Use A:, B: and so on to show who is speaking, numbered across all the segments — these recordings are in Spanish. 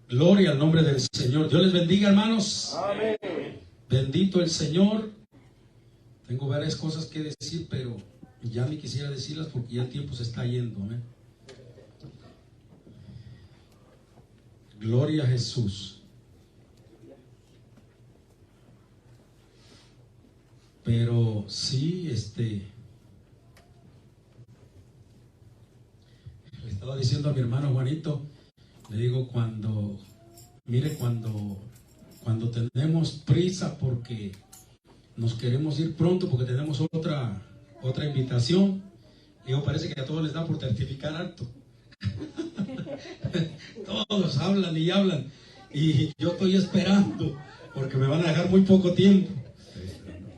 A: Gloria al nombre del Señor. Dios les bendiga, hermanos.
B: Amén.
A: Bendito el Señor. Tengo varias cosas que decir, pero ya ni quisiera decirlas porque ya el tiempo se está yendo. Amén. Gloria a Jesús. Pero sí, le estaba diciendo a mi hermano Juanito, le digo, cuando tenemos prisa porque nos queremos ir pronto porque tenemos otra invitación, digo, parece que a todos les da por certificar alto. Todos hablan y hablan y yo estoy esperando porque me van a dejar muy poco tiempo.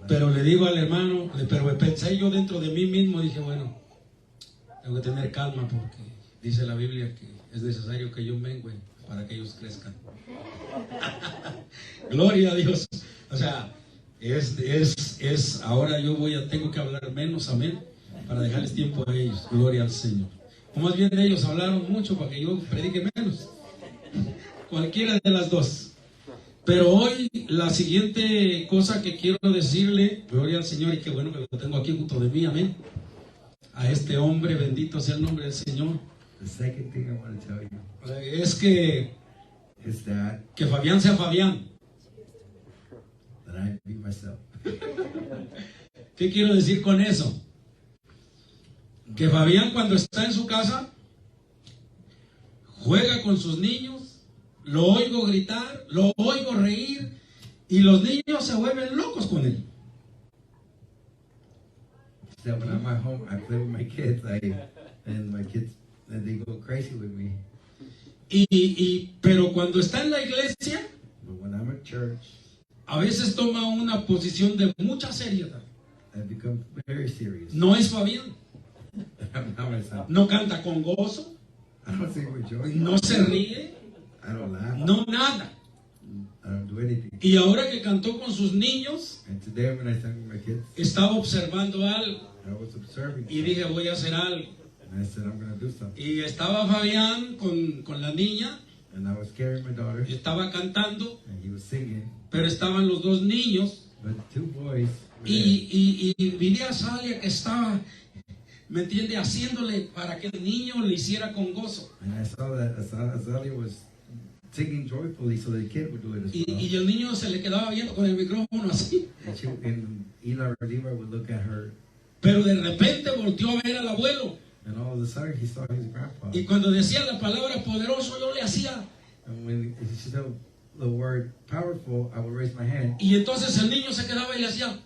A: Pero le digo al hermano, pero pensé yo dentro de mí mismo, dije, bueno, tengo que tener calma porque dice la Biblia que es necesario que yo mengüe para que ellos crezcan. Gloria a Dios. O sea, ahora yo tengo que hablar menos, amén, para dejarles tiempo a ellos. Gloria al Señor. O más bien ellos hablaron mucho para que yo predique menos. Cualquiera de las dos. Pero hoy la siguiente cosa que quiero decirle, gloria al Señor, y qué bueno que lo tengo aquí junto de mí, amén, a este hombre, bendito sea el nombre del Señor.
B: The second thing I want to tell you
A: Es que Fabián sea Fabián.
B: that I be myself.
A: ¿Qué quiero decir con eso? Que Fabián, cuando está en su casa, juega con sus niños, lo oigo gritar, lo oigo reír, y los niños se vuelven locos con él.
B: So when I'm at home, I play with my kids, and my kids, and they go crazy with me.
A: Pero cuando está en la iglesia,
B: But when I'm at church,
A: a veces toma una posición de mucha seriedad.
B: I become very serious.
A: No es Fabián.
B: I'm not myself.
A: No canta con gozo,
B: I don't sing with joy.
A: no se ríe,
B: I don't laugh.
A: no nada.
B: I don't do anything.
A: Y ahora que cantó con sus niños,
B: And today when I sang with my kids,
A: estaba observando algo
B: I was observing.
A: y dije, voy a hacer algo.
B: And I said, I'm going to do something.
A: Y estaba Fabián con la niña,
B: And I was carrying my daughter,
A: estaba cantando,
B: and he was singing.
A: pero estaban los dos niños,
B: But two boys were there.
A: y miré a Salia que estaba, ¿me entiende?, haciéndole para que el niño le hiciera con gozo.
B: And I saw that Azalia was singing joyfully so the kid would do it as well.
A: Y el niño se le quedaba viendo con el micrófono así.
B: And Eli or Levi would look at her,
A: Pero de repente volteó a ver al abuelo.
B: and all of a sudden he saw his grandpa.
A: Y cuando decía la palabra poderoso, yo le hacía.
B: And when he said the word powerful, I would raise my hand.
A: Y entonces el niño se quedaba y le hacía.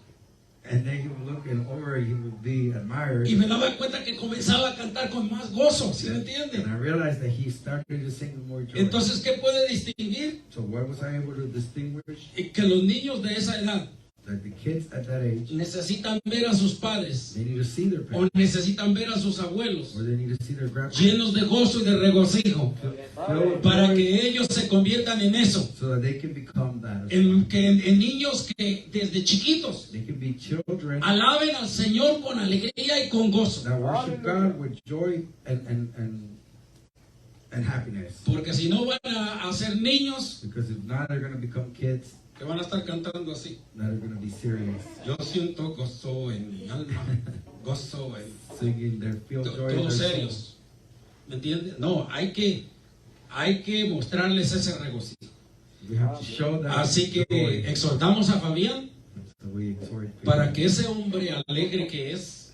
B: And then he would look and over, he would be admired.
A: Y me daba cuenta que comenzaba a cantar con más gozo, ¿sí me entiende?
B: And I realized that he started to sing with more joy.
A: Entonces, ¿qué puede distinguir?
B: So what was I able to distinguish?
A: Que los niños de esa edad
B: That the kids at that age,
A: necesitan ver a sus padres
B: they need to see their
A: o
B: parents,
A: necesitan ver a sus abuelos
B: or they need to see their grandparents,
A: llenos de gozo y de regocijo
B: filled with
A: para
B: joy,
A: que ellos se conviertan en eso,
B: so that they can become that.
A: en niños que desde chiquitos
B: They can be children
A: alaben al Señor con alegría y con gozo,
B: that worship God with joy and happiness.
A: porque si no van a ser niños
B: Because if not, they're going to become kids
A: que van a estar cantando así.
B: that are going to be serious,
A: Yo siento gozo en mi alma, gozo en...
B: singing their feel joy in their
A: Todos
B: soul.
A: serios, ¿me entiendes? No, hay que mostrarles ese regocijo.
B: We have to show them
A: Así que
B: joy.
A: exhortamos a Fabián
B: So we exhort people
A: para que ese hombre alegre que es,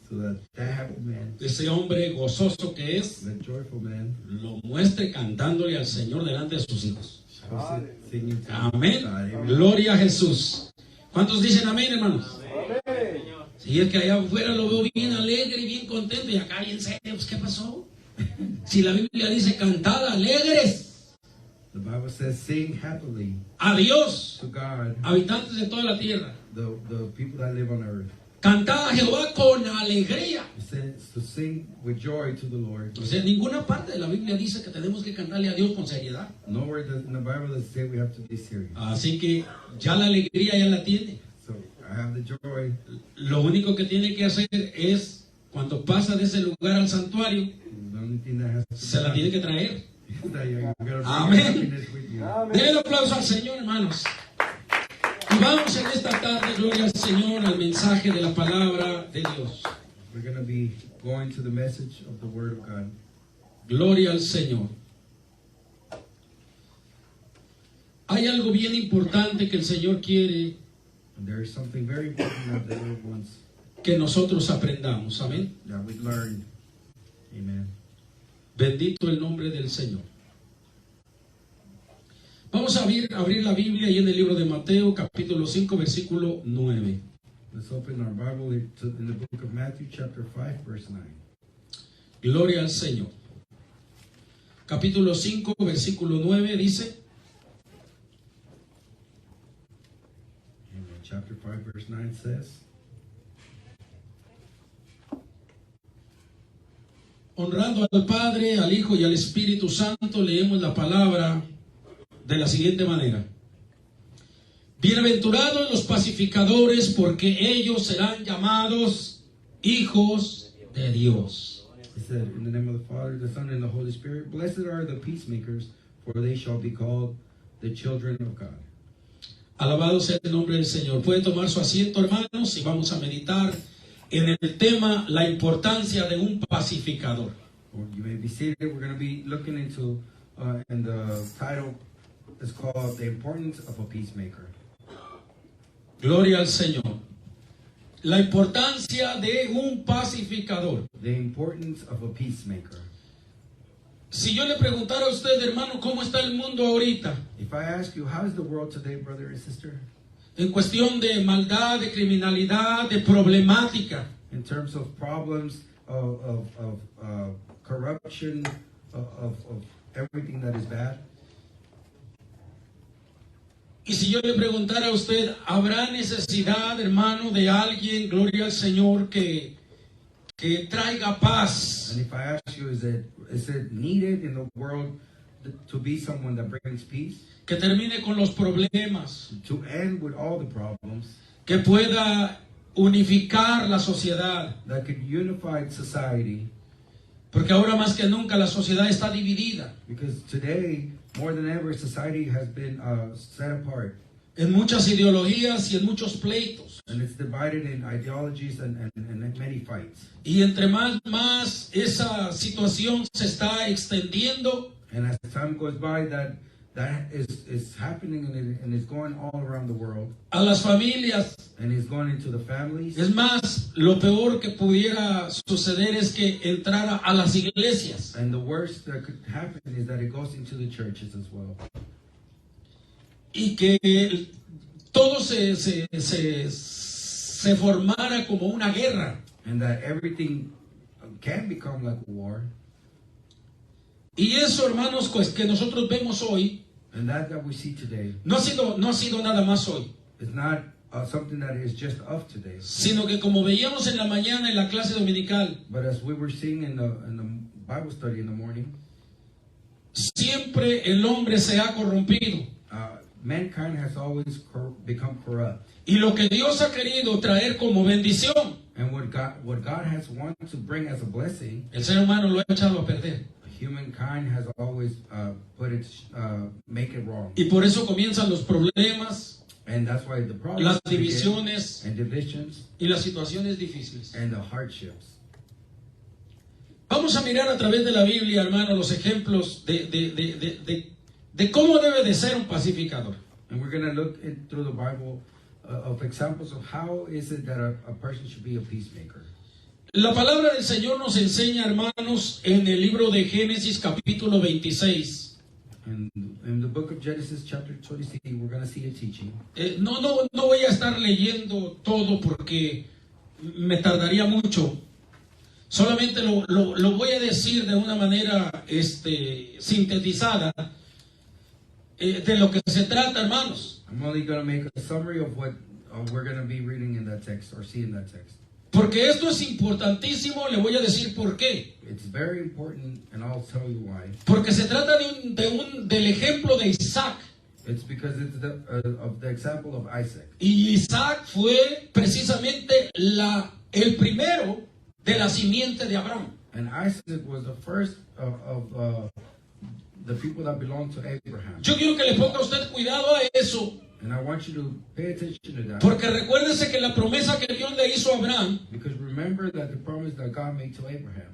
B: so that happy man,
A: ese hombre gozoso que es,
B: that joyful man,
A: lo muestre cantándole al Señor delante de sus hijos.
B: shows it singing to
A: Amén.
B: God. Amen.
A: Gloria a Jesús. ¿Cuántos dicen amén, hermanos? Si es que allá afuera lo veo bien alegre y bien contento y acá bien serio, pues ¿qué pasó? Si la Biblia dice cantad alegres
B: The Bible says, sing happily
A: a Dios,
B: to God,
A: habitantes de toda la tierra.
B: the people that live on earth.
A: Cantad a Jehová con alegría.
B: It says to sing with joy to the Lord.
A: O sea, ninguna parte de la Biblia dice que tenemos que cantarle a Dios con seriedad.
B: Nowhere in the Bible does it say we have to be serious.
A: Así que ya la alegría ya la tiene.
B: So I have the joy.
A: Lo único que tiene que hacer es, cuando pasa de ese lugar al santuario,
B: The only thing that has to
A: se la tiene que traer. Amén. Denle el aplauso al Señor, hermanos. Y vamos en esta tarde, gloria al Señor, al mensaje de la palabra de Dios.
B: We're going to be going to the message of the Word of God.
A: Gloria al Señor. Hay algo bien importante que el Señor quiere
B: And there is something very important that the Lord wants
A: que nosotros aprendamos. Amén.
B: that we learn. Amen.
A: Bendito el nombre del Señor. Vamos a abrir la Biblia ahí en el libro de Mateo, capítulo 5, versículo 9.
B: Let's open our Bible in the book of Matthew, chapter 5, verse 9.
A: Gloria al Señor. Capítulo 5, versículo 9 dice:
B: Amen. Chapter 5, verse 9 says,
A: honrando al Padre, al Hijo y al Espíritu Santo, leemos la palabra de la siguiente manera: bienaventurados los pacificadores, porque ellos serán llamados hijos de Dios.
B: It said, in the name of the Father, the Son, and the Holy Spirit, blessed are the peacemakers, for they shall be called the children of God.
A: Alabado sea el nombre del Señor. Puede tomar su asiento, hermanos, y vamos a meditar en el tema, la importancia de un pacificador.
B: Or you may be seated. We're going to be looking into, and the title is called The Importance of a Peacemaker.
A: Gloria al Señor. La importancia de un pacificador.
B: The importance of a peacemaker.
A: Si yo le preguntara a usted, hermano, ¿cómo está el mundo ahorita?
B: If I ask you, how is the world today, brother and sister?
A: En cuestión de maldad, de criminalidad, de problemática.
B: In terms of problems, of corruption, of everything that is bad.
A: Y si yo le preguntara a usted, ¿habrá necesidad, hermano, de alguien, gloria al Señor, que traiga paz?
B: And if I ask you, is it needed in the world to be someone that brings peace?
A: Que termine con los problemas,
B: To end with all the problems,
A: que pueda unificar la sociedad,
B: that could unify society.
A: porque ahora más que nunca la sociedad está dividida
B: Because today, more than ever, society has been set apart.
A: en muchas ideologías y en muchos pleitos.
B: And it's divided in ideologies and many fights.
A: Y entre más esa situación se está extendiendo,
B: And as time goes by, that is happening and it's going all around the world.
A: a las familias.
B: And it's going into the families.
A: Es más, lo peor que pudiera suceder es que entrara a las iglesias.
B: And the worst that could happen is that it goes into the churches as well.
A: Y que todo se formara como una guerra.
B: And that everything can become like a war.
A: Y eso, hermanos, pues que nosotros vemos hoy,
B: And that we see today
A: no ha sido nada más hoy,
B: is not something that is just of today.
A: sino que como veíamos en la mañana en la clase dominical,
B: But as we were seeing in the Bible study in the morning,
A: siempre el hombre se ha corrompido.
B: mankind has always become corrupt.
A: Y lo que Dios ha querido traer como bendición,
B: And what God has wanted to bring as a blessing,
A: el ser humano lo ha echado a perder.
B: humankind has always make it wrong.
A: Y por eso comienzan los problemas,
B: And that's why the
A: las
B: problems begin,
A: divisiones
B: and divisions
A: y las situaciones difíciles.
B: and the hardships.
A: Vamos a mirar a través de la Biblia, hermano, los ejemplos de cómo debe de ser un pacificador.
B: And we're going to look through the Bible of examples of how is it that a person should be a peacemaker.
A: La palabra del Señor nos enseña, hermanos, en el libro de Génesis capítulo 26.
B: In the book of Genesis chapter 26, we're going to see a teaching.
A: No voy a estar leyendo todo porque me tardaría mucho. Solamente lo voy a decir de una manera sintetizada de lo que se trata, hermanos.
B: I'm only going to make a summary of what we're going to be reading in that text or see in that text.
A: Porque esto es importantísimo, le voy a decir por qué.
B: It's very important, and I'll tell you why.
A: Porque se trata del ejemplo de Isaac.
B: It's because it's of the example of Isaac.
A: Y Isaac fue precisamente el primero de la simiente de Abraham.
B: And Isaac was the first of the people that belong to Abraham.
A: Yo quiero que le ponga usted cuidado a eso.
B: And I want you to pay attention to that.
A: Porque recuérdese que la promesa que Dios le hizo a Abraham
B: Because remember that the promise that God made to Abraham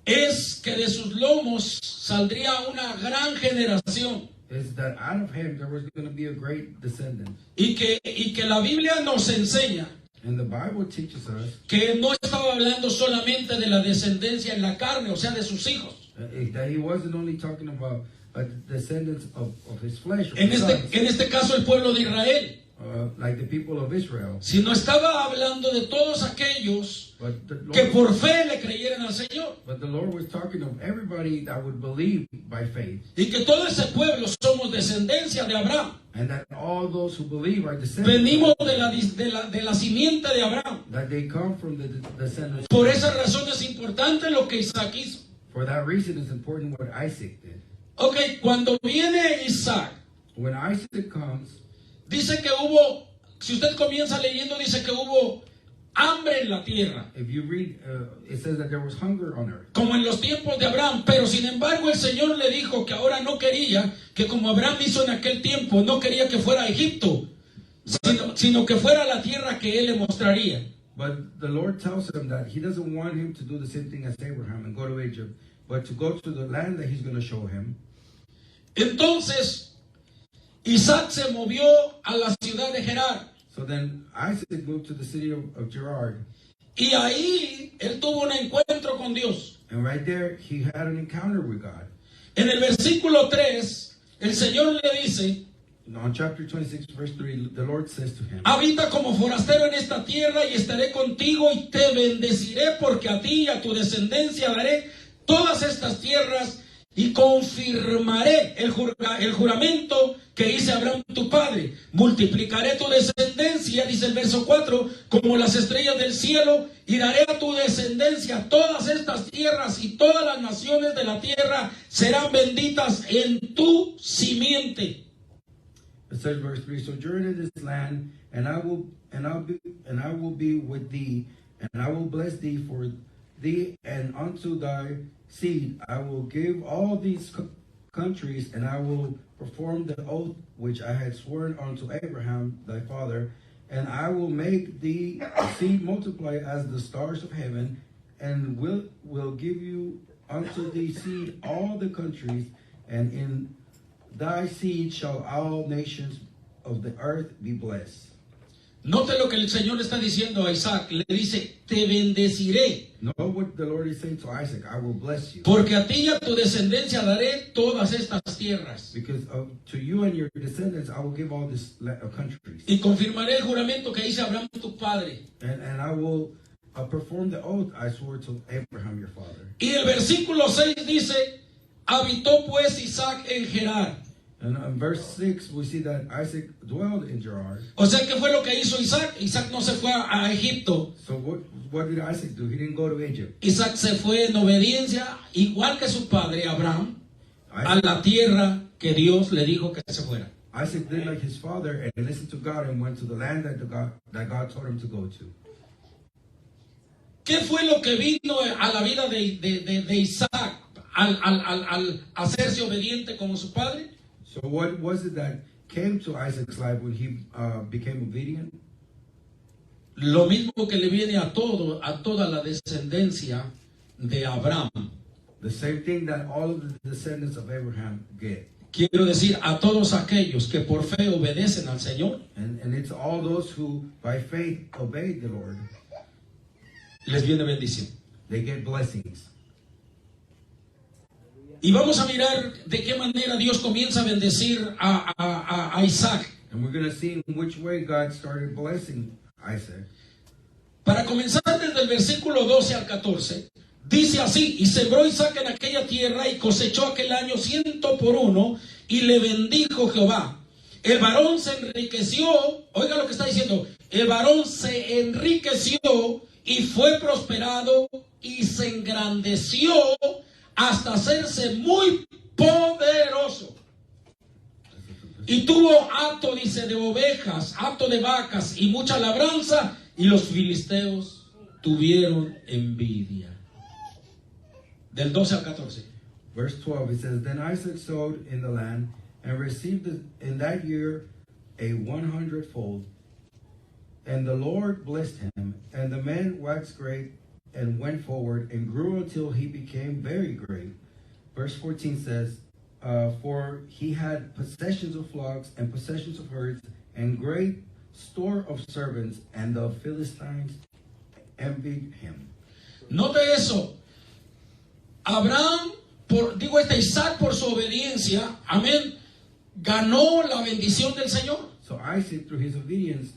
A: es que de sus lomos saldría una gran generación.
B: is that out of him there was going to be a great descendant.
A: Y que la Biblia nos enseña
B: And the Bible teaches us
A: que no estaba hablando solamente de la descendencia en la carne, o sea, de sus hijos.
B: that he wasn't only talking about descendants of his flesh, or
A: En
B: his sons,
A: este caso el pueblo de Israel.
B: like the people of Israel.
A: Sino estaba hablando de todos aquellos
B: But the Lord,
A: que por fe le creyeran al Señor.
B: but the Lord was talking of everybody that would believe by faith.
A: Y que todo ese pueblo somos descendencia de Abraham.
B: And that all those who believe are descendants,
A: Venimos de la simiente de Abraham.
B: that they come from the descendants.
A: Por esa razón es importante lo que Isaac hizo.
B: For that reason, it's important what Isaac did.
A: Ok, cuando viene Isaac,
B: When Isaac comes,
A: dice que hubo, si usted comienza leyendo, dice que hubo hambre en la tierra,
B: if you read, it says that there was hunger on earth.
A: como en los tiempos de Abraham. Pero sin embargo el Señor le dijo que ahora no quería, que como Abraham hizo en aquel tiempo, no quería que fuera a Egipto, sino que fuera la tierra que él le mostraría.
B: But the Lord tells him that he doesn't want him to do the same thing as Abraham and go to Egypt, but to go to the land that he's going to show him.
A: Entonces Isaac se movió a la ciudad de Gerar.
B: So then Isaac moved to the city of Gerar.
A: Y ahí él tuvo un encuentro con Dios.
B: And right there, he had an encounter with God.
A: En el versículo 3, el Señor le dice:
B: On chapter 26, verse 3, the Lord says to him,
A: habita como forastero en esta tierra y estaré contigo y te bendeciré, porque a ti y a tu descendencia daré todas estas tierras y confirmaré el juramento que hice a Abraham tu padre. Multiplicaré tu descendencia, dice el verso 4, como las estrellas del cielo, y daré a tu descendencia todas estas tierras, y todas las naciones de la tierra serán benditas en tu simiente.
B: It says verse 3, sojourn in this land, and I will be with thee, and I will bless thee for thee, and unto thy seed I will give all these countries, and I will perform the oath which I had sworn unto Abraham thy father, and I will make thee seed multiply as the stars of heaven, and will give you unto thee seed all the countries, and in thy seed shall all nations of the earth be blessed.
A: Note lo que el Señor le está diciendo a Isaac. Le dice: te bendeciré,
B: Know what the Lord is saying to Isaac, I will bless you.
A: porque a ti y a tu descendencia daré todas estas tierras.
B: Because to you and your descendants, I will give all these countries.
A: Y confirmaré el juramento que hice a Abraham tu padre.
B: And I will perform the oath I swore to Abraham your father.
A: Y el versículo 6 dice: habitó pues Isaac en Gerar.
B: And in verse 6, we see that Isaac dwelled in Gerar.
A: O sea, ¿qué fue lo que hizo Isaac? Isaac no se fue a Egipto.
B: So what did Isaac do? He didn't go to Egypt.
A: Isaac se fue en obediencia, igual que su padre Abraham, a la tierra que Dios le dijo que se fuera.
B: Isaac did like his father and listened to God and went to the land that God told him to go to.
A: ¿Qué fue lo que vino a la vida de Isaac al hacerse obediente como su padre?
B: So what was it that came to Isaac's life when he became obedient?
A: Lo mismo que le viene a toda la descendencia de Abraham.
B: The same thing that all of the descendants of Abraham get.
A: Quiero decir, a todos aquellos que por fe obedecen al Señor,
B: And it's all those who by faith obeyed the Lord.
A: les viene bendición.
B: They get blessings.
A: Y vamos a mirar de qué manera Dios comienza a bendecir a Isaac.
B: And we're going to see in which way God started blessing Isaac.
A: Para comenzar desde el versículo 12 al 14, dice así: y sembró Isaac en aquella tierra y cosechó aquel año 100 por 1, y le bendijo Jehová. El varón se enriqueció, oiga lo que está diciendo, el varón se enriqueció y fue prosperado y se engrandeció hasta hacerse muy poderoso. Y tuvo hato, dice, de ovejas, hato de vacas y mucha labranza, y los filisteos tuvieron envidia. Del 12 al 14.
B: Verse 12, it says, Then Isaac sowed in the land and received in that year a 100-fold. And the Lord blessed him, and the man waxed great and went forward and grew until he became very great. Verse 14 says, For he had possessions of flocks and possessions of herds and great store of servants, and the Philistines envied him.
A: Note eso. Abraham, Isaac por su obediencia, amén, ganó la bendición del Señor.
B: So Isaac, through his obedience,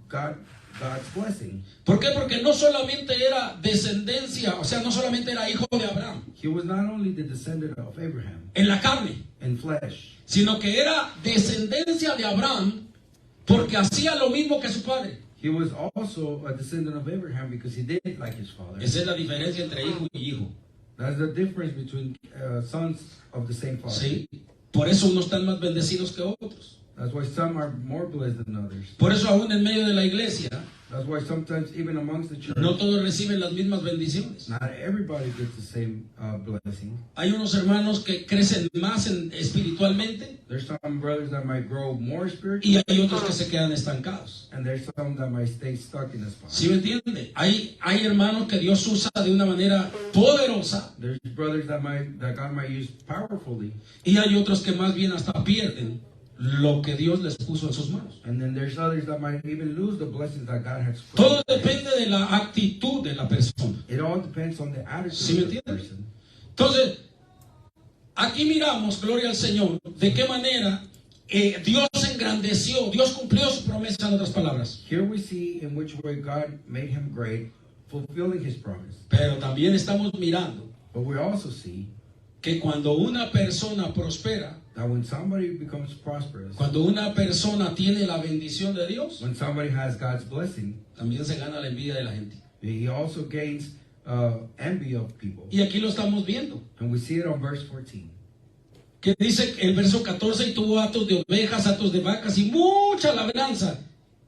B: got God's blessing.
A: ¿Por qué? Porque no solamente era descendencia, o sea, no solamente era hijo de Abraham
B: He was not only the descendant of Abraham
A: en la carne,
B: in flesh,
A: sino que era descendencia de Abraham porque hacía lo mismo que su padre.
B: he was also a descendant of Abraham because he did like his father.
A: Esa es la diferencia entre hijo y hijo.
B: That's the difference between sons of the same father.
A: ¿Sí? Por eso unos están más bendecidos que otros.
B: That's why some are more blessed than others.
A: Por eso aún en medio de la iglesia,
B: That's why sometimes even amongst the church,
A: no todos reciben las mismas bendiciones.
B: not everybody gets the same blessing.
A: Hay unos hermanos que crecen más espiritualmente
B: There's some brothers that might grow more
A: y
B: spiritually,
A: hay otros que se quedan estancados.
B: and there's some that might stay stuck in a spot.
A: ¿Sí me entiende? Hay hermanos que Dios usa de una manera poderosa
B: There's brothers that God might use powerfully,
A: y hay otros que más bien hasta pierden lo que Dios les puso en sus manos.
B: and then there's others that might even lose the blessings that God has put.
A: Todo depende de la actitud de la persona.
B: It all depends on the attitude
A: ¿Sí me
B: of the
A: entiende?
B: person.
A: Entonces, aquí miramos, gloria al Señor, de qué manera Dios engrandeció, Dios cumplió su promesa, en otras palabras.
B: Here we see in which way God made him great, fulfilling his promise.
A: Pero también estamos mirando
B: But we also see
A: que cuando una persona prospera,
B: that when somebody becomes prosperous,
A: cuando una persona tiene la bendición de Dios,
B: when somebody has God's blessing,
A: también se gana la envidia de la gente.
B: he also gains envy of people.
A: Y aquí lo estamos viendo,
B: And we see it on verse 14.
A: que dice el verso 14, y tuvo hatos de ovejas, hatos de vacas y mucha labranza.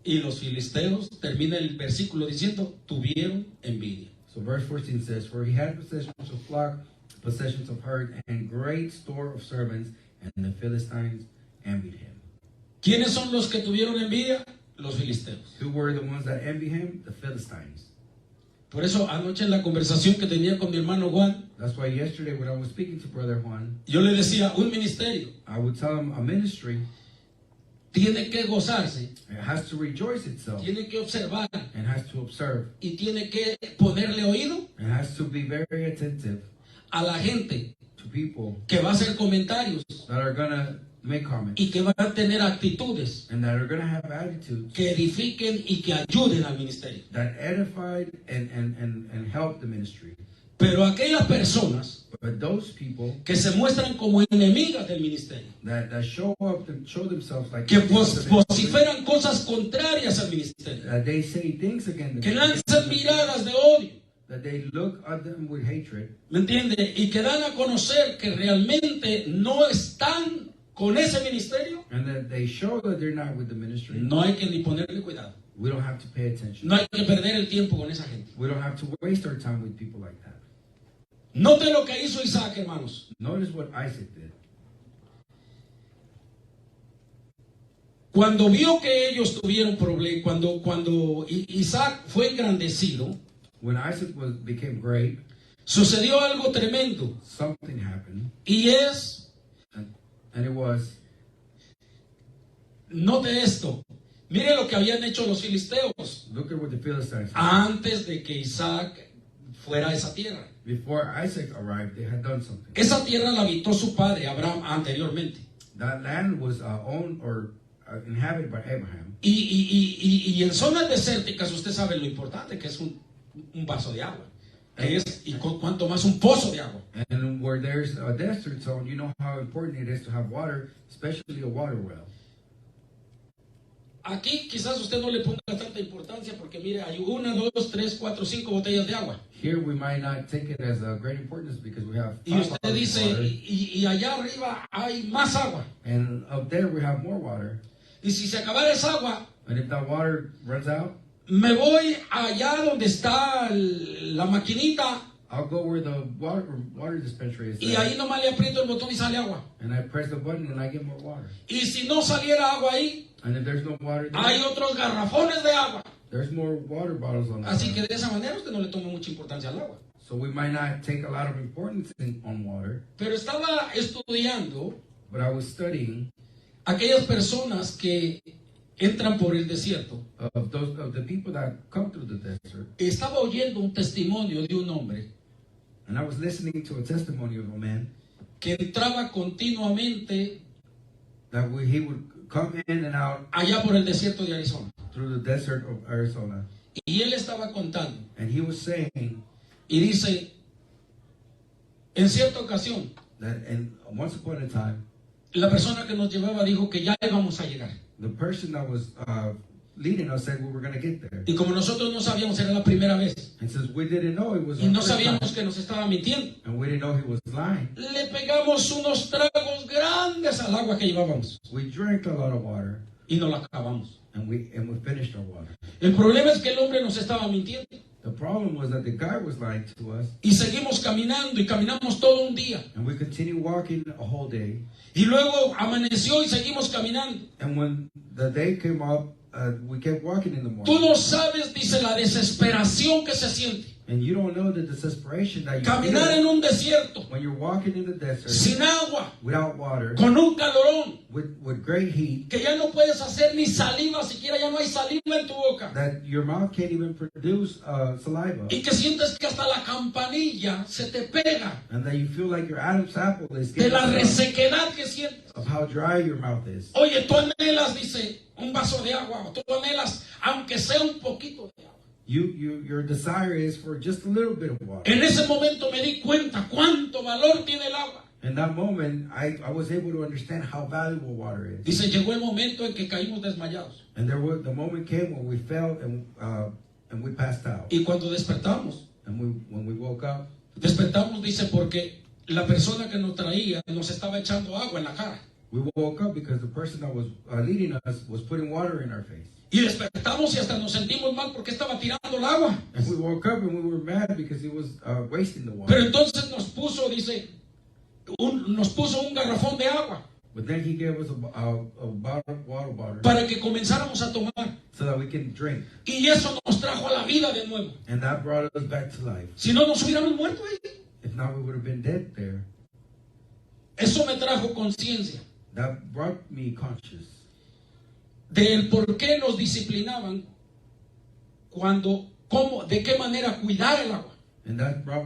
A: Y los filisteos, termina el versículo diciendo, tuvieron envidia.
B: So verse 14 says, For he had possessions of flock, possessions of herd, and great store of servants, and the Philistines envied him.
A: ¿Quiénes son los que tuvieron envidia? Los filisteos.
B: Who were the ones that envy him? The Philistines.
A: Por eso anoche en la conversación que tenía con mi hermano Juan,
B: That's why yesterday when I was speaking to Brother Juan,
A: yo le decía, un ministerio
B: I would tell him a ministry,
A: tiene que gozarse,
B: it has to rejoice itself,
A: tiene que observar
B: and has to observe,
A: y tiene que ponerle oído
B: and has to be very attentive
A: a la gente
B: to people
A: que va a hacer comentarios
B: that are going to make comments
A: y que va a tener actitudes
B: and that are going to have attitudes
A: que edifiquen y que ayuden al ministerio.
B: that edified and help the ministry.
A: Pero aquellas personas
B: But those people
A: que se muestran como enemigas del ministerio,
B: that show up and show themselves like
A: que vociferan cosas contrarias al ministerio,
B: that they say things against
A: que
B: them,
A: lanzan miradas de odio,
B: that they look at them with hatred,
A: ¿me entiende? Y que dan a conocer que realmente no están con ese ministerio,
B: and that they show that they're not with the ministry.
A: no hay que ni ponerle cuidado.
B: We don't have to pay attention.
A: No hay que perder el tiempo con esa gente.
B: We don't have to waste our time with people like that.
A: Note lo que hizo Isaac, hermanos.
B: Notice what Isaac did.
A: Cuando vio que ellos tuvieron problemas, cuando Isaac fue engrandecido,
B: When Isaac became great,
A: sucedió algo tremendo.
B: something happened,
A: Y es,
B: and it was,
A: note esto, mire lo que habían hecho los filisteos
B: look at what the Philistines did.
A: antes de que Isaac fuera a esa tierra.
B: Before Isaac arrived, they had done something.
A: Esa tierra la habitó su padre Abraham anteriormente.
B: That land was owned or inhabited by Abraham.
A: Y en zonas desérticas usted sabe lo importante que es un vaso de agua. Que es, y cuanto más un pozo de agua.
B: And where there's a desert zone, you know how important it is to have water, especially a water well.
A: Aquí quizás usted no le ponga tanta importancia porque mire, hay 1, 2, 3, 4, 5 botellas de agua.
B: Here we might not take it as a great importance because we have
A: Y
B: 5
A: usted
B: bottles of
A: dice,
B: water,
A: y allá arriba hay más agua.
B: and up there we have more water.
A: Y si se acabara esa agua,
B: And if that water runs out,
A: me voy allá donde está la maquinita
B: I'll go where the water dispensary is.
A: Y ahí nomás le aprieto el botón y sale agua.
B: And I press the button and I get more water.
A: Y si no saliera agua ahí,
B: And if there's no water there,
A: hay otros garrafones de agua.
B: there's more water bottles on
A: Así que
B: that.
A: de esa manera usted no le toma mucha importancia al agua.
B: So we might not take a lot of importance on water,
A: Pero estaba estudiando
B: but I was studying
A: aquellas personas que entran por el desierto.
B: of the people that come through the desert,
A: Estaba oyendo un testimonio de un hombre
B: and I was listening to a testimony of a man
A: que entraba continuamente
B: that he would come in and out
A: allá por el desierto de Arizona.
B: through the desert of Arizona,
A: Y él estaba contando
B: and he was saying
A: y dice, en cierta ocasión,
B: that, and once upon a time,
A: la persona que nos llevaba dijo que ya íbamos a llegar.
B: the person that was leading us said we were going to get there,
A: Y como nosotros no sabíamos, era la primera vez.
B: and since we didn't know it was
A: Y
B: our
A: no
B: first time,
A: sabíamos que nos estaba mintiendo.
B: and we didn't know he was lying,
A: Le pegamos unos tragos grandes al agua que llevábamos
B: we drank a lot of water,
A: y nos la acabamos.
B: and we finished our water.
A: El problema es que el hombre nos estaba mintiendo.
B: The problem was that the guy was lying to us,
A: Y seguimos caminando y caminamos todo un día.
B: and we continued walking a whole day.
A: Y luego amaneció y seguimos caminando.
B: And when the day came up, we kept walking in the
A: Tú
B: morning.
A: no sabes, dice, la desesperación que se siente.
B: And you don't know the desperation that you
A: Caminar en
B: feel
A: un desierto,
B: when you're walking in the desert
A: sin agua,
B: without water,
A: con un calorón,
B: with great heat,
A: que ya no puedes hacer ni saliva, siquiera ya no hay saliva en tu boca.
B: that your mouth can't even produce saliva,
A: Y que sientes que hasta la campanilla se te pega
B: and that you feel like your Adam's apple is
A: de la
B: getting
A: resequedad que sientes.
B: of how dry your mouth is.
A: Oye, tú anhelas, dice, un vaso de agua. Tú anhelas, aunque sea un poquito de agua.
B: Your desire is for just a little bit of water.
A: En ese momento me di cuenta cuánto valor tiene el agua.
B: In that moment, I was able to understand how valuable water is.
A: Dice, llegó el momento en que caímos desmayados.
B: And the moment came when we fell and we passed out.
A: Y cuando despertamos,
B: And when we woke up,
A: despertamos, dice, porque la persona que nos traía nos estaba echando agua en la cara.
B: we woke up because the person that was leading us was putting water in our face.
A: Y despertamos y hasta nos sentimos mal porque estaba tirando el agua.
B: And we woke up and we were mad because he was wasting the
A: Pero
B: water.
A: entonces nos puso, dice, nos puso un garrafón de agua
B: But then he gave us a water bottle
A: para que comenzáramos a tomar.
B: so that we can drink.
A: Y eso nos trajo a la vida de nuevo.
B: And that brought us back to life.
A: Si no, nos hubiéramos muerto ahí.
B: If not, we would have been dead there.
A: Eso me trajo conciencia
B: That brought me conscious
A: del por qué nos disciplinaban de qué manera cuidar el agua.
B: and that brought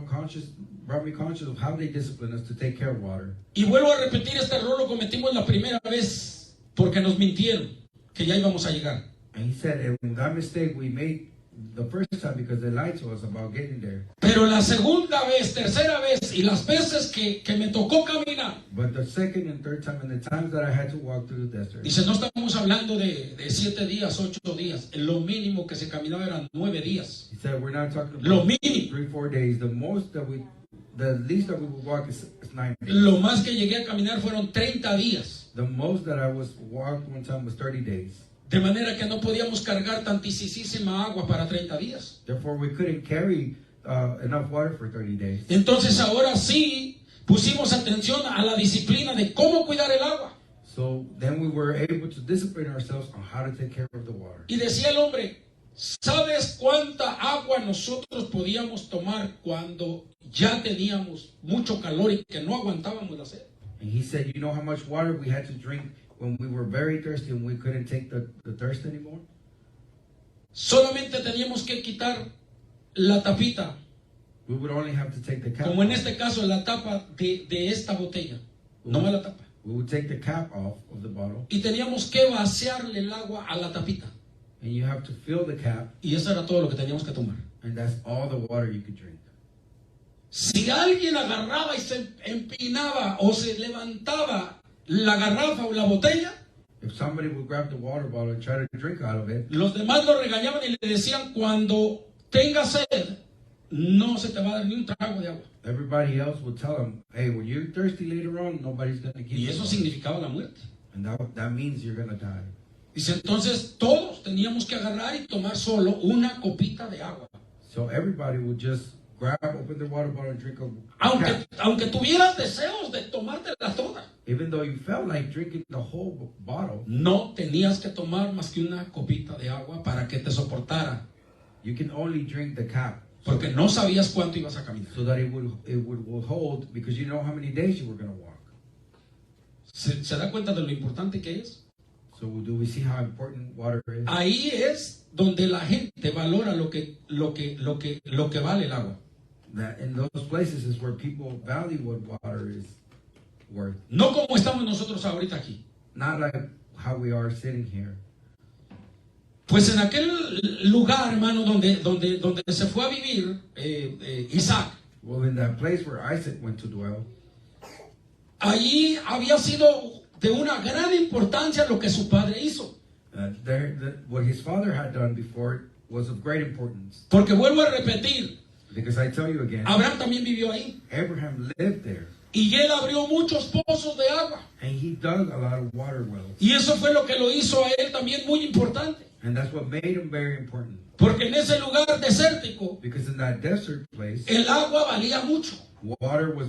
B: me conscious of how they discipline us to take care of water.
A: Y vuelvo a repetir, este error lo cometimos la primera vez porque nos mintieron que ya íbamos a llegar.
B: And he said, and that mistake we made the first time because they lied to us about getting there.
A: Pero la segunda vez, tercera vez y las veces que me tocó caminar,
B: But the second and third time and the times that I had to walk through the desert,
A: dice, no estamos hablando de 7 días, 8 días. Lo mínimo que se caminaba eran 9 días.
B: he said, we're not talking
A: Lo
B: about
A: mínimo.
B: 3-4 days. The least that we would walk is 9 days.
A: Lo más que llegué a caminar fueron 30 días.
B: The most that I was walked one time was 30 days.
A: De manera que no podíamos cargar tantísima agua para 30 días.
B: Therefore, we couldn't carry enough water for 30 days.
A: Entonces ahora sí pusimos atención a la disciplina de cómo cuidar el agua.
B: So then we were able to discipline ourselves on how to take care of the water.
A: Y decía el hombre, ¿sabes cuánta agua nosotros podíamos tomar cuando ya teníamos mucho calor y que no aguantábamos la sed?
B: And he said, you know how much water we had to drink when we were very thirsty and we couldn't take the thirst anymore?
A: Solamente teníamos que quitar la tapita,
B: We would only have to take the cap
A: como en
B: off.
A: este caso la tapa de esta botella, no más la tapa.
B: We would take the cap off of the bottle,
A: Y teníamos que vaciarle el agua a la tapita.
B: and you have to fill the cap,
A: Y eso era todo lo que teníamos que tomar.
B: and that's all the water you could drink.
A: Si alguien agarraba y se empinaba o se levantaba la garrafa o la botella,
B: If somebody would grab the water bottle and try to drink out of it,
A: los demás lo regañaban y le decían, cuando tengas sed, no se te va a dar ni un trago de agua.
B: everybody else would tell them, hey, when you're thirsty later on, nobody's going to give
A: Y
B: you
A: eso
B: water.
A: significaba la muerte.
B: And that means you're going to die.
A: Dice, entonces todos teníamos que agarrar y tomar solo una copita de agua.
B: So everybody would just open the water bottle and drink a
A: Aunque tuvieras deseos de tomártela toda,
B: even though you felt like drinking the whole bottle,
A: no tenías que tomar más que una copita de agua para que te soportara,
B: you can only drink the cap
A: porque no sabías cuánto ibas a caminar.
B: so that it would hold, because you know how many days you were going to walk.
A: ¿Se da cuenta de lo importante que es?
B: So do we see how important water is?
A: Ahí es donde la gente valora lo que vale el agua.
B: That in those places is where people value what water is worth.
A: No como estamos nosotros ahorita aquí.
B: Not like how we are sitting here.
A: Pues en aquel lugar, hermano, donde se fue a vivir Isaac,
B: Well, in that place where Isaac went to dwell,
A: allí había sido de una gran importancia lo que su padre hizo.
B: what his father had done before was of great importance.
A: Porque vuelvo a repetir,
B: Because I tell you again,
A: Abraham también vivió ahí.
B: Abraham lived there,
A: Y él abrió muchos pozos de agua.
B: and he dug a lot of water wells.
A: Y eso fue lo que lo hizo a él también muy importante.
B: And that's what made him very important.
A: Porque en ese lugar desértico,
B: Because in that desert place,
A: el agua valía mucho.
B: water was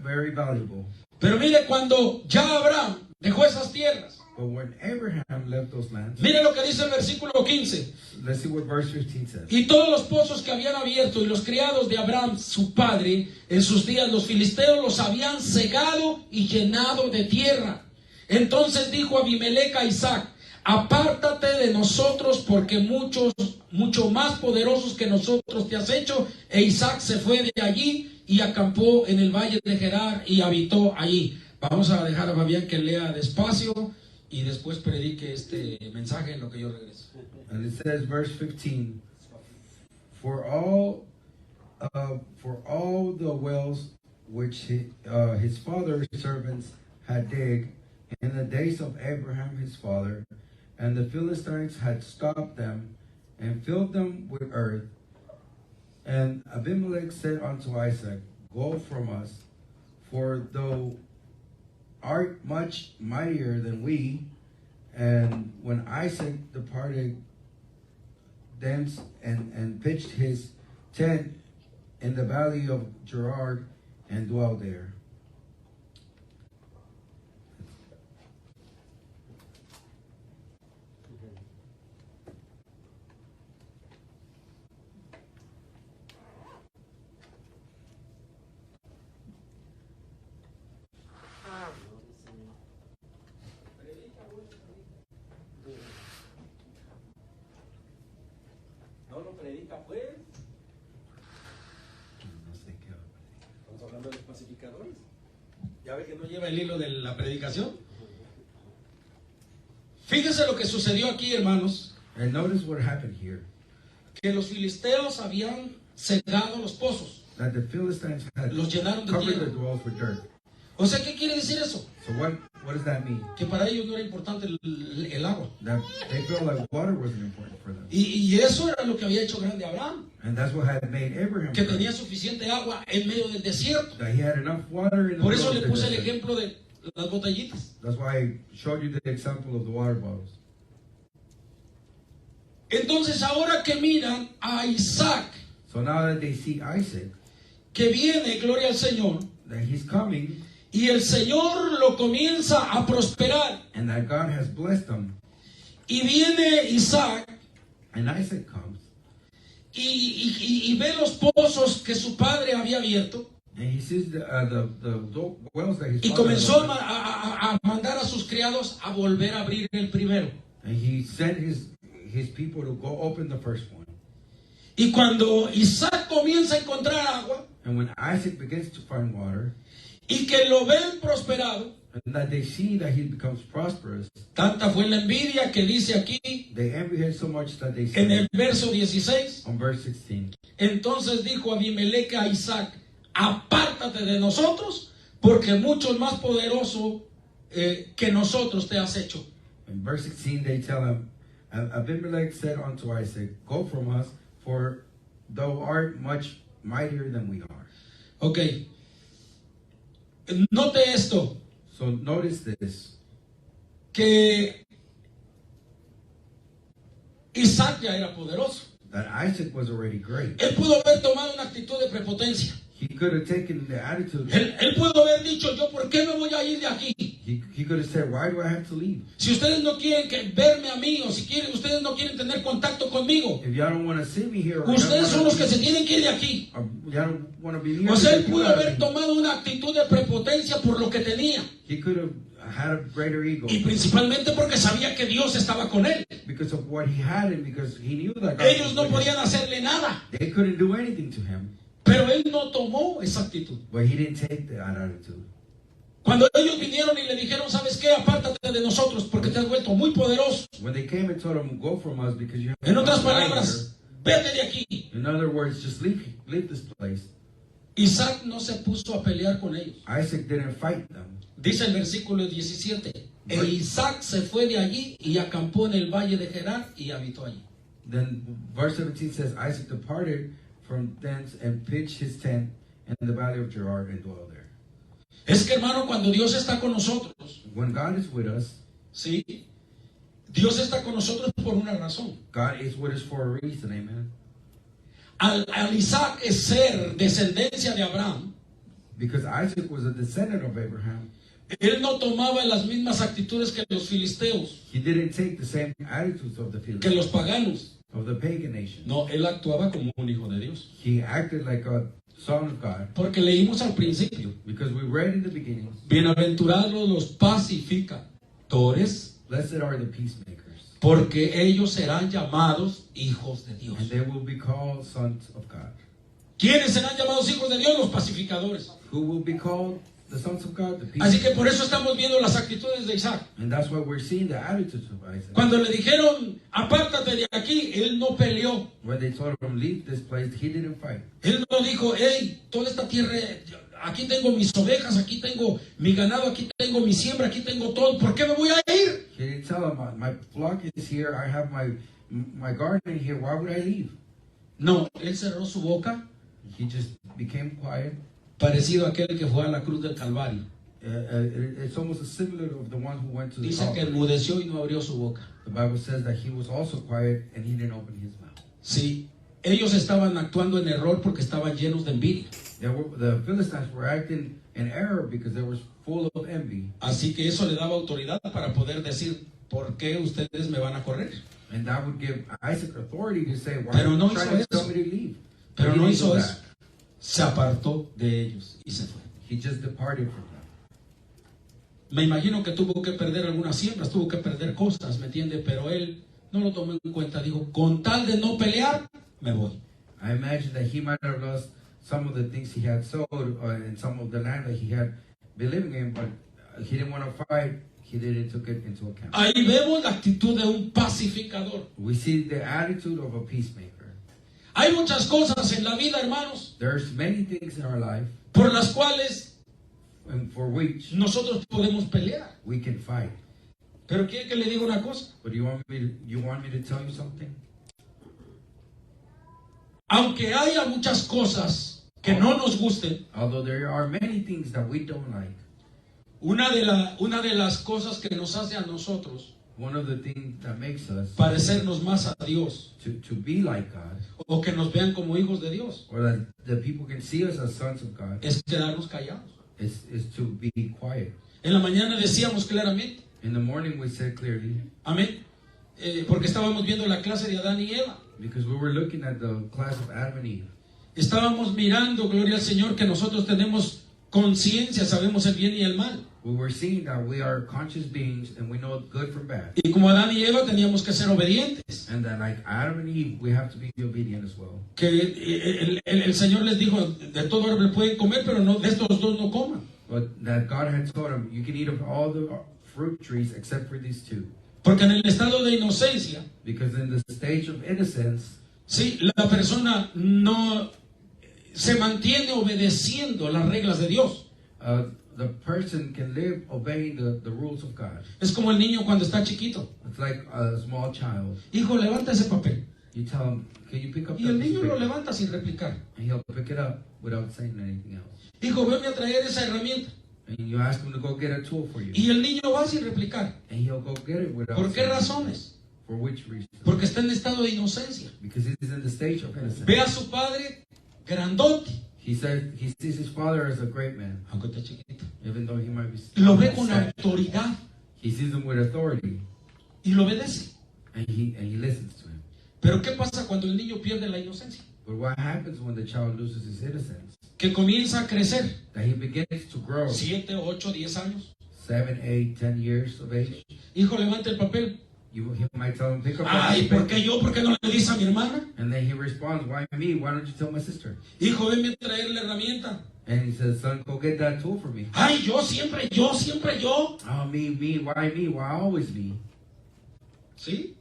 B: very valuable.
A: Pero mire, cuando ya Abraham dejó esas tierras,
B: But when Abraham left those lands,
A: mire lo que dice el versículo 15.
B: let's see what verse 15 says.
A: Y todos los pozos que habían abierto y los criados de Abraham, su padre, en sus días los filisteos los habían cegado y llenado de tierra. Entonces dijo Abimelec a Isaac: apártate de nosotros, porque mucho más poderosos que nosotros te has hecho. E Isaac se fue de allí y acampó en el valle de Gerar y habitó allí. Vamos a dejar a Fabián que lea despacio y después predique este mensaje en lo que yo regreso.
B: And it says, verse 15, for all the wells which his father's servants had digged in the days of Abraham his father, and the Philistines had stopped them and filled them with earth. And Abimelech said unto Isaac, go from us, for thou art much mightier than we. And when Isaac departed thence and pitched his tent in the valley of Gerar and dwelled there.
A: No lo predica, pues.
B: No sé qué.
A: Estamos hablando de los pacificadores. Ya ve que no lleva el hilo de la predicación. Fíjese lo que sucedió aquí, hermanos.
B: And notice what happened here.
A: Que los filisteos habían cegado los pozos.
B: That the Philistines had
A: Los llenaron de
B: covered
A: tierra.
B: the dwells with dirt.
A: O sea, ¿qué quiere decir eso?
B: So what does that mean?
A: Que para ellos no era importante el agua.
B: That they felt like water wasn't important for them.
A: Y eso era lo que había hecho grande Abraham.
B: And that's what had made Abraham
A: Que
B: great.
A: tenía suficiente agua en medio del desierto.
B: That he had enough water in the
A: Por eso
B: middle
A: le
B: of the
A: puse el
B: desert.
A: ejemplo de las botellitas.
B: That's why I showed you the example of the water bottles.
A: Entonces ahora que miran a Isaac,
B: So now that they see Isaac,
A: que viene, gloria al Señor,
B: that he's coming,
A: y el Señor lo comienza a prosperar,
B: and that God has blessed them,
A: y viene Isaac
B: and Isaac comes,
A: y ve los pozos que su padre había abierto,
B: and he sees the wells that his
A: y
B: father
A: comenzó
B: opened,
A: a mandar a sus criados a volver a abrir el primero.
B: and he sent his people to go open the first one.
A: Y cuando Isaac comienza a encontrar agua,
B: And when Isaac begins to find water,
A: y que lo ven prosperado,
B: and that they see that he becomes prosperous,
A: tanta fue la envidia que dice aquí
B: they envy him so much that they
A: en el
B: say,
A: verso 16,
B: on verse 16,
A: entonces dijo Abimelec a Isaac: apártate de nosotros, porque mucho más poderoso que nosotros te has hecho.
B: in verse 16 they tell him, Abimelech said unto Isaac, go from us, for thou art much mightier than we are.
A: Ok, note esto,
B: So notice this,
A: que Isaac ya era poderoso.
B: that Isaac was already great.
A: Él pudo haber tomado una actitud de prepotencia.
B: He could have taken the attitude.
A: Él pudo haber dicho, yo por qué me voy a ir de aquí.
B: He could have said, why do I have to leave?
A: Si ustedes no quieren verme a mí, o si ustedes no quieren tener contacto conmigo,
B: If y'all don't want to see me here,
A: ustedes son los que se tienen que ir de aquí.
B: Y'all don't want to be near
A: O sea, él
B: me,
A: pudo haber tomado una actitud de prepotencia por lo que tenía.
B: He could have had a greater ego.
A: Y principalmente porque sabía que Dios estaba con él.
B: Because of what he had and because he knew that God
A: Ellos
B: was
A: no
B: with him.
A: podían hacerle nada.
B: They couldn't do anything to him.
A: Pero él no tomó esa actitud.
B: But he didn't take that attitude.
A: Cuando ellos vinieron y le dijeron, ¿sabes qué? Apártate de nosotros porque te has vuelto muy poderoso.
B: When they came and told him, go from us because you have
A: En otras
B: power
A: palabras, vete de aquí.
B: here. In other words, just leave this place.
A: Isaac no se puso a pelear con ellos.
B: Isaac didn't fight them.
A: Dice el versículo 17, e Isaac se fue de allí y acampó en el valle de Gerar y habitó allí.
B: Then verse 17 says, Isaac departed from thence and pitched his tent in the valley of Gerar and dwelled there.
A: Es que, hermano, cuando Dios está con nosotros,
B: When God is with us,
A: ¿sí? Dios está con nosotros por una razón.
B: God is with us for a reason, amen.
A: Al Isaac es ser descendencia de Abraham,
B: Because Isaac was a descendant of Abraham.
A: él no tomaba las mismas actitudes que los filisteos,
B: He didn't take the same attitudes of the
A: que
B: Philistines,
A: los paganos.
B: of the pagan nation.
A: No, él actuaba como un hijo de Dios.
B: He acted like a son of God.
A: Porque leímos al principio,
B: Because we read in the beginning,
A: bienaventurados los pacificadores,
B: blessed are the peacemakers,
A: porque ellos serán llamados hijos de Dios.
B: and they will be called sons of God.
A: ¿Quiénes serán llamados hijos de Dios? Los pacificadores.
B: Who will be called the sons of God? The
A: Así
B: peacemakers.
A: que por eso estamos viendo las actitudes de Isaac.
B: And that's why we're seeing the attitudes of Isaac.
A: Cuando le dijeron, apártate de aquí, él no peleó.
B: When they told him leave this place, he didn't fight.
A: Él no dijo, hey, toda esta tierra, aquí tengo mis ovejas, aquí tengo mi ganado, aquí tengo mi siembra, aquí tengo todo. ¿Por qué me voy a ir?
B: He didn't tell him, my flock is here, I have my garden here, why would I leave?
A: No, él cerró su boca,
B: He just became quiet.
A: parecido a aquel que fue a la cruz del Calvario.
B: It's almost similar of the one who went to the
A: Dice que
B: cross.
A: enmudeció y no abrió su boca.
B: The Bible says that he was also quiet and he didn't open his mouth.
A: Sí, ellos estaban actuando en error porque estaban llenos de envidia.
B: The Philistines were acting in error because they were full of envy.
A: Así que eso le daba autoridad para poder decir, ¿por qué ustedes me van a correr?
B: And that would give Isaac authority to say, why
A: Pero
B: are
A: no
B: you trying
A: hizo
B: to
A: eso.
B: tell me to leave?
A: Pero
B: He
A: no
B: didn't
A: hizo
B: do
A: eso.
B: that.
A: Se apartó de ellos y se fue.
B: He just departed from them.
A: Me imagino que tuvo que perder algunas siembras, tuvo que perder cosas, ¿me entiende? Pero él no lo tomó en cuenta. Dijo, con tal de no pelear, me voy.
B: I imagine that he might have lost some of the things he had sowed and some of the land that he had been living in, but he didn't want to fight. He didn't take it into account.
A: Ahí vemos la actitud de un pacificador.
B: We see the attitude of a peacemaker.
A: Hay muchas cosas en la vida, hermanos,
B: There's many things in our life
A: por las cuales
B: and for which
A: nosotros podemos pelear.
B: we can fight.
A: Pero quiere que le diga una cosa.
B: But you want me to tell you something?
A: Aunque haya muchas cosas que no nos gusten,
B: Although there are many things that we don't like,
A: una de las cosas que nos hace a nosotros
B: one of the things that makes us
A: parecernos más a Dios
B: to be like God,
A: o que nos vean como hijos de Dios
B: or that the people can see us as sons of God,
A: es quedarnos callados.
B: is to be quiet.
A: En la mañana decíamos claramente,
B: In the morning we said clearly,
A: amén, porque estábamos viendo la clase de Adán y Eva.
B: because we were looking at the class of Adam and Eve.
A: Estábamos mirando, gloria al Señor, que nosotros tenemos conciencia, sabemos el bien y el mal.
B: We were seeing that we are conscious beings and we know good from bad.
A: Y como Adán y Eva teníamos que ser obedientes.
B: And that like Adam and Eve, we have to be obedient as well.
A: Que el Señor les dijo, de todo árbol pueden comer, pero no, de estos dos no coman.
B: But that God had told them, you can eat of all the fruit trees except for these two.
A: Porque en el estado de inocencia,
B: Because in the stage of innocence,
A: sí, la persona no se mantiene obedeciendo las reglas de Dios.
B: the person can live obeying the rules of God.
A: Es como el niño cuando está chiquito.
B: It's like a small child.
A: Hijo, levanta ese papel.
B: You tell him, can you pick up
A: Y
B: that
A: el
B: piece
A: niño
B: of
A: lo
B: paper?
A: levanta sin replicar.
B: And he'll pick it up without saying anything else.
A: Hijo, venme a traer esa herramienta.
B: And you ask him to go get a tool for you.
A: Y el niño va sin replicar.
B: And he'll go get it without
A: ¿Por qué
B: saying
A: razones?
B: anything. For which reason?
A: Porque está en estado de inocencia.
B: Because he's in the stage of innocence.
A: Ve a su padre grandote.
B: He said he sees his father as a great man,
A: Aunque esté chiquito.
B: even though he might be.
A: Lo ve con
B: sad.
A: autoridad
B: He sees him with authority,
A: y lo obedece.
B: and he listens to him.
A: Pero ¿qué pasa cuando el niño pierde la inocencia?
B: But what happens when the child loses his innocence?
A: Que comienza a crecer.
B: That he begins to grow.
A: 7, 8, 10 años.
B: 7, 8, 10 years of age.
A: Hijo, levanta el papel.
B: He might tell him, pick up
A: Ay,
B: that
A: ¿por qué yo? ¿Por qué no le dice a mi hermana?
B: And then he responds, why me? Why don't you tell my sister?
A: Hijo, venme a traer la herramienta.
B: And he says, son, go get that tool for me.
A: Ay, yo, siempre yo, siempre yo.
B: Oh, me, why me? Why always me?
A: ¿Sí?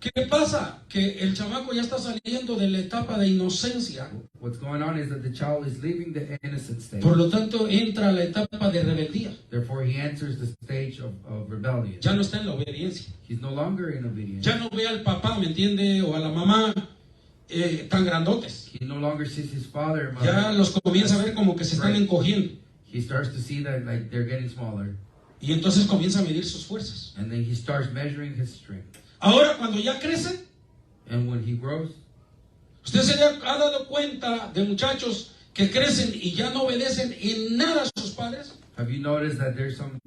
A: ¿Qué pasa? Que el chamaco ya está saliendo de la etapa de inocencia.
B: What's going on is that the child is leaving the innocent stage.
A: Por lo tanto, entra a la etapa de rebeldía.
B: Therefore, he enters the stage of rebellion.
A: Ya no está en la obediencia.
B: He's no longer in obedience.
A: Ya no ve al papá, ¿me entiende? O a la mamá tan grandotes.
B: He no longer sees his father and mother.
A: Ya los comienza a ver como que se están encogiendo.
B: He starts to see that like they're getting smaller.
A: Y entonces comienza a medir sus fuerzas.
B: And then he starts measuring his strength.
A: Ahora, cuando ya crecen,
B: And when he grows,
A: usted se ha dado cuenta de muchachos que crecen y ya no obedecen en nada a sus padres.
B: have you noticed that there's some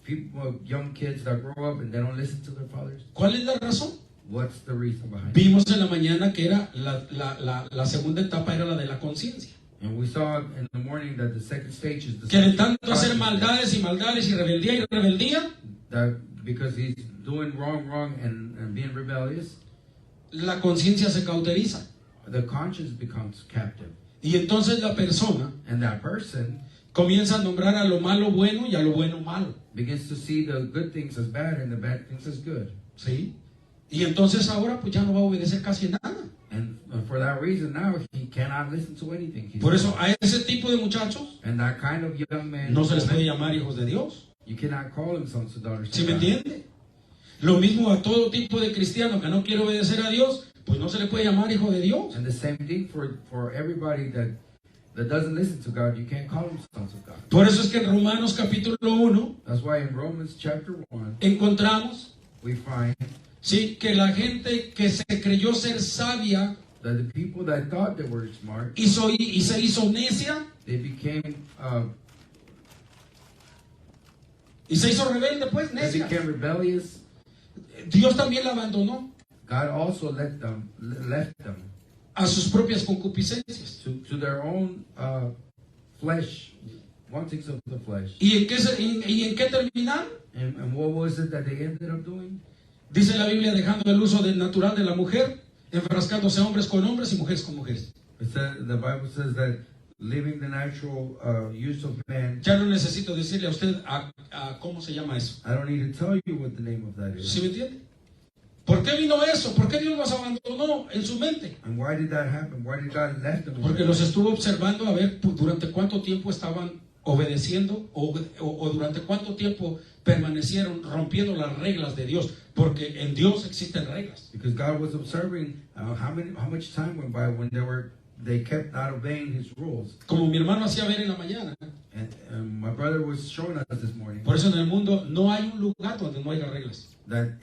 B: people, young kids that grow up and they don't listen to their fathers?
A: ¿Cuál es la razón?
B: What's the reason behind it?
A: Vimos en la mañana que era la segunda etapa era la de la conciencia.
B: And we saw in the morning that the second stage is the
A: Que de
B: stage of
A: tanto hacer
B: consciousness.
A: maldades y maldades y rebeldía,
B: That because he's doing wrong and being rebellious,
A: la conciencia se cauteriza.
B: the conscience becomes captive.
A: Y entonces la persona
B: And that person
A: comienza a nombrar a lo malo bueno y a lo bueno malo.
B: begins to see the good things as bad and the bad things as good.
A: ¿Sí? Y entonces ahora pues ya no va a obedecer casi nada.
B: And for that reason now he cannot listen to anything.
A: Por eso a ese tipo de muchachos
B: And that kind of young man,
A: no se les puede llamar hijos de Dios.
B: you cannot call them sons of daughters.
A: ¿Sí
B: of
A: me
B: God.
A: entiende? Lo mismo a todo tipo de cristiano que no quiere obedecer a Dios, pues no se le puede llamar hijo de Dios.
B: And the same thing for everybody that doesn't listen to God, you can't call them sons of God.
A: Por eso es que en Romanos capítulo 1
B: That's why in Romans chapter 1
A: encontramos,
B: we find
A: sí, que la gente que se creyó ser sabia
B: that the people that thought they were smart,
A: y se hizo necia
B: they became
A: y se hizo rebelde, pues
B: they
A: necia.
B: became rebellious.
A: Dios también la abandonó
B: God also left them
A: a sus propias concupiscencias.
B: to their own flesh, wantings of the flesh.
A: ¿Y en qué terminaron?
B: And what was it that they ended up doing?
A: Dice la Biblia, dejando el uso natural de la mujer, enfrascándose hombres con hombres y mujeres con mujeres.
B: The Bible says that leaving the natural use of man.
A: Ya no necesito decirle a usted cómo se llama eso.
B: I don't need to tell you what the name of that is.
A: ¿Sí me entiende? ¿Por qué vino eso? ¿Por qué Dios los abandonó en su mente?
B: And why did that happen? Why did God left them?
A: Porque los estuvo observando a ver durante cuánto tiempo estaban obedeciendo o durante cuánto tiempo permanecieron rompiendo las reglas de Dios, porque en Dios existen reglas.
B: Because God was observing how much time went by when they kept not obeying His rules.
A: Como mi hermano hacía ver en la mañana.
B: And my brother was showing us this morning.
A: Por eso en el mundo no hay un lugar donde no haya reglas.
B: That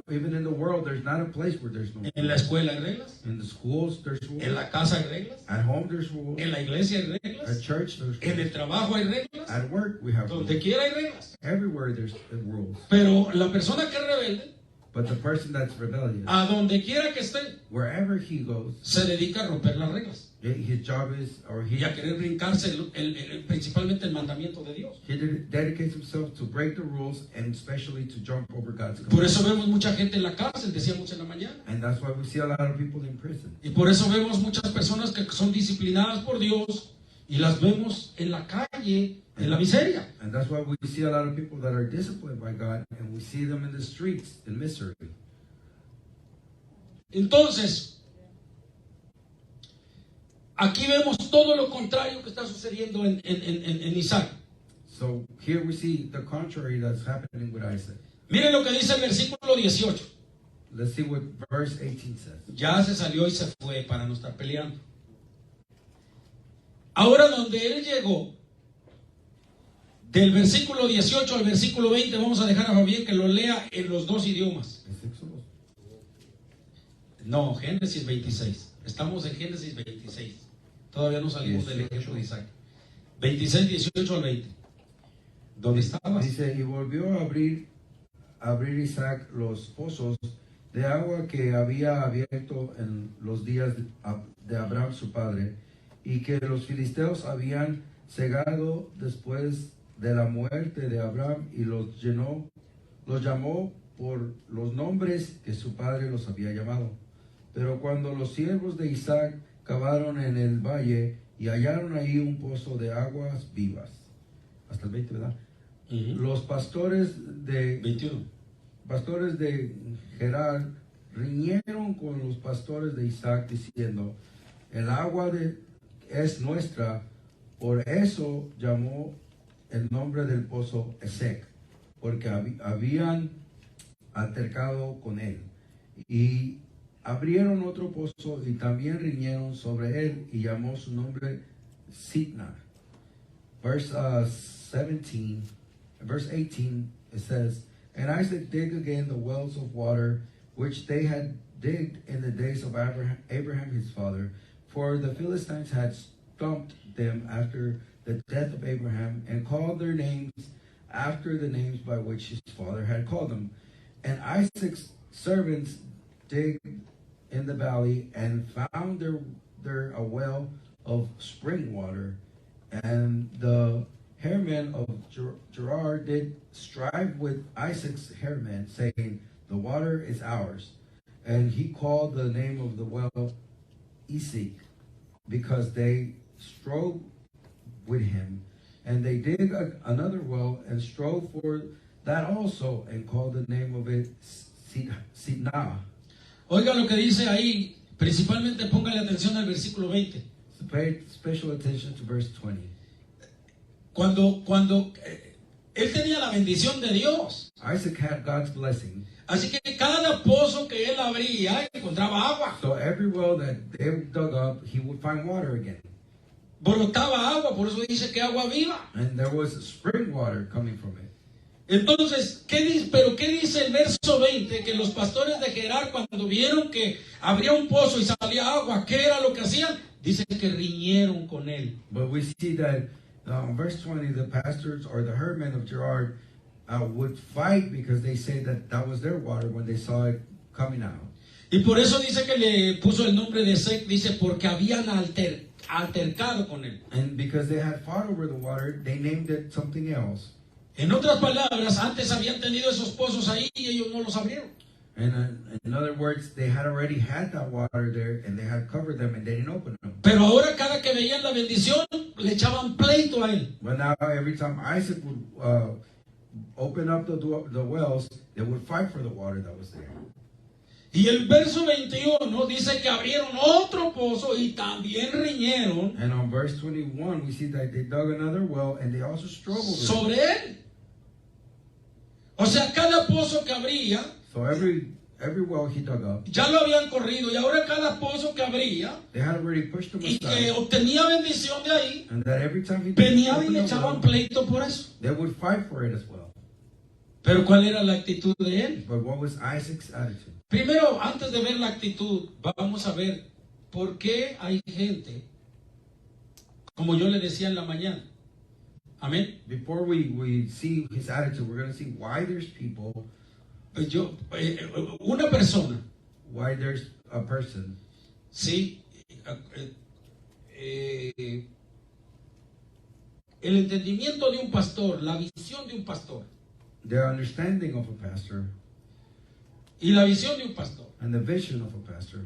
B: even in the world, there's not a place where there's no.
A: En la escuela hay reglas.
B: In the schools, there's rules.
A: En la casa hay reglas.
B: At home, there's rules.
A: En la iglesia hay
B: At
A: reglas.
B: church, there's
A: En el
B: rules.
A: trabajo hay reglas.
B: At work, we have rules.
A: Donde quiera hay reglas.
B: Everywhere, there's rules.
A: Pero la persona que es rebelde,
B: But the person that's rebellious,
A: a donde quiera que esté,
B: wherever he goes,
A: se dedica a romper las reglas
B: his job is, or
A: y a querer brincarse principalmente el mandamiento de Dios.
B: he dedicates himself to break the rules and especially to jump over God's
A: Por
B: commandments.
A: eso vemos mucha gente en la cárcel, decíamos en la mañana.
B: And that's why we see a lot of people in prison.
A: Y por eso vemos muchas personas que son disciplinadas por Dios y las vemos en la calle, en la miseria.
B: And that's why we see a lot of people that are disciplined by God, and we see them in the streets in misery.
A: Entonces, aquí vemos todo lo contrario que está sucediendo en Isaac.
B: So here we see the contrary that's happening with Isaac.
A: Miren lo que dice el versículo 18.
B: Let's see what verse 18 says.
A: Ya se salió y se fue para no estar peleando. Ahora donde él llegó, del versículo 18 al versículo 20, vamos a dejar a Fabián que lo lea en los dos idiomas. No, Génesis 26. Estamos en Génesis 26. Todavía no salimos del ejemplo de Isaac. 26, 18 al 20. ¿Dónde estabas?
B: Dice, y volvió a abrir Isaac los pozos de agua que había abierto en los días de Abraham su padre, y que los filisteos habían cegado después de la muerte de Abraham, y los llamó por los nombres que su padre los había llamado. Pero cuando los siervos de Isaac cavaron en el valle y hallaron ahí un pozo de aguas vivas, hasta el 20, ¿verdad? Los pastores de
A: 21.
B: Pastores de Gerar riñeron con los pastores de Isaac diciendo, el agua es nuestra. Por eso llamó el nombre del pozo Esek, porque habían altercado con él. Y abrieron otro pozo y también riñeron sobre él, y llamó su nombre Sitna. Verse 18, it says, and Isaac digged again the wells of water which they had digged in the days of Abraham his father, for the Philistines had stumped them after the death of Abraham, and called their names after the names by which his father had called them. And Isaac's servants digged in the valley and found there a well of spring water, and the Hairsmen of Gerar did strive with Isaac's hairsmen, saying, the water is ours. And he called the name of the well Esek, because they strove with him. And they dig another well and strove for that also, and called the name of it Sitnah.
A: Oiga lo que dice ahí, principalmente póngale atención al versículo 20.
B: Pay special attention to verse 20.
A: Cuando él tenía la bendición de Dios.
B: Isaac had God's blessing.
A: Así que cada pozo que él abría encontraba agua.
B: So every well that they dug up, he would find water again.
A: Brotaba agua, por eso dice que agua viva.
B: And there was spring water coming from it.
A: Entonces, ¿qué dice el verso 20? Que los pastores de Gerar, cuando vieron que abría un pozo y salía agua, ¿qué era lo que hacían? Dice que riñeron con él.
B: But we see that verse 20, the pastors or the herdmen of Gerar would fight because they say that was their water when they saw it coming out.
A: Y por eso dice que le puso el nombre de Sek, dice porque habían altercado con él.
B: And because they had fought over the water, they named it something else.
A: En otras palabras, antes habían tenido esos pozos ahí y ellos no los abrieron.
B: And in other words, they had already had that water there, and they had covered them, and they didn't open them.
A: Pero ahora cada que veían la bendición, le echaban pleito a él.
B: But now every time Isaac would open up the wells, they would fight for the water that was there.
A: Y el verso 21 dice que abrieron otro pozo y también riñeron.
B: And on verse 21, we see that they dug another well, and they also struggled
A: sobre él. O sea, cada pozo que abría,
B: so every well he dug up,
A: ya lo habían corrido, y ahora cada pozo que abría
B: they had already pushed him
A: y
B: aside,
A: que obtenía bendición de ahí,
B: and that every time he
A: venían y le echaban pleito por eso.
B: they would fight for it as well.
A: Pero ¿cuál era la actitud de él?
B: But what was Isaac's attitude?
A: Primero, antes de ver la actitud, vamos a ver por qué hay gente, como yo le decía en la mañana. Amén.
B: Before we see his attitude, we're going to see why there's people.
A: Una persona.
B: Why there's a person.
A: Sí. El entendimiento de un pastor, la visión de un pastor.
B: The understanding of a pastor.
A: Y la visión de un pastor.
B: And the vision of a pastor.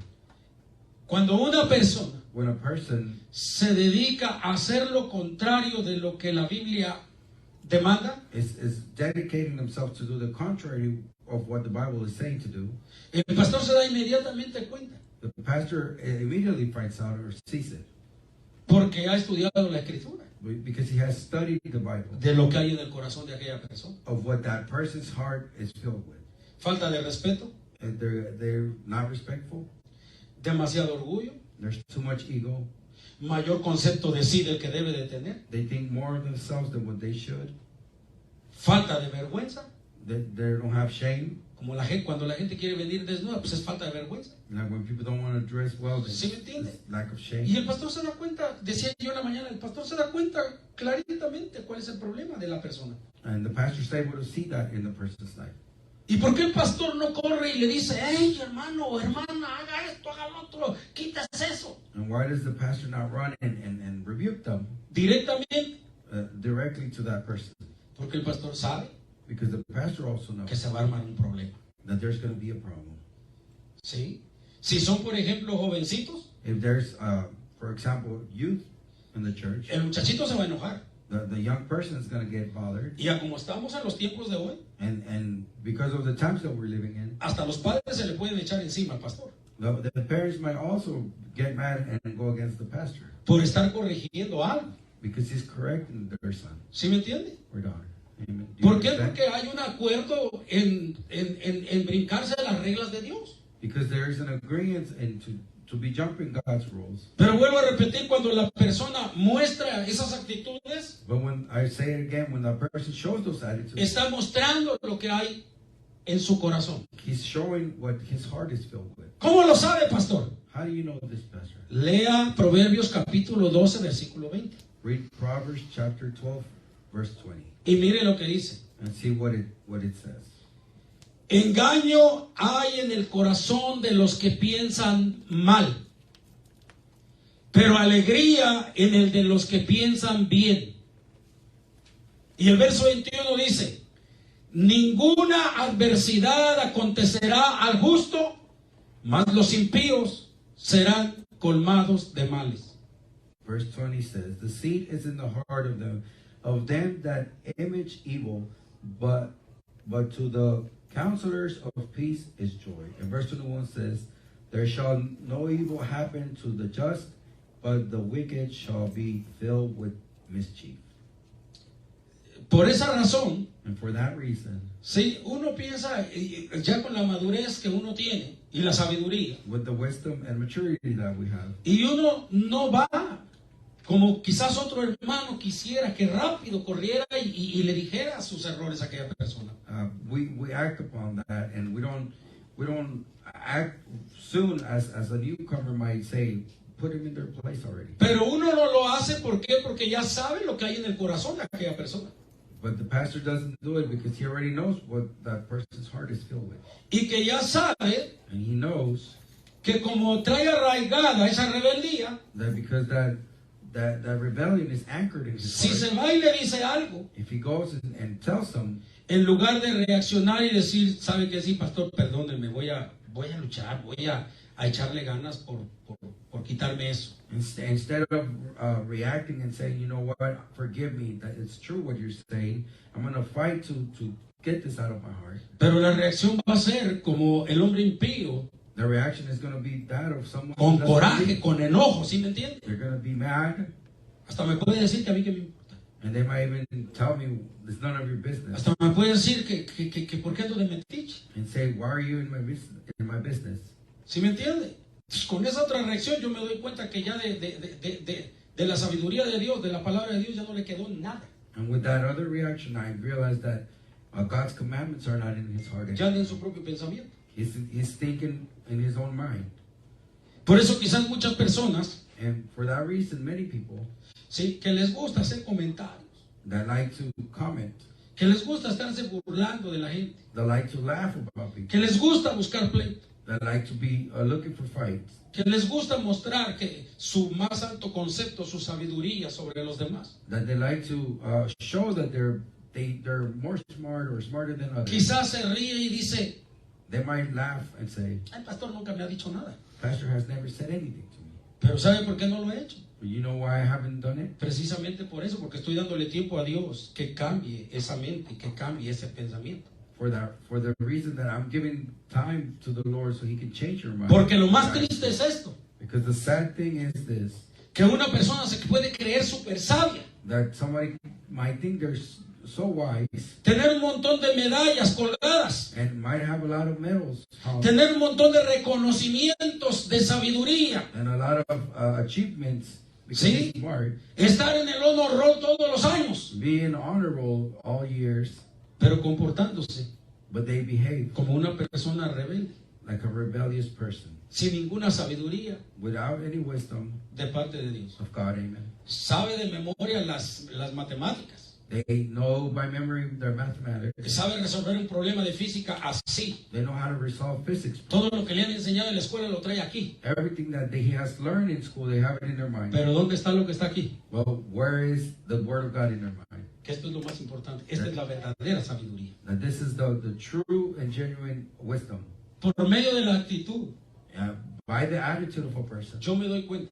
A: Cuando una persona
B: when a person
A: se dedica a hacer lo contrario de lo que la Biblia demanda,
B: is dedicating themselves to do the contrary of what the Bible is saying to do,
A: el pastor se da inmediatamente cuenta.
B: The pastor immediately finds out or sees it.
A: Porque ha estudiado la Escritura.
B: Because he has studied the Bible.
A: De lo que hay en el corazón de aquella persona.
B: Of what that person's heart is filled with.
A: Falta de respeto.
B: And they're not respectful.
A: Demasiado orgullo.
B: There's too much ego.
A: Mayor concepto de sí del que debe de tener.
B: They think more of themselves than what they should.
A: Falta de vergüenza.
B: they don't have shame.
A: Como cuando la gente quiere venir desnuda, pues es falta de vergüenza.
B: Like when people don't want to dress well,
A: ¿Sí me entiende?
B: it's lack of shame.
A: Y el pastor se da cuenta, decía yo en la mañana, el pastor se da cuenta claramente cuál es el problema de la persona.
B: And the pastor's able to see that in the person's life.
A: ¿Y por qué el pastor no corre y le dice, hey hermano o hermana, haga esto, haga lo otro, quitas eso?
B: And why does the pastor not run and rebuke them
A: Directamente,
B: directly to that person?
A: porque el pastor sabe
B: Because the pastor also knows
A: que se va a armar un problema.
B: that there's going to be a problem.
A: ¿Sí? Si son, por ejemplo, jovencitos,
B: If there's, for example, youth in the church,
A: el muchachito se va a enojar.
B: the young person is going to get bothered.
A: Y ya como estamos en los tiempos de hoy,
B: And because of the times that we're living in,
A: hasta los padres se le pueden echar encima al pastor
B: the parents might also get mad and go against the pastor
A: por estar corrigiendo algo.
B: because he's correcting their son
A: ¿Sí me entiende?
B: or daughter. Amen. Do you
A: ¿Por qué?
B: understand?
A: Porque hay un acuerdo en brincarse de las reglas de Dios.
B: Because there is an agreement to be jumping God's rules.
A: Pero vuelvo a repetir, cuando la persona muestra esas actitudes,
B: But when I say it again, when the person shows those attitudes,
A: está mostrando lo que hay en su corazón.
B: he's showing what his heart is filled with.
A: ¿Cómo lo sabe, pastor?
B: How do you know this, pastor?
A: Lea Proverbios capítulo 12, versículo 20.
B: Read Proverbs chapter 12, verse 20,
A: Y mire lo que dice.
B: and see what it says.
A: Engaño hay en el corazón de los que piensan mal, pero alegría en el de los que piensan bien. Y el verso 21 dice, ninguna adversidad acontecerá al justo, mas los impíos serán colmados de males.
B: Verse 20 says, "The seed is in the heart of them that image evil, but to the counselors of peace is joy." And verse 21 says, "There shall no evil happen to the just, but the wicked shall be filled with mischief."
A: Por esa razón,
B: And for that reason,
A: si uno piensa, ya con la madurez que uno tiene y la sabiduría,
B: with the wisdom and maturity that we have,
A: y uno no va como quizás otro hermano quisiera que rápido corriera y le dijera sus errores a aquella persona.
B: we act upon that, and we don't act soon as a newcomer might say, put him in their place already.
A: Pero uno no lo hace, ¿por qué? Porque ya sabe lo que hay en el corazón de aquella persona.
B: But the pastor doesn't do it because he already knows what that person's heart is filled with.
A: Y que ya sabe
B: And he knows
A: que como trae arraigada esa rebeldía,
B: that because that rebellion is anchored in his
A: si
B: heart,
A: se va y le dice algo,
B: if he goes and tells them,
A: en lugar de reaccionar y decir, ¿sabe qué? Sí, pastor, perdónenme, voy a luchar, voy a echarle ganas por quitarme eso.
B: instead of reacting and saying, you know what, forgive me, that it's true what you're saying, I'm going to fight to get this out of my heart.
A: Pero la reacción va a ser como el hombre impío,
B: The reaction is going to be that of someone
A: con
B: who doesn't
A: coraje,
B: believe.
A: con enojo, ¿sí me entiende?
B: They're going to be mad,
A: Hasta me puede decir que a mí que me importa.
B: and they might even tell me it's none of your business,
A: Hasta me puede decir que ¿por qué ando de metiche?
B: and say, why are you in my business?
A: ¿Sí me entiende? Pues con esa otra reacción yo me doy cuenta que ya de la sabiduría de Dios, de la palabra de Dios, ya no le quedó nada.
B: And with that other reaction, I realized that God's commandments are not in his heart.
A: Ya ni en su propio pensamiento.
B: He's thinking in his own mind.
A: Por eso quizás muchas personas,
B: And for that reason, many people
A: sí, que les gusta hacer comentarios,
B: that like to comment,
A: que les gusta estarse burlando de la gente,
B: that like to laugh about
A: que
B: people,
A: les gusta buscar pleito,
B: that like to be looking for fights,
A: que les gusta mostrar que su más alto concepto, su sabiduría sobre los demás.
B: that they like to show that they're more smart or smarter than others.
A: Quizás se ríe y dice,
B: They might laugh and say,
A: el pastor nunca me ha dicho nada.
B: Pastor has never said anything to me.
A: Pero ¿sabe por qué no lo he hecho?
B: But you know why I haven't done it?
A: Precisamente por eso, porque estoy dándole tiempo a Dios que cambie esa mente, que cambie ese pensamiento.
B: For the reason that I'm giving time to the Lord so he can change your mind.
A: Porque lo más triste es esto,
B: Because the sad thing is this,
A: que una persona se puede creer súper sabia,
B: that somebody might think they're so wise
A: tener un montón de medallas colgadas,
B: and might have a lot of medals
A: tener un montón de reconocimientos de sabiduría,
B: and a lot of achievements because
A: Sí.
B: he's smart,
A: estar en el honor roll todos los años,
B: being honorable all years,
A: pero comportándose
B: but they behave
A: como una persona rebelde,
B: like a rebellious person,
A: sin ninguna sabiduría
B: without any wisdom
A: de parte de Dios.
B: of God. Amen.
A: Sabe de memoria las matemáticas.
B: They know by memory their mathematics.
A: Sabe resolver un problema de física así.
B: They know how to resolve physics.
A: Todo lo que le han enseñado en la escuela lo trae aquí.
B: Everything that he has learned in school, they have it in their mind.
A: Pero ¿dónde está lo que está aquí?
B: Well, where is the word of God in their mind?
A: Que esto es lo más importante. Esta es la verdadera sabiduría.
B: That this is the true and genuine wisdom.
A: Por medio de la actitud,
B: By the attitude of a person,
A: yo me doy cuenta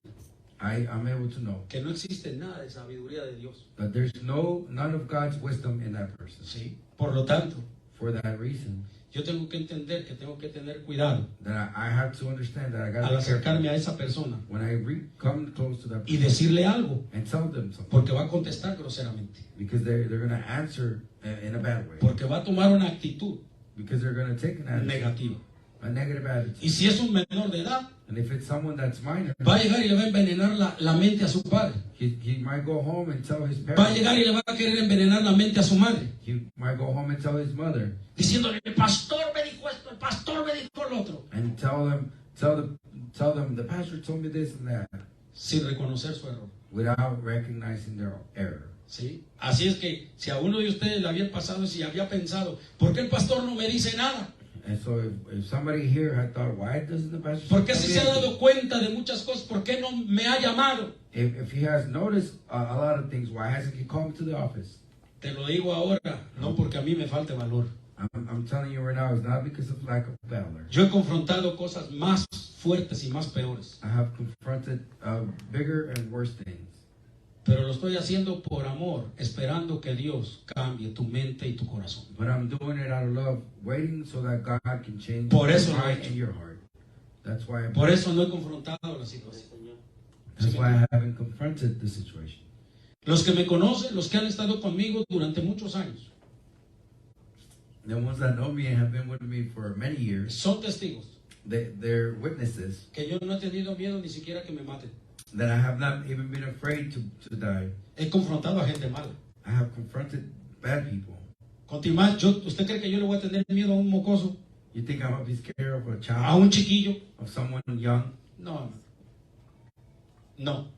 B: I'm able to know
A: que no existe nada de sabiduría de Dios.
B: that there's none of God's wisdom in that person.
A: ¿Sí? Por lo tanto,
B: For that reason,
A: yo tengo que entender que tengo que tener cuidado
B: that I have to understand that I got
A: al
B: to be
A: acercarme
B: careful
A: a esa persona
B: when I come close to that
A: y
B: person
A: decirle algo,
B: and tell them something,
A: porque va a contestar groseramente,
B: because they're going to answer in a bad way,
A: porque va a tomar una actitud
B: because they're going to take an attitude,
A: negativa.
B: a negative attitude.
A: Y si es un menor de edad,
B: And if it's someone that's minor,
A: va a llegar y le va a envenenar la mente a su padre.
B: he might go home and tell his
A: Va a
B: parents.
A: llegar y le va a querer envenenar la mente a su madre,
B: He might go home and tell his mother
A: diciéndole, el pastor me dijo esto, el pastor me dijo lo otro,
B: and tell them the pastor told me this and that,
A: sin reconocer su error.
B: without recognizing their error.
A: ¿Sí? Así es que si a uno de ustedes le había pasado, si había pensado, ¿por qué el pastor no me dice nada?
B: And so if somebody here had thought, why doesn't the pastor?
A: ¿Por qué
B: tell
A: si
B: me
A: se ha
B: anything?
A: dado cuenta de muchas cosas? ¿Por qué no me ha llamado?
B: If he has noticed a lot of things, why hasn't he called me to the office?
A: Te lo digo ahora, no porque a mí me falte valor.
B: I'm telling you right now, it's not because of lack of valor.
A: Yo he confrontado cosas más fuertes y más peores,
B: I have confronted bigger and worse things.
A: pero lo estoy haciendo por amor, esperando que Dios cambie tu mente y tu corazón.
B: But I'm doing it out of love, waiting so that God can change
A: Por
B: your
A: eso lo he
B: mind
A: hecho.
B: and your heart. That's why
A: Por eso no he confrontado la situación.
B: That's why I haven't confronted the situation.
A: Los que me conocen, los que han estado conmigo durante muchos años,
B: The ones that know me and have been with me for many years,
A: son testigos
B: they're witnesses
A: que yo no he tenido miedo ni siquiera que me maten.
B: that I have not even been afraid to die.
A: He confrontado a gente mala.
B: I have confronted bad people.
A: Continuar, ¿usted cree que yo le voy a tener miedo a un mocoso?
B: You think I'm going to be scared of a
A: ¿A
B: child,
A: un chiquillo?
B: of someone young?
A: No. No.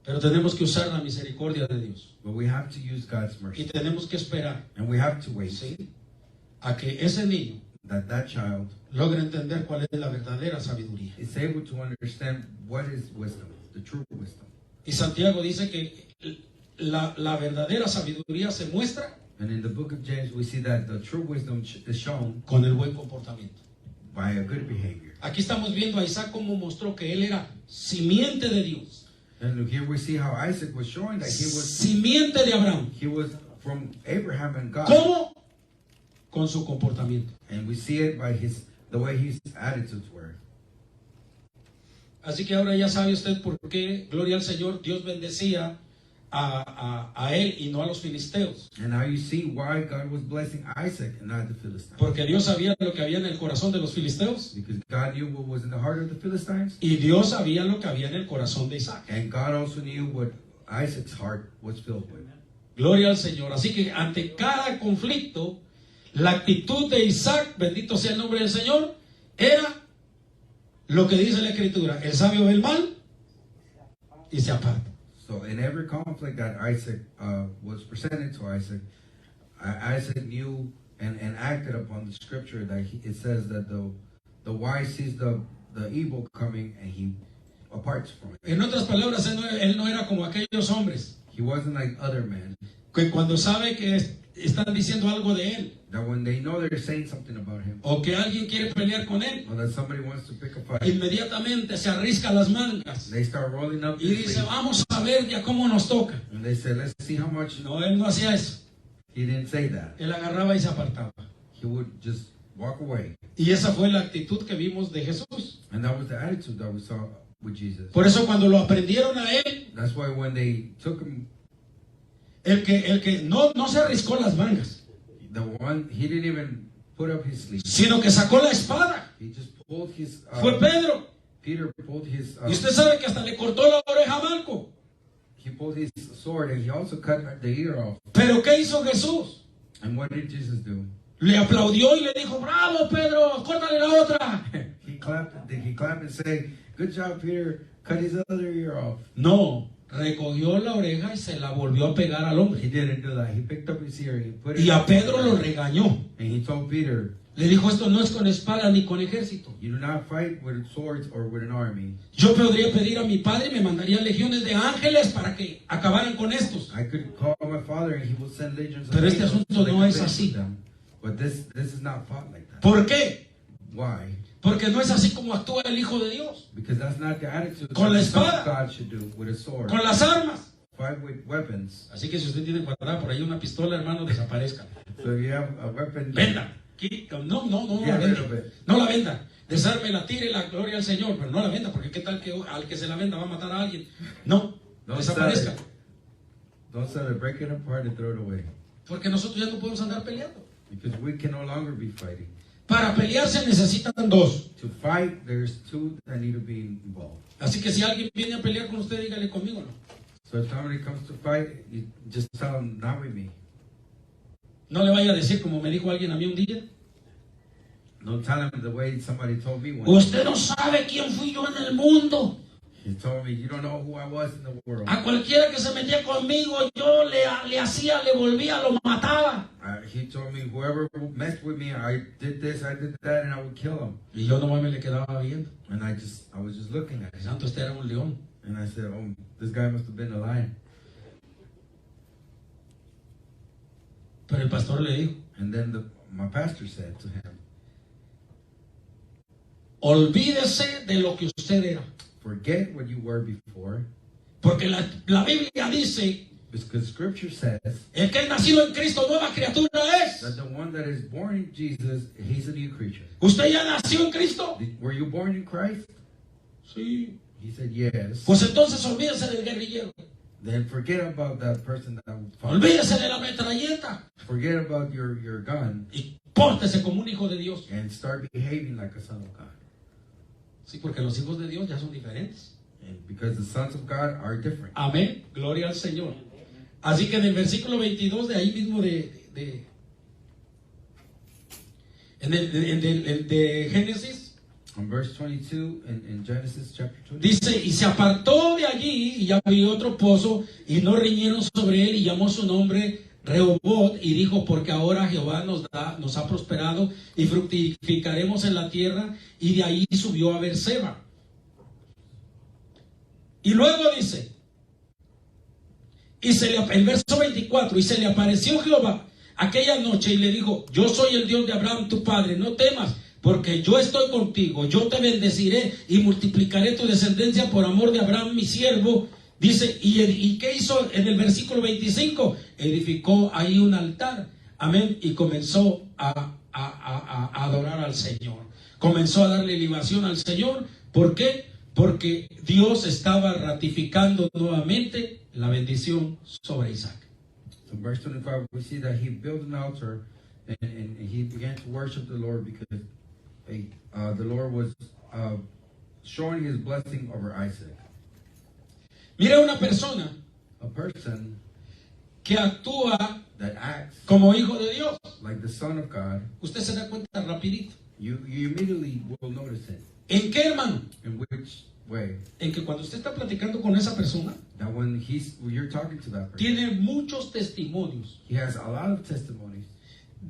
A: Pero tenemos que usar la misericordia de Dios.
B: But we have to use God's
A: Y
B: mercy.
A: tenemos que esperar,
B: And we have to wait
A: ¿sí?, a que ese niño
B: that child
A: logre entender cuál es la verdadera sabiduría.
B: is able to understand what is wisdom, the true wisdom.
A: Y Santiago dice que la verdadera sabiduría se muestra
B: And in the book of James, we see that the true wisdom is shown
A: con el buen comportamiento.
B: by a good behavior.
A: Aquí estamos viendo a Isaac cómo mostró que él era simiente de Dios,
B: And here we see how Isaac was showing that
A: simiente de Abraham.
B: he was from Abraham and God.
A: ¿Cómo? Con su comportamiento.
B: And we see it by the way his attitudes were.
A: Así que ahora ya sabe usted por qué, gloria al Señor, Dios bendecía a él y no a los filisteos.
B: And now you see why God was blessing Isaac and not the Philistines.
A: Porque Dios sabía lo que había en el corazón de los filisteos
B: Because God knew what was in the heart of the Philistines.
A: y Dios sabía lo que había en el corazón de Isaac.
B: And God also knew what Isaac's heart was filled with.
A: Gloria al Señor. Así que ante cada conflicto, la actitud de Isaac, bendito sea el nombre del Señor, era lo que dice la Escritura: el sabio ve el mal y se aparta.
B: So in every conflict that Isaac was presented to Isaac, Isaac knew and acted upon the scripture that it says that the wise sees the evil coming and he aparts from it.
A: En otras palabras, él no era como aquellos hombres
B: He wasn't like other men
A: que cuando sabe que están diciendo algo de él
B: that when they know they're saying something about him
A: o que alguien quiere pelear con él,
B: or that somebody wants to pick a fight,
A: inmediatamente se arrisca las mangas
B: they start rolling up
A: y
B: their
A: dice:
B: sleeves
A: vamos a ver ya cómo nos toca.
B: and they say, let's see how much.
A: No, él no hacía eso.
B: He didn't say that.
A: Él agarraba y se apartaba.
B: He would just walk away.
A: Y esa fue la actitud que vimos de Jesús.
B: And that was the attitude that we saw with Jesus.
A: Por eso cuando lo aprendieron a él,
B: That's why when they took him,
A: el que no se arriscó las mangas,
B: he didn't even put up his sleeve.
A: sino que sacó la espada,
B: He just pulled his.
A: fue Pedro.
B: Peter pulled his.
A: Y usted sabe que hasta le cortó la oreja a Malco.
B: He pulled his sword and he also cut the ear off.
A: Pero ¿qué hizo Jesús?
B: And what did Jesus do?
A: Le aplaudió y le dijo, bravo Pedro, córtale la otra.
B: He clapped and said, good job, Peter, cut his other ear off.
A: No, recogió la oreja y se la volvió a pegar al
B: He
A: hombre.
B: didn't do that. He picked up his ear, he put it
A: Y a Pedro lo regañó.
B: and he told Peter,
A: Le dijo, esto no es con espada ni con ejército.
B: you do not fight with swords or with an army.
A: Yo podría pedir a mi padre y me mandaría legiones de ángeles para que acabaran con estos.
B: I could call my father and he will send legions of
A: Pero este
B: angels
A: asunto
B: so they
A: no
B: could
A: es
B: fight
A: así.
B: with them. But this is not fought like that.
A: ¿Por qué?
B: Why?
A: Porque no es así como actúa el Hijo de Dios.
B: Because that's not the attitude
A: Con
B: that
A: la
B: the Son
A: espada.
B: of God should do with a sword.
A: Con las armas.
B: Fight with weapons.
A: Así que si usted tiene guardada por ahí una pistola, hermano, desaparezca.
B: So you have a weapon.
A: Venda. No la
B: Get rid
A: venda.
B: of it.
A: No la venda. Desármela, tire la gloria al Señor, pero no la venda, porque qué tal que al que se la venda va a matar a alguien. No,
B: Don't sell it.
A: desaparezca.
B: Don't sell it. Break it apart and throw it away.
A: Porque nosotros ya no podemos andar peleando.
B: Because we can no longer be fighting.
A: Para pelear se necesitan dos.
B: To fight, there's two that need to be involved.
A: Así que si alguien viene a pelear con usted, dígale conmigo, ¿no?
B: So if somebody comes to fight, you just tell them, not with me.
A: No le vaya a decir como me dijo alguien a mí un día.
B: Don't tell them the way somebody told me one.
A: Usted no sabe quién fui yo en el mundo.
B: He told me, you don't know who I was in the world.
A: A cualquiera que se metía conmigo, yo le hacía, le volvía, lo mataba.
B: He told me, whoever messed with me, I did this, I did that, and I would kill him.
A: Y yo nomás me le quedaba viendo.
B: And I was just looking at him.
A: Santo, este era un león.
B: And I said, oh, this guy must have been a lion.
A: Pero el pastor le dijo,
B: And then my pastor said to him,
A: olvídese de lo que usted era.
B: forget what you were before,
A: Porque la Biblia dice,
B: because Scripture says
A: el que es nacido en Cristo, nueva criatura es.
B: that the one that is born in Jesus, he's a new creature.
A: ¿Usted ya nació en Cristo?
B: Were you born in Christ?
A: Sí.
B: He said, yes.
A: Pues entonces olvídese del guerrillero.
B: Then forget about that person that fought.
A: Olvídese de la metralleta.
B: Forget about your gun
A: Y pórtese como un hijo de Dios.
B: and start behaving like a son of God.
A: Sí, porque los hijos de Dios ya son diferentes.
B: And because the sons of God are different.
A: Amén. Gloria al Señor. Así que en el versículo 22 de ahí mismo de Génesis,
B: On verse 22 in Genesis chapter 20,
A: dice, y se apartó de allí y ya vio otro pozo y no riñeron sobre él y llamó su nombre Rehobot y dijo, porque ahora Jehová nos ha prosperado y fructificaremos en la tierra, y de ahí subió a Beerseba. Y luego dice, el verso 24, y se le apareció Jehová aquella noche y le dijo, yo soy el Dios de Abraham tu padre, no temas, porque yo estoy contigo, yo te bendeciré y multiplicaré tu descendencia por amor de Abraham mi siervo. Dice, ¿y qué hizo en el versículo 25? Edificó ahí un altar, amén, y comenzó a adorar al Señor. Comenzó a darle libación al Señor. ¿Por qué? Porque Dios estaba ratificando nuevamente la bendición sobre Isaac.
B: so in verse 25, we see that he built an altar and he began to worship the Lord because the Lord was showing his blessing over Isaac.
A: Mira una persona
B: A person
A: que actúa
B: that acts
A: como hijo de Dios.
B: like the Son of God,
A: Usted se da cuenta rapidito.
B: you immediately will notice it.
A: ¿En qué, hermano?
B: In which way?
A: En que cuando usted está platicando con esa persona,
B: That when you're talking to that person,
A: tiene muchos testimonios
B: he has a lot of testimonies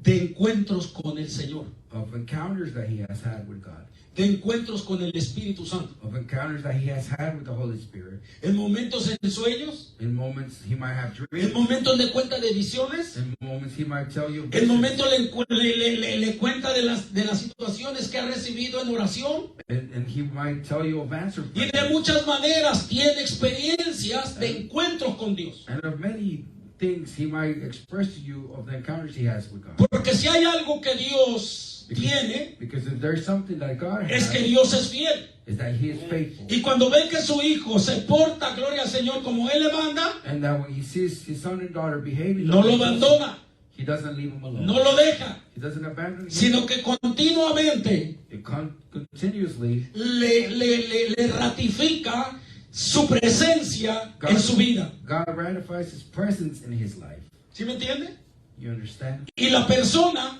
A: de encuentros con el Señor,
B: of encounters that he has had with God,
A: de encuentros con el Espíritu Santo,
B: of encounters that he has had with the Holy Spirit.
A: en momentos en sueños,
B: In moments he might have
A: en
B: dreams.
A: momentos de cuenta de visiones,
B: In moments he might tell you
A: en
B: visions.
A: momentos le cuenta de las situaciones que ha recibido en oración,
B: And he might tell you of answer
A: y de
B: prayers.
A: muchas maneras tiene experiencias de encuentros con Dios.
B: And of many things he might express to you of the encounters he has with God.
A: Porque si hay algo que Dios tiene,
B: Because if there's something that God
A: es
B: has,
A: que Dios es fiel.
B: is that he is faithful.
A: Y cuando ve que su hijo se porta, gloria al Señor, como Él le manda,
B: And that when he sees his son and daughter behaving,
A: no lo abandona,
B: he doesn't leave him alone.
A: no lo deja,
B: He doesn't abandon him.
A: sino que continuamente
B: It continuously
A: le ratifica su presencia en su vida.
B: God ratifies his presence in his life.
A: ¿Sí me entiende?
B: You understand?
A: Y la persona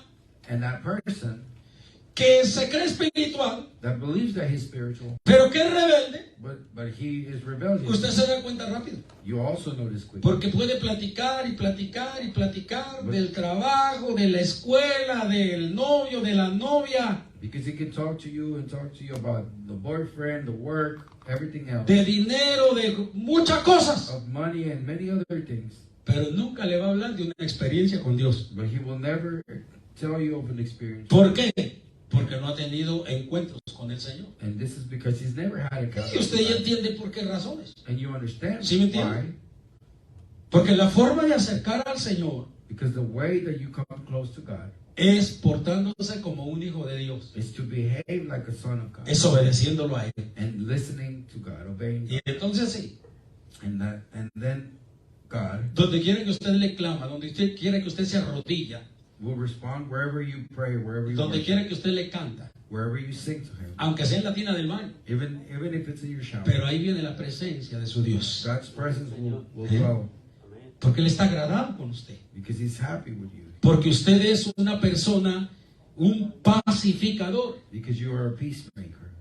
B: And that person
A: que se cree espiritual,
B: that believes that he's spiritual,
A: pero que es rebelde,
B: but he is rebellious,
A: usted se da cuenta rápido.
B: you also notice quickly.
A: Porque puede platicar y platicar y platicar del trabajo, de la escuela, del novio, de la novia,
B: Because he can talk to you about the boyfriend, the work, everything else,
A: de dinero, de muchas cosas.
B: of money and many other things.
A: Pero nunca le va a hablar de una experiencia con Dios.
B: But he will never tell you of an experience.
A: ¿Por qué? Porque no ha tenido encuentros con el Señor.
B: And this is because he's never had a
A: Y usted ya entiende por qué razones.
B: And you understand
A: ¿Sí me entiende?
B: why?
A: Porque la forma de acercar al Señor
B: Because the way that you come close to God
A: es portándose como un hijo de Dios.
B: is to behave like a son of God.
A: Es obedeciéndolo a Él.
B: And listening to God, obeying
A: Y
B: God.
A: entonces sí,
B: And then God
A: donde quiera que usted le clama, donde usted quiera que usted se arrodilla,
B: will respond wherever you pray, wherever you
A: donde
B: worship,
A: quiera que usted le canta,
B: wherever you sing to him.
A: aunque sea en la tina del baño.
B: Even if it's in your shower.
A: Pero ahí viene la presencia de su Dios.
B: God's presence will
A: ¿Eh?
B: flow
A: Porque Él está agradado con usted.
B: because he's happy with you.
A: Porque usted es una persona, un pacificador.
B: Because you are a peacemaker.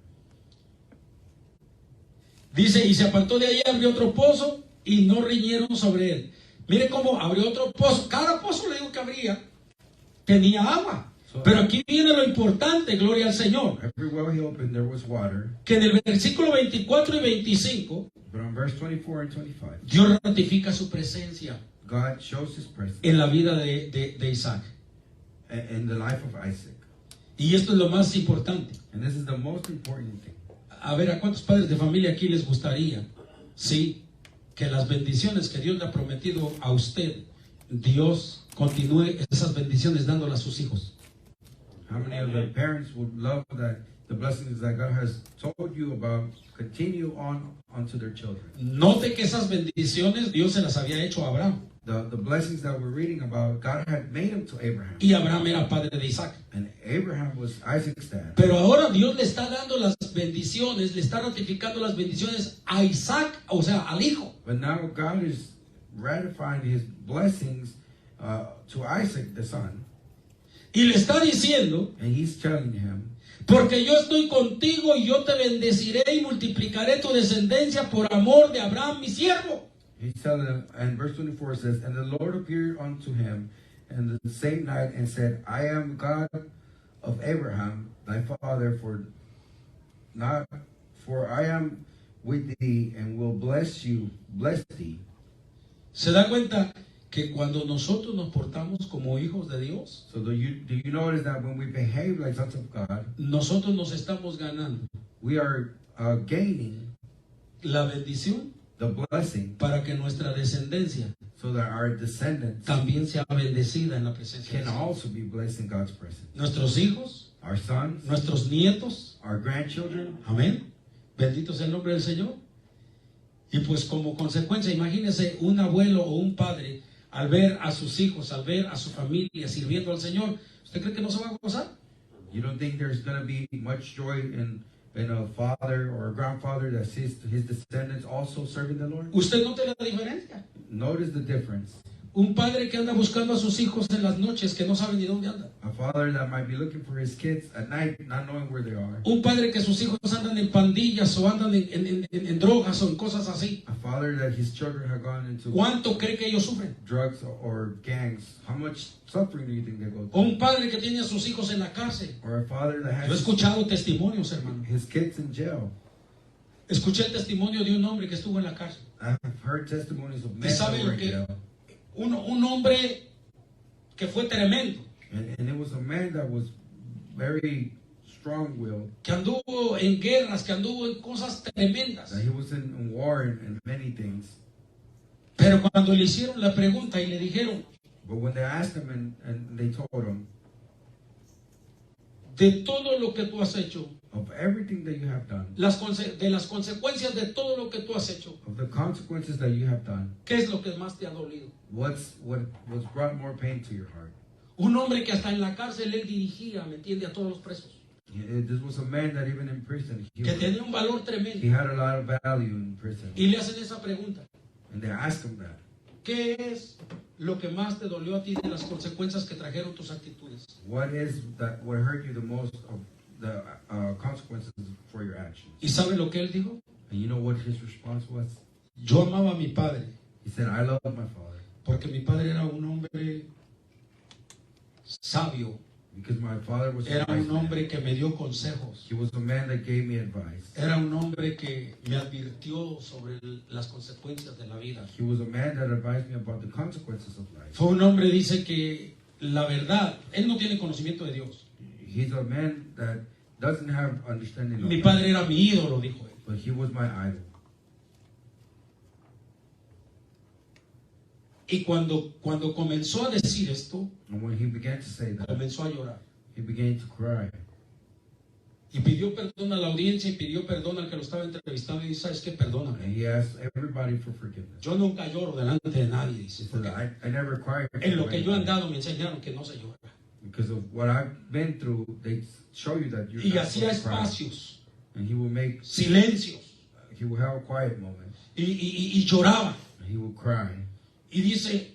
A: Dice, y se apartó de ahí, abrió otro pozo y no riñeron sobre él. Mire cómo abrió otro pozo. Cada pozo, le digo que abría, tenía agua. Pero aquí viene lo importante, gloria al Señor.
B: Every well he opened, there was water.
A: Que en el versículo 24 y 25,
B: But on verse 24 and 25,
A: Dios ratifica su presencia
B: God shows his presence
A: en la vida de Isaac.
B: in the life of Isaac.
A: Y esto es lo más importante.
B: And this is the most important thing.
A: A ver, ¿a cuántos padres de familia aquí les gustaría? Sí, que las bendiciones que Dios le ha prometido a usted, Dios continúe esas bendiciones dándolas a sus hijos.
B: How many of the parents would love that the blessings that God has told you about continue on onto their children?
A: Note que esas bendiciones Dios se las había hecho a Abraham.
B: The blessings that we're reading about, God had made them to Abraham.
A: Y Abraham era padre de Isaac.
B: And Abraham was Isaac's dad.
A: Pero ahora Dios le está dando las bendiciones, le está ratificando las bendiciones a Isaac, o sea, al hijo.
B: But now God is ratifying his blessings to Isaac, the son.
A: Y le está diciendo,
B: And he's telling him,
A: porque yo estoy contigo y yo te bendeciré y multiplicaré tu descendencia por amor de Abraham, mi siervo.
B: he's telling him, and verse 24 says, and the Lord appeared unto him in the same night and said, I am God of Abraham, thy father, for I am with thee and will bless thee.
A: ¿Se da cuenta que cuando nosotros nos portamos como hijos de Dios,
B: So do you notice that when we behave like sons of God,
A: nosotros nos estamos ganando
B: we are gaining
A: la bendición
B: the blessing
A: para que nuestra descendencia
B: so that our descendants
A: también sea bendecida en la presencia de
B: can
A: Dios?
B: also be blessed in God's presence?
A: Nuestros hijos,
B: Our sons,
A: nuestros nietos,
B: our grandchildren.
A: amén, bendito sea el nombre del Señor. Y pues como consecuencia, imagínese un abuelo o un padre al ver a sus hijos, al ver a su familia sirviendo al Señor, ¿usted cree que no se va a gozar?
B: You don't think there's going to be much joy in a father or a grandfather that sees his descendants also serving the Lord?
A: ¿Usted nota la diferencia?
B: Notice the difference.
A: Un padre que anda buscando a sus hijos en las noches que no sabe ni dónde anda.
B: A father that might be looking for his kids at night, not knowing where they are.
A: Un padre que sus hijos andan en pandillas o andan en drogas o en cosas así.
B: A father that his children have gone into
A: ¿Cuánto cree que ellos sufren?
B: drugs or gangs. How much suffering do you think they go
A: O
B: through?
A: un padre que tiene a sus hijos en la cárcel.
B: Or a father that
A: Yo he
B: has
A: escuchado testimonios, hermano.
B: his kids in jail.
A: Escuché el testimonio de un hombre que estuvo en la cárcel.
B: I've heard testimonies of men
A: sabe
B: that
A: lo
B: were in
A: que-
B: jail.
A: Un hombre que fue tremendo,
B: And it was a man that was very strong-willed.
A: que anduvo en guerras, que anduvo en cosas tremendas.
B: That he was in war and many things.
A: Pero cuando le hicieron la pregunta y le dijeron,
B: But when they asked him and they told him,
A: de todo lo que tú has hecho,
B: of everything that you have done,
A: de las consecuencias de todo lo que tú has hecho,
B: of the consequences that you have done,
A: ¿qué es lo que más te ha dolido?
B: what's brought more pain to your heart?
A: Un hombre que hasta en la cárcel él dirigía, ¿me entiende?, a todos los presos.
B: This was a man that even in prison,
A: Que tenía un valor
B: he
A: tremendo.
B: had a lot of value in prison.
A: Y le hacen esa pregunta.
B: And they asked him that.
A: ¿Qué es lo que más te dolió a ti de las consecuencias que trajeron tus actitudes?
B: What hurt you the most of the consequences for your actions?
A: ¿Y sabe lo que él dijo?
B: And you know what his response was?
A: Yo amaba a mi padre,
B: He said, I love my father
A: porque mi padre era un hombre sabio,
B: because my father was
A: era
B: a wise
A: un
B: man.
A: hombre que me dio consejos,
B: He was a man that gave me advice.
A: era un hombre que me advirtió sobre las consecuencias de la vida.
B: He was a man that advised me about the consequences of life.
A: Fue un hombre, dice que la verdad, él no tiene conocimiento de Dios.
B: He's a man that doesn't have understanding of
A: Mi
B: life,
A: padre era mi ídolo, dijo él.
B: but he was my idol.
A: Y cuando comenzó a decir esto,
B: And when he began to say that,
A: comenzó a llorar.
B: he began to cry.
A: Y pidió perdón a la audiencia y pidió perdón al que lo estaba entrevistando y dice, ¿sabes qué? Perdóname.
B: And he asked everybody for forgiveness.
A: Yo nunca lloro delante de nadie,
B: He
A: dice.
B: said,
A: Porque
B: I never cried.
A: en lo que yo he andado me enseñaron que no se llora.
B: Because of what I've been through, they show you that you're
A: Y
B: not
A: hacía
B: supposed to cry.
A: espacios,
B: And he will make,
A: silencios,
B: he will have quiet moments.
A: y lloraba.
B: And he will cry.
A: Y dice,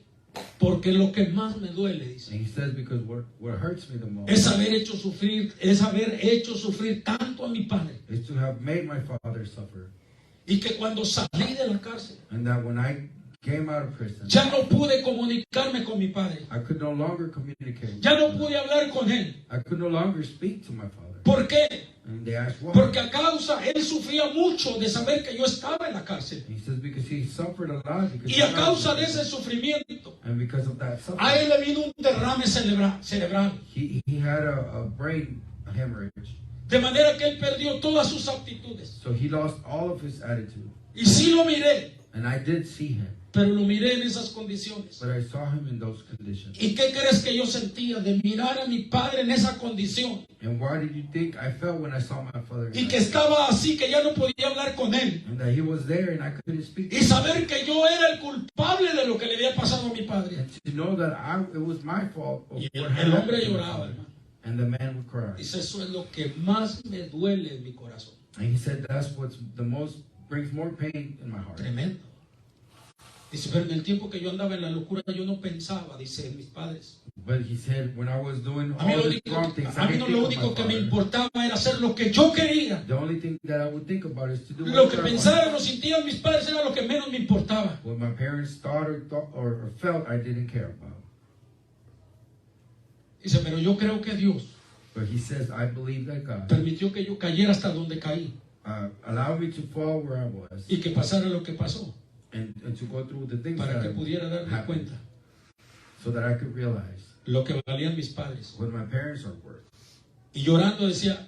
A: porque lo que más me duele, dice,
B: And he says, because what hurts me the most
A: es haber hecho sufrir tanto a mi padre.
B: is to have made my father suffer.
A: Y que cuando salí de la cárcel,
B: And that when I came out of prison,
A: ya no pude comunicarme con mi padre.
B: I could no longer communicate with
A: Ya no
B: him.
A: pude hablar con él.
B: I could no longer speak to my father.
A: ¿Por qué?
B: And they asked why.
A: Porque a causa, él sufría mucho de saber que yo estaba en la cárcel.
B: And he says, because he suffered a lot. Because
A: Y a causa de ese sufrimiento,
B: and because of that
A: a
B: suffering,
A: él le vino un derrame cerebral.
B: he had a brain hemorrhage.
A: De manera que él perdió todas sus aptitudes.
B: So he lost all of his attitude.
A: Y sí lo miré,
B: And I did see him.
A: pero lo miré en esas condiciones.
B: But I saw him in those conditions.
A: ¿Y qué crees que yo sentía de mirar a mi padre en esa condición?
B: And why did you think I felt when I saw my father?
A: Y que estaba así, que ya no podía hablar con él.
B: And that he was there and I couldn't speak.
A: Y saber que yo era el culpable de lo que le había pasado a mi padre.
B: And to know that it was my fault. Of
A: Y
B: what
A: el
B: happened
A: hombre
B: to my
A: lloraba,
B: father.
A: hermano.
B: And the man would cry.
A: Dice, eso es lo que más me duele en mi corazón.
B: And he said that's what's the most brings more pain in my heart.
A: Tremendo. Dice, pero en el tiempo que yo andaba en la locura, yo no pensaba, dice, en mis padres.
B: But he said when I was doing
A: A mí
B: all
A: lo
B: these wrong things, I
A: único,
B: didn't
A: lo
B: think of
A: único
B: my
A: que me
B: father.
A: importaba era hacer lo que yo quería.
B: The only thing that I would think about is to do
A: Lo que
B: whatever I
A: pensaran
B: wanted.
A: o sentían mis padres era lo que menos me importaba.
B: What my parents thought or felt I didn't care about.
A: Dice, pero yo creo que Dios
B: But he says, I believe that God
A: permitió que yo cayera hasta donde caí
B: allowed me to fall where I was
A: y que pasara lo que pasó
B: and to go through the things
A: para
B: that
A: que pudiera darme
B: happened,
A: cuenta
B: so that I could realize
A: lo que valían mis padres.
B: what my parents are worth.
A: Y llorando decía,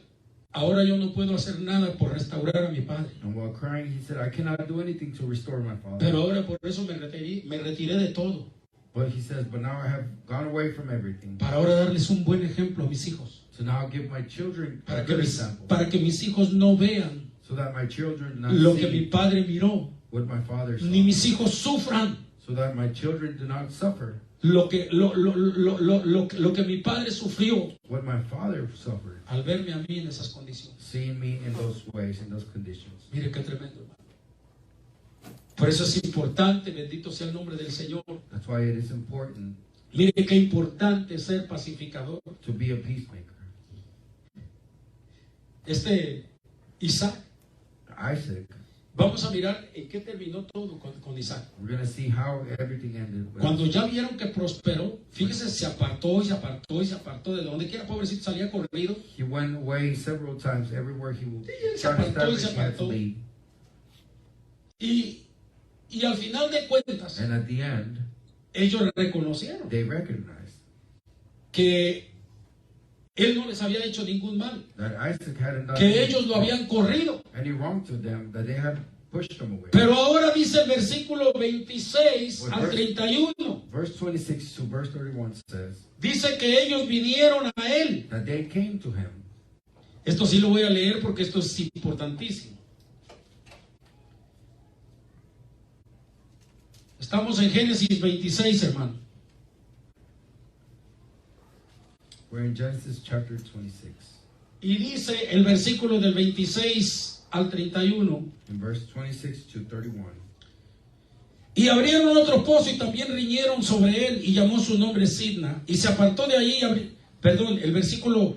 A: ahora yo no puedo hacer nada por restaurar a mi padre.
B: And while crying, he said, I cannot do anything to restore my father.
A: Pero ahora por eso me retiré de todo.
B: But he says, but now I have gone away from everything.
A: Para ahora darles un buen ejemplo a mis hijos.
B: So now I'll give my children a
A: Para
B: good
A: que
B: example.
A: mis hijos no vean
B: So that my children do not
A: lo que mi
B: see
A: padre miró.
B: what my father saw.
A: Ni mis hijos sufran
B: So that my children do not suffer
A: lo que mi padre sufrió
B: what my father suffered,
A: al verme a mí en esas condiciones.
B: seeing me in those ways, in those conditions.
A: Mire qué tremendo, hermano. Por eso es importante, bendito sea el nombre del Señor.
B: That's why it is important
A: Mire qué importante ser pacificador.
B: to be a peacemaker.
A: Isaac,
B: Isaac,
A: vamos a mirar en qué terminó todo con Isaac.
B: we're going to see how everything ended. With
A: Cuando ya vieron que prosperó, fíjese, se apartó y se apartó y se apartó de donde quiera, pobrecito, salía corrido.
B: He went away several times. Everywhere he would
A: Sí,
B: try to
A: se apartó y
B: establish,
A: se
B: he had to
A: apartó.
B: leave.
A: Y al final de cuentas,
B: And at the end,
A: ellos reconocieron
B: they recognized
A: que él no les había hecho ningún mal,
B: that Isaac hadn't done
A: que ellos lo habían corrido.
B: any wrong to them, that they had pushed them away.
A: Pero ahora dice el versículo 26 al 31,
B: Verse 26 to verse 31 says
A: dice que ellos vinieron a él.
B: that they came to him.
A: Esto sí lo voy a leer porque esto es importantísimo. Estamos en Génesis 26, hermano.
B: We're in Genesis chapter 26.
A: Y dice el versículo del 26 al 31.
B: In verse 26 to 31.
A: Y abrieron otro pozo y también riñeron sobre él y llamó su nombre Sidna. Y se apartó de allí, perdón, el versículo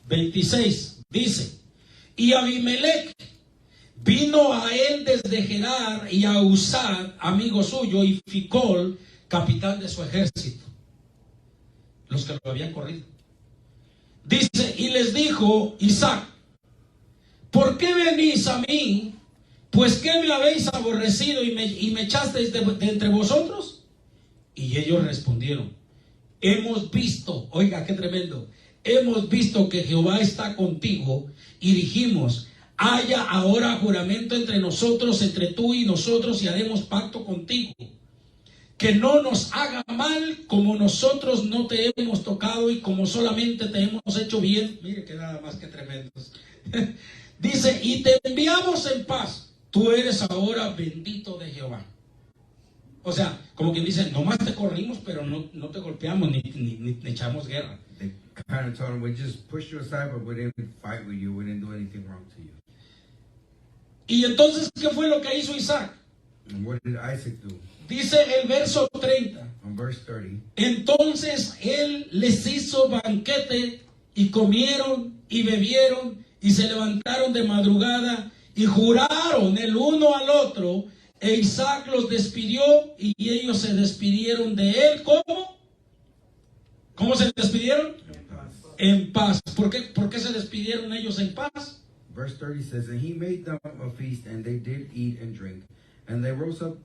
A: 26 dice, y Abimelech vino a él desde Gerar y a Usad, amigo suyo, y Ficol, capitán de su ejército, los que lo habían corrido. Dice, y les dijo Isaac, ¿por qué venís a mí? Pues ¿qué me habéis aborrecido y me echasteis de entre vosotros? Y ellos respondieron, hemos visto, oiga qué tremendo, hemos visto que Jehová está contigo y dijimos, haya ahora juramento entre nosotros, entre tú y nosotros, y haremos pacto contigo, que no nos haga mal como nosotros no te hemos tocado y como solamente te hemos hecho bien. Mire que nada más que tremendos. Dice, y te enviamos en paz, tú eres ahora bendito de Jehová. O sea, como quien dice, nomás te corrimos, pero no te golpeamos ni echamos guerra.
B: They kind of told him, we just pushed you aside, but we didn't fight with you. We didn't do anything wrong to you.
A: Y entonces, ¿qué fue lo que hizo Isaac?
B: And what did Isaac do?
A: Dice el verso 30.
B: On verse 30,
A: Entonces él les hizo banquete y comieron y bebieron y se levantaron de madrugada y juraron el uno al otro, e Isaac los despidió y ellos se despidieron de él. ¿Cómo? ¿Cómo se despidieron? En paz. ¿Por qué se despidieron ellos en paz?
B: Verse 30 says, and he made them a feast, and they did eat and drink. And they rose up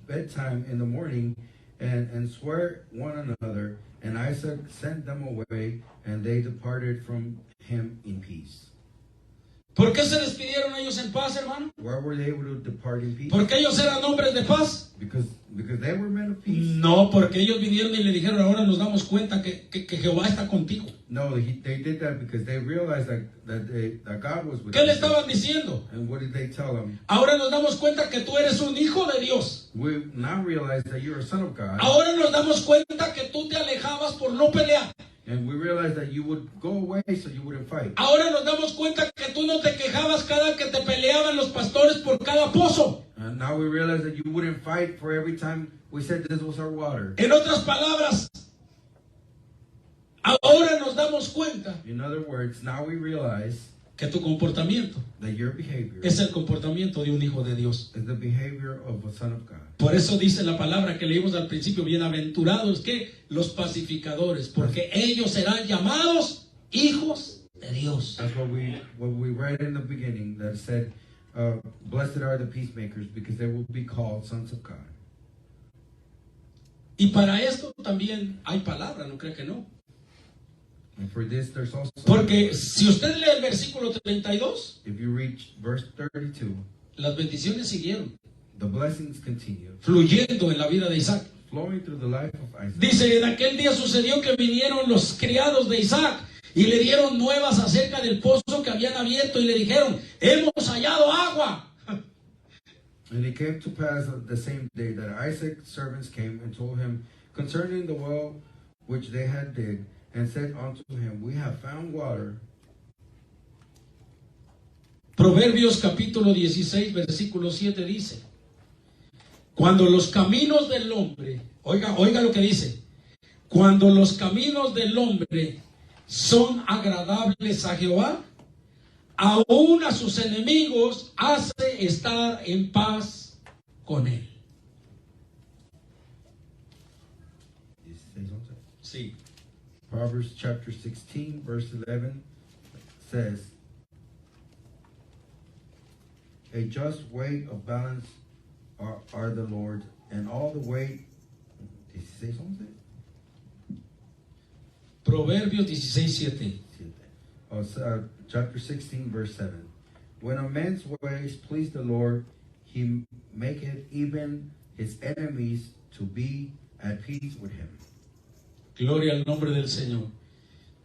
B: bedtime in the morning and swore one another. And Isaac sent them away, and they departed from him in peace.
A: ¿Por qué se despidieron ellos en paz, hermano?
B: Why were they able to depart in peace?
A: ¿Porque ellos eran hombres de paz?
B: Because they were men of peace.
A: No, porque ellos vinieron y le dijeron, ahora nos damos cuenta que Jehová está contigo.
B: No, they did that because they realized that God was with
A: ¿Qué le
B: them.
A: estaban diciendo?
B: And what did they tell them?
A: Ahora nos damos cuenta que tú eres un hijo de Dios.
B: We now realize that you're a son of God.
A: Ahora nos damos cuenta que tú te alejabas por no pelear.
B: And we realized that you would go away so you wouldn't fight.
A: Ahora nos damos cuenta que tú no te quejabas cada que te peleaban los pastores por cada pozo.
B: And now we realize that you wouldn't fight for every time we said this was our water.
A: En otras palabras, ahora nos damos cuenta
B: In other words, now we realize
A: que tu comportamiento
B: that your behavior
A: es el comportamiento de un hijo de Dios.
B: is the behavior of a son of God.
A: Por eso dice la palabra que leímos al principio, bienaventurados que los pacificadores, porque ellos serán llamados hijos de Dios.
B: That's what we read in the beginning that said, blessed are the peacemakers because they will be called sons of God.
A: Y para esto también hay palabra, ¿no cree que no?
B: And for this there's also,
A: Porque si usted lee el versículo 32,
B: if you reach verse 32,
A: las bendiciones siguieron
B: the blessings continue
A: fluyendo en la vida de Isaac.
B: flowing through the life of Isaac.
A: Dice, en aquel día sucedió que vinieron los criados de Isaac y le dieron nuevas acerca del pozo que habían abierto y le dijeron, hemos hallado agua.
B: And it came to pass the same day that Isaac's servants came and told him concerning the well which they had digged, and said unto him, we have found water.
A: Proverbios capítulo 16, versículo 7 dice, cuando los caminos del hombre, oiga lo que dice, cuando los caminos del hombre son agradables a Jehová, aún a sus enemigos hace estar en paz con él. Sí.
B: Proverbs chapter 16, verse 11 says, a just weight of balance are the Lord, and all the weight. Did he say something?
A: Proverbios 16, 7.
B: Chapter 16, verse 7. When a man's ways please the Lord, he maketh even his enemies to be at peace with him.
A: Gloria al nombre del Señor.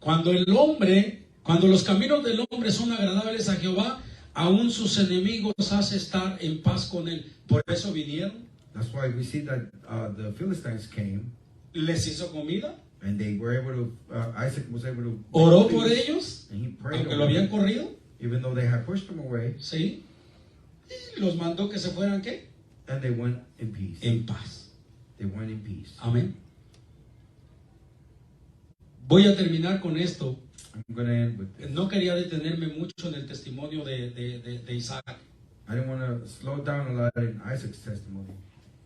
A: Cuando los caminos del hombre son agradables a Jehová, aún sus enemigos hace estar en paz con él. Por eso vinieron.
B: That's why we see that the Philistines came.
A: Les hizo comida.
B: And they were able to, Isaac was able to.
A: Oró por ellos.
B: And he prayed
A: aunque lo habían corrido.
B: Even though they had pushed him away.
A: Sí. y los mandó que se fueran, ¿qué?
B: And they went in peace.
A: En paz.
B: They went in peace.
A: Amén. Voy a terminar con esto.
B: I'm going to end with this.
A: No quería detenerme mucho en el testimonio de Isaac,
B: I didn't want to slow down a lot in Isaac's testimony.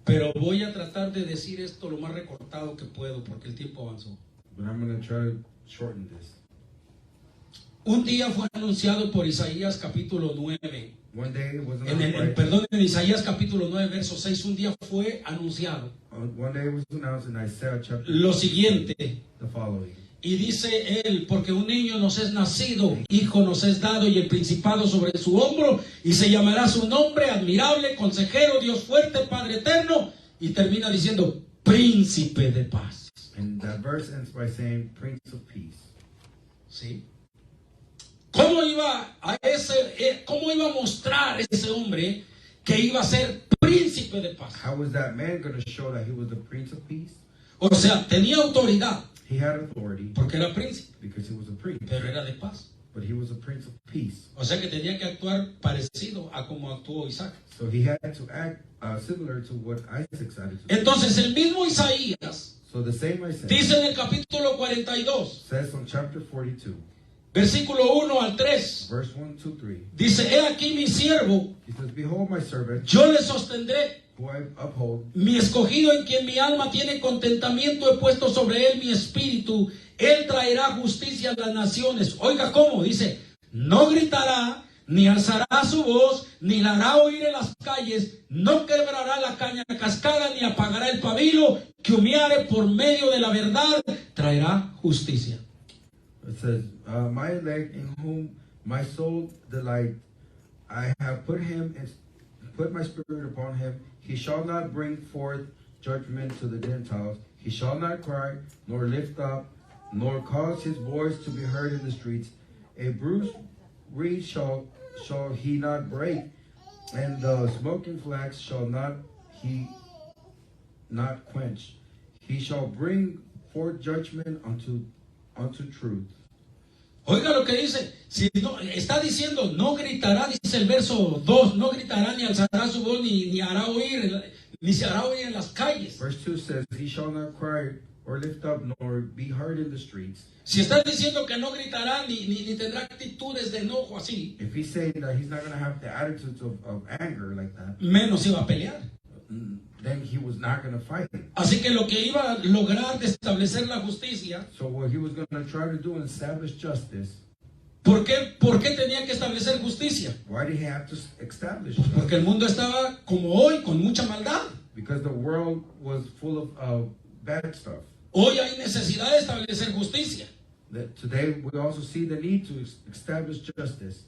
A: pero voy a tratar de decir esto lo más recortado que puedo porque el tiempo avanzó.
B: But I'm going to try to shorten this.
A: Un día fue anunciado por Isaías capítulo 9.
B: One day it was
A: En Isaías capítulo 9, verso 6, un día fue anunciado
B: one day it was announced in Isaiah chapter
A: lo siguiente.
B: the following.
A: Y dice él, porque un niño nos es nacido, hijo nos es dado, y el principado sobre su hombro, y se llamará su nombre, admirable, consejero, Dios fuerte, Padre eterno, y termina diciendo, príncipe de paz.
B: And that verse ends by saying, Prince of Peace.
A: ¿Sí? ¿Cómo iba a mostrar ese hombre que iba a ser príncipe de paz?
B: How was that man going to show that he was the Prince of Peace?
A: O sea, tenía autoridad
B: He had authority
A: porque era príncipe,
B: because he was a prince,
A: pero era de paz.
B: but he was a Prince of Peace.
A: O sea que tenía que actuar parecido a como actuó Isaac.
B: So he had to act similar to what Isaac's attitude.
A: Entonces el mismo Isaías
B: So the same Isaiah
A: dice en el capítulo 42,
B: says on chapter 42,
A: versículo 1 al 3,
B: verse 1, 2, 3.
A: dice, he aquí mi siervo,
B: He says, Behold my servant,
A: yo le sostendré,
B: who I uphold,
A: mi escogido en quien mi alma tiene contentamiento, he puesto sobre él mi espíritu, él traerá justicia a las naciones. Oiga cómo, dice, no gritará, ni alzará su voz, ni la hará oír en las calles, no quebrará la caña cascada, ni apagará el pabilo, que humeare por medio de la verdad, traerá justicia.
B: it says, My elect in whom my soul delight, I have put my spirit upon him. He shall not bring forth judgment to the Gentiles. He shall not cry, nor lift up, nor cause his voice to be heard in the streets. A bruised reed shall he not break, and the smoking flax shall he not quench. He shall bring forth judgment unto truth.
A: Oiga lo que dice, si no, está diciendo, no gritará, dice el verso 2, no gritará, ni alzará su voz, ni hará oír, ni se hará oír en las calles.
B: Verse 2 says, He shall not cry or lift up, nor be heard in the streets.
A: Si está diciendo que no gritará, ni tendrá actitudes de enojo así,
B: If he's saying that he's not going to have the attitudes of anger like that,
A: menos iba a pelear.
B: then he was not going to fight.
A: Así que lo que iba a lograr de establecer la justicia,
B: So what he was going to try to do and establish justice.
A: ¿por qué tenía que establecer justicia?
B: Why did he have to establish
A: Pues porque
B: justice?
A: el mundo estaba como hoy, con mucha maldad.
B: Because the world was full of bad stuff.
A: Hoy hay necesidad de establecer justicia.
B: Today we also see the need to establish justice.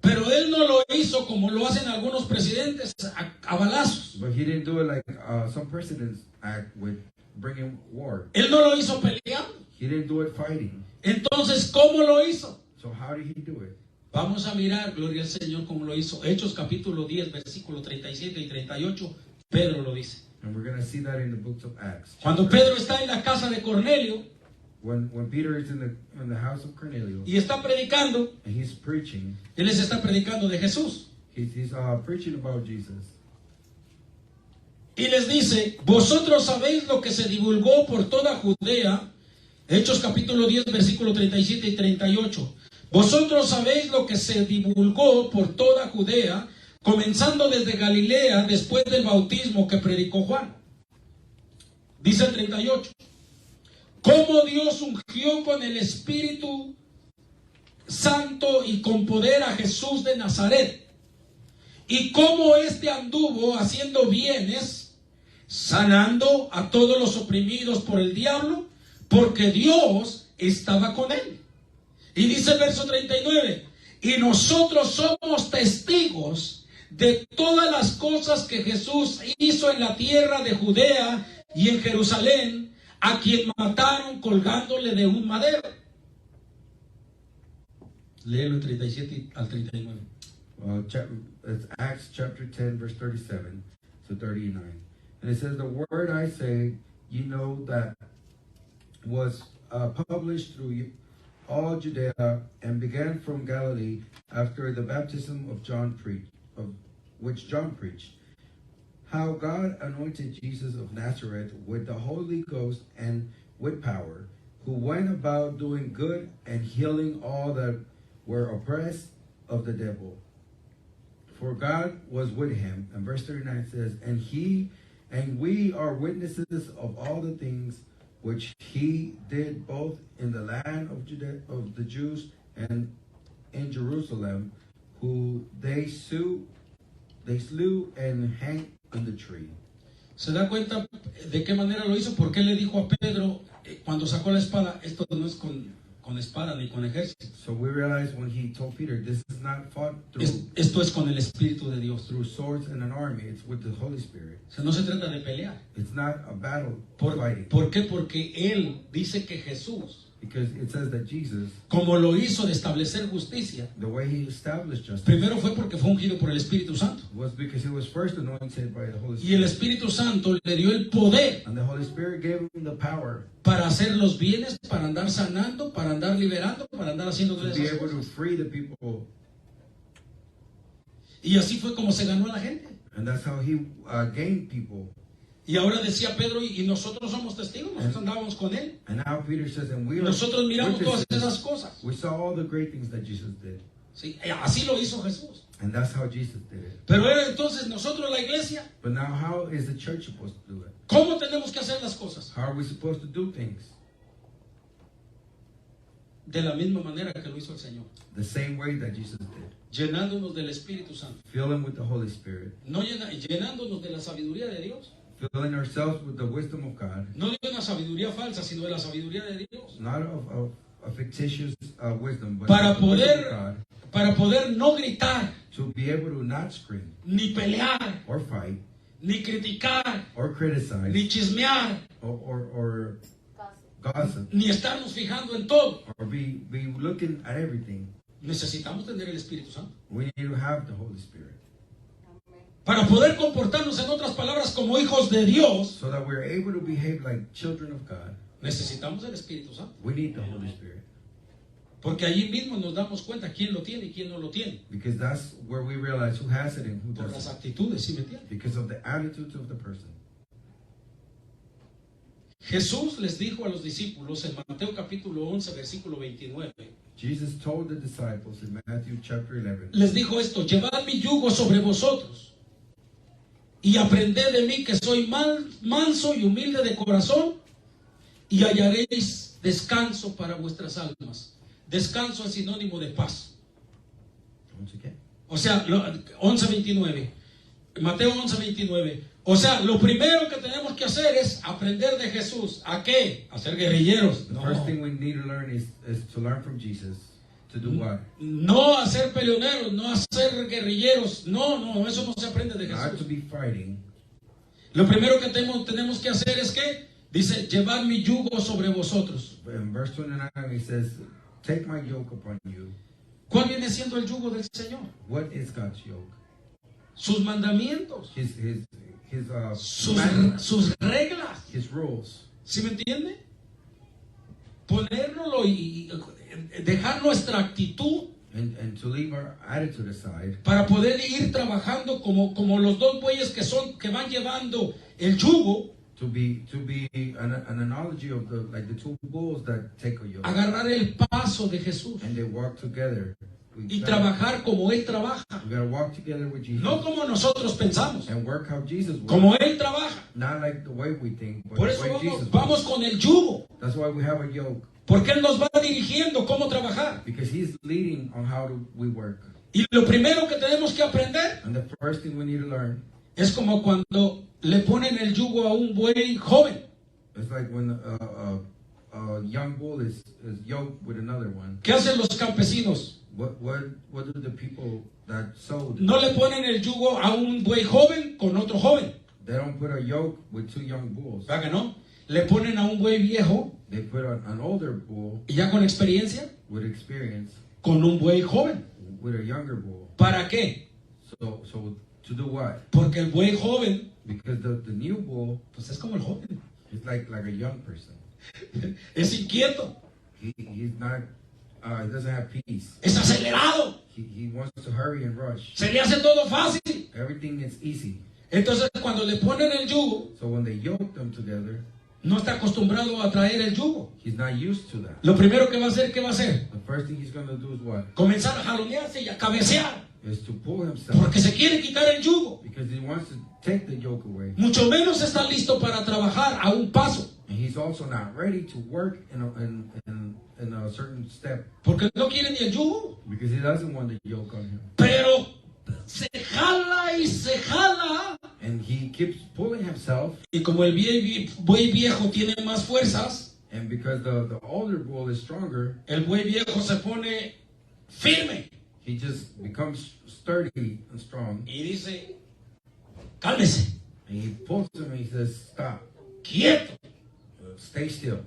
A: Pero él no lo hizo como lo hacen algunos presidentes a balazos.
B: But he didn't do it like some presidents act with bringing war.
A: Él no lo hizo peleando.
B: He didn't do it fighting.
A: Entonces, ¿cómo lo hizo?
B: So how did he do it?
A: Vamos a mirar, gloria al Señor, cómo lo hizo. Hechos capítulo 10, versículos 37 y 38, Pedro lo dice.
B: And we're going to see that in the books of Acts.
A: Cuando Pedro está en la casa de Cornelio
B: When Peter is in the house of Cornelius
A: y está predicando,
B: and he's preaching,
A: él les está predicando de Jesús.
B: he's preaching about Jesus.
A: Y les dice, vosotros sabéis lo que se divulgó por toda Judea. Hechos capítulo 10, versículos 37 y 38. Vosotros sabéis lo que se divulgó por toda Judea, comenzando desde Galilea, después del bautismo que predicó Juan. Dice el 38. Cómo Dios ungió con el Espíritu Santo y con poder a Jesús de Nazaret. Y cómo éste anduvo haciendo bienes, sanando a todos los oprimidos por el diablo, porque Dios estaba con él. Y dice el verso 39, y nosotros somos testigos de todas las cosas que Jesús hizo en la tierra de Judea y en Jerusalén, a quien mataron colgándole de un madero. Léelo el 37 al 39.
B: It's Acts chapter 10, verse 37 to 39. And it says, the word I say, you know that was published through all Judea and began from Galilee after the baptism of John which John preached, how God anointed Jesus of Nazareth with the Holy Ghost and with power, who went about doing good and healing all that were oppressed of the devil. For God was with him. And verse 39 says, and we are witnesses of all the things which he did both in the land of Judea, of the Jews, and in Jerusalem, who they slew and hanged on the tree.
A: ¿Se da cuenta de qué manera lo hizo? Porque él le dijo a Pedro, cuando sacó la espada, esto no es con espada ni con ejército.
B: So we realize when he told Peter, this is not fought through
A: Esto es con el Espíritu de Dios.
B: through swords and an army, it's with the Holy Spirit.
A: O sea, no se trata de pelear.
B: It's not a battle fighting.
A: ¿Por qué? Porque él dice que Jesús,
B: Because it says that Jesus,
A: como lo hizo de establecer justicia,
B: the way he established justice,
A: primero fue porque fue ungido por el Espíritu Santo.
B: was because he was first anointed by the Holy
A: Y el
B: Spirit.
A: Espíritu Santo le dio el poder
B: And the Holy Spirit gave him the power
A: para hacer los bienes, para andar sanando, para andar liberando, para andar haciendo
B: to
A: todas
B: be
A: esas
B: able to
A: cosas.
B: free the people.
A: Y así fue como se ganó a la gente.
B: And that's how he gained people.
A: Y ahora decía Pedro, y nosotros somos testigos, nosotros andábamos con él.
B: And now Peter says, and we are
A: Nosotros miramos todas
B: witnesses.
A: esas cosas.
B: We saw all the great things that Jesus did.
A: Sí, así lo hizo Jesús.
B: And that's how Jesus did it.
A: Pero era entonces nosotros la iglesia,
B: But now how is the church supposed to do it?
A: ¿cómo tenemos que hacer las cosas?
B: How are we supposed to do things?
A: De la misma manera que lo hizo el Señor,
B: The same way that Jesus did.
A: llenándonos del Espíritu Santo,
B: Filling with the Holy Spirit.
A: no llenándonos de la sabiduría de Dios,
B: Filling ourselves with the wisdom of God.
A: no de una sabiduría falsa, sino de la sabiduría de Dios,
B: Not of a fictitious wisdom, but
A: para
B: of the wisdom of
A: poder,
B: God.
A: para poder no gritar,
B: To be able to not scream
A: ni pelear,
B: or fight
A: ni criticar,
B: or criticize
A: ni chismear,
B: or gossip
A: ni estarnos fijando en todo.
B: or be looking at everything.
A: Necesitamos tener el Espíritu Santo
B: We need to have the Holy Spirit
A: para poder comportarnos, en otras palabras, como hijos de Dios.
B: so that we're able to behave like children of God.
A: Necesitamos el Espíritu Santo,
B: We need the Holy Spirit
A: porque allí mismo nos damos cuenta quién lo tiene y quién no lo tiene,
B: because that's where we realize who has it and who
A: por las
B: doesn't,
A: actitudes, ¿sí me entiende?
B: because of the attitudes of the person.
A: Jesús les dijo a los discípulos en Mateo capítulo 11, versículo 29,
B: Jesus told the disciples in Matthew chapter 11,
A: les dijo esto: llevad mi yugo sobre vosotros y aprended de mí, que soy manso y humilde de corazón, y hallaréis descanso para vuestras almas. Descanso es sinónimo de paz.
B: once again.
A: O sea, 11:29, Mateo 11:29. O sea, lo primero que tenemos que hacer es aprender de Jesús. ¿A qué? A ser guerrilleros.
B: The
A: No.
B: first thing we need to learn is to learn from Jesus. To do what?
A: No a ser peleoneros, no a ser guerrilleros. No, eso no se aprende de
B: Not to
A: Jesús.
B: be fighting.
A: Lo primero que tenemos que hacer es que, dice, llevad mi yugo sobre vosotros.
B: In verse 29 he says, take my yoke upon you.
A: ¿Cuál viene siendo el yugo del Señor?
B: What is God's yoke?
A: Sus mandamientos,
B: His
A: sus reglas.
B: his rules.
A: ¿Sí me entiende? Ponérnoslo y dejar nuestra actitud
B: And to leave our attitude aside
A: para poder ir trabajando como los dos bueyes que van llevando el yugo,
B: to be an analogy of the two bulls that take a yoke
A: agarrar el paso de Jesús
B: and they walk together.
A: y trabajar como Él trabaja,
B: We gotta walk together with Jesus
A: no como nosotros pensamos,
B: and work how Jesus works.
A: como Él trabaja.
B: Not like the way we think, but
A: Por
B: the
A: eso
B: way Jesus
A: vamos
B: works.
A: con el yugo,
B: That's why we have a yoke,
A: porque Él nos va dirigiendo cómo trabajar.
B: because He's leading on how we work.
A: Y lo primero que tenemos que aprender
B: And the first thing we need to learn
A: es como cuando le ponen el yugo a un buey joven.
B: is like when a young bull is yoked with another one.
A: ¿Qué hacen los campesinos?
B: What do the people that sowed?
A: No le ponen el yugo a un buey joven con otro joven.
B: They don't put a yoke with two young bulls.
A: ¿Verdad que no? Le ponen a un buey viejo
B: They put an older bull
A: y ya con experiencia
B: with experience
A: con un buey joven.
B: with a younger bull.
A: ¿Para qué?
B: So to do what?
A: Porque el buey joven,
B: Because the new bull
A: pues es como el joven.
B: is like a young person.
A: Es inquieto,
B: He's not. He doesn't have peace.
A: es acelerado.
B: he wants to hurry and rush.
A: Se le hace todo fácil.
B: Everything is easy.
A: Entonces cuando le ponen el yugo,
B: So when they yoke them together,
A: no está acostumbrado a traer el yugo.
B: he's not used to that.
A: Lo primero que va a hacer, ¿qué va a hacer?
B: The first thing he's going to do is what?
A: Comenzar a jalonearse y a cabecear.
B: Is to pull himself.
A: Porque se quiere quitar el yugo.
B: Because he wants to take the yoke away.
A: Mucho menos está listo para trabajar a un paso.
B: And he's also not ready to work in a certain step.
A: Porque no quiere ni el yugo.
B: Because he doesn't want the yoke on him.
A: Pero se jala y se jala.
B: And he keeps pulling himself.
A: Y como el buey viejo tiene más fuerzas,
B: And because the older bull is stronger,
A: el buey viejo se pone firme.
B: he just becomes sturdy and strong.
A: Y dice, cálmese,
B: And he pulls him and he says, stop.
A: quieto.
B: Stay still.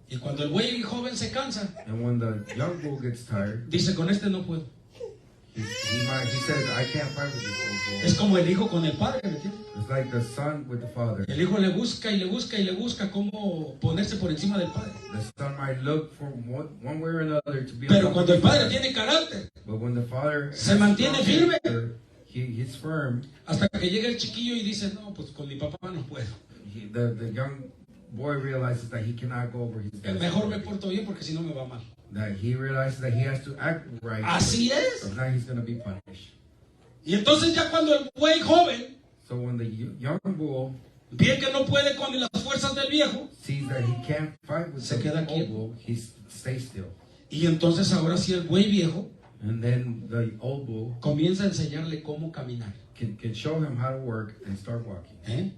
A: Y cuando el buey joven se cansa,
B: And when the young bull gets tired,
A: dice, con este no puedo.
B: he says, I can't fight with this old bull.
A: Es como el hijo con el padre, ¿me entiendes?
B: It's like the son with the father.
A: El hijo le busca y le busca y le busca cómo ponerse por encima del padre.
B: The son might look for one way or another to be.
A: Pero cuando el padre tiene carácter,
B: But when the father
A: se mantiene firme.
B: He's firm.
A: Hasta que llega el chiquillo y dice, no, pues con mi papá no puedo.
B: The young boy realizes that he cannot go over his dad's
A: Mejor me
B: authority.
A: porto bien porque si no me va mal.
B: That he realizes that he has to act right.
A: Así es.
B: Or now he's going to be punished.
A: Y entonces ya cuando el buey joven
B: So when the young bull
A: ve que no puede con las fuerzas del viejo,
B: sees that he can't fight with
A: se
B: the
A: queda
B: old
A: quieto.
B: bull, he stays still.
A: Y entonces ahora sí el buey viejo
B: And then the old bull
A: comienza a enseñarle cómo caminar.
B: can show him how to work and start walking.
A: ¿Eh?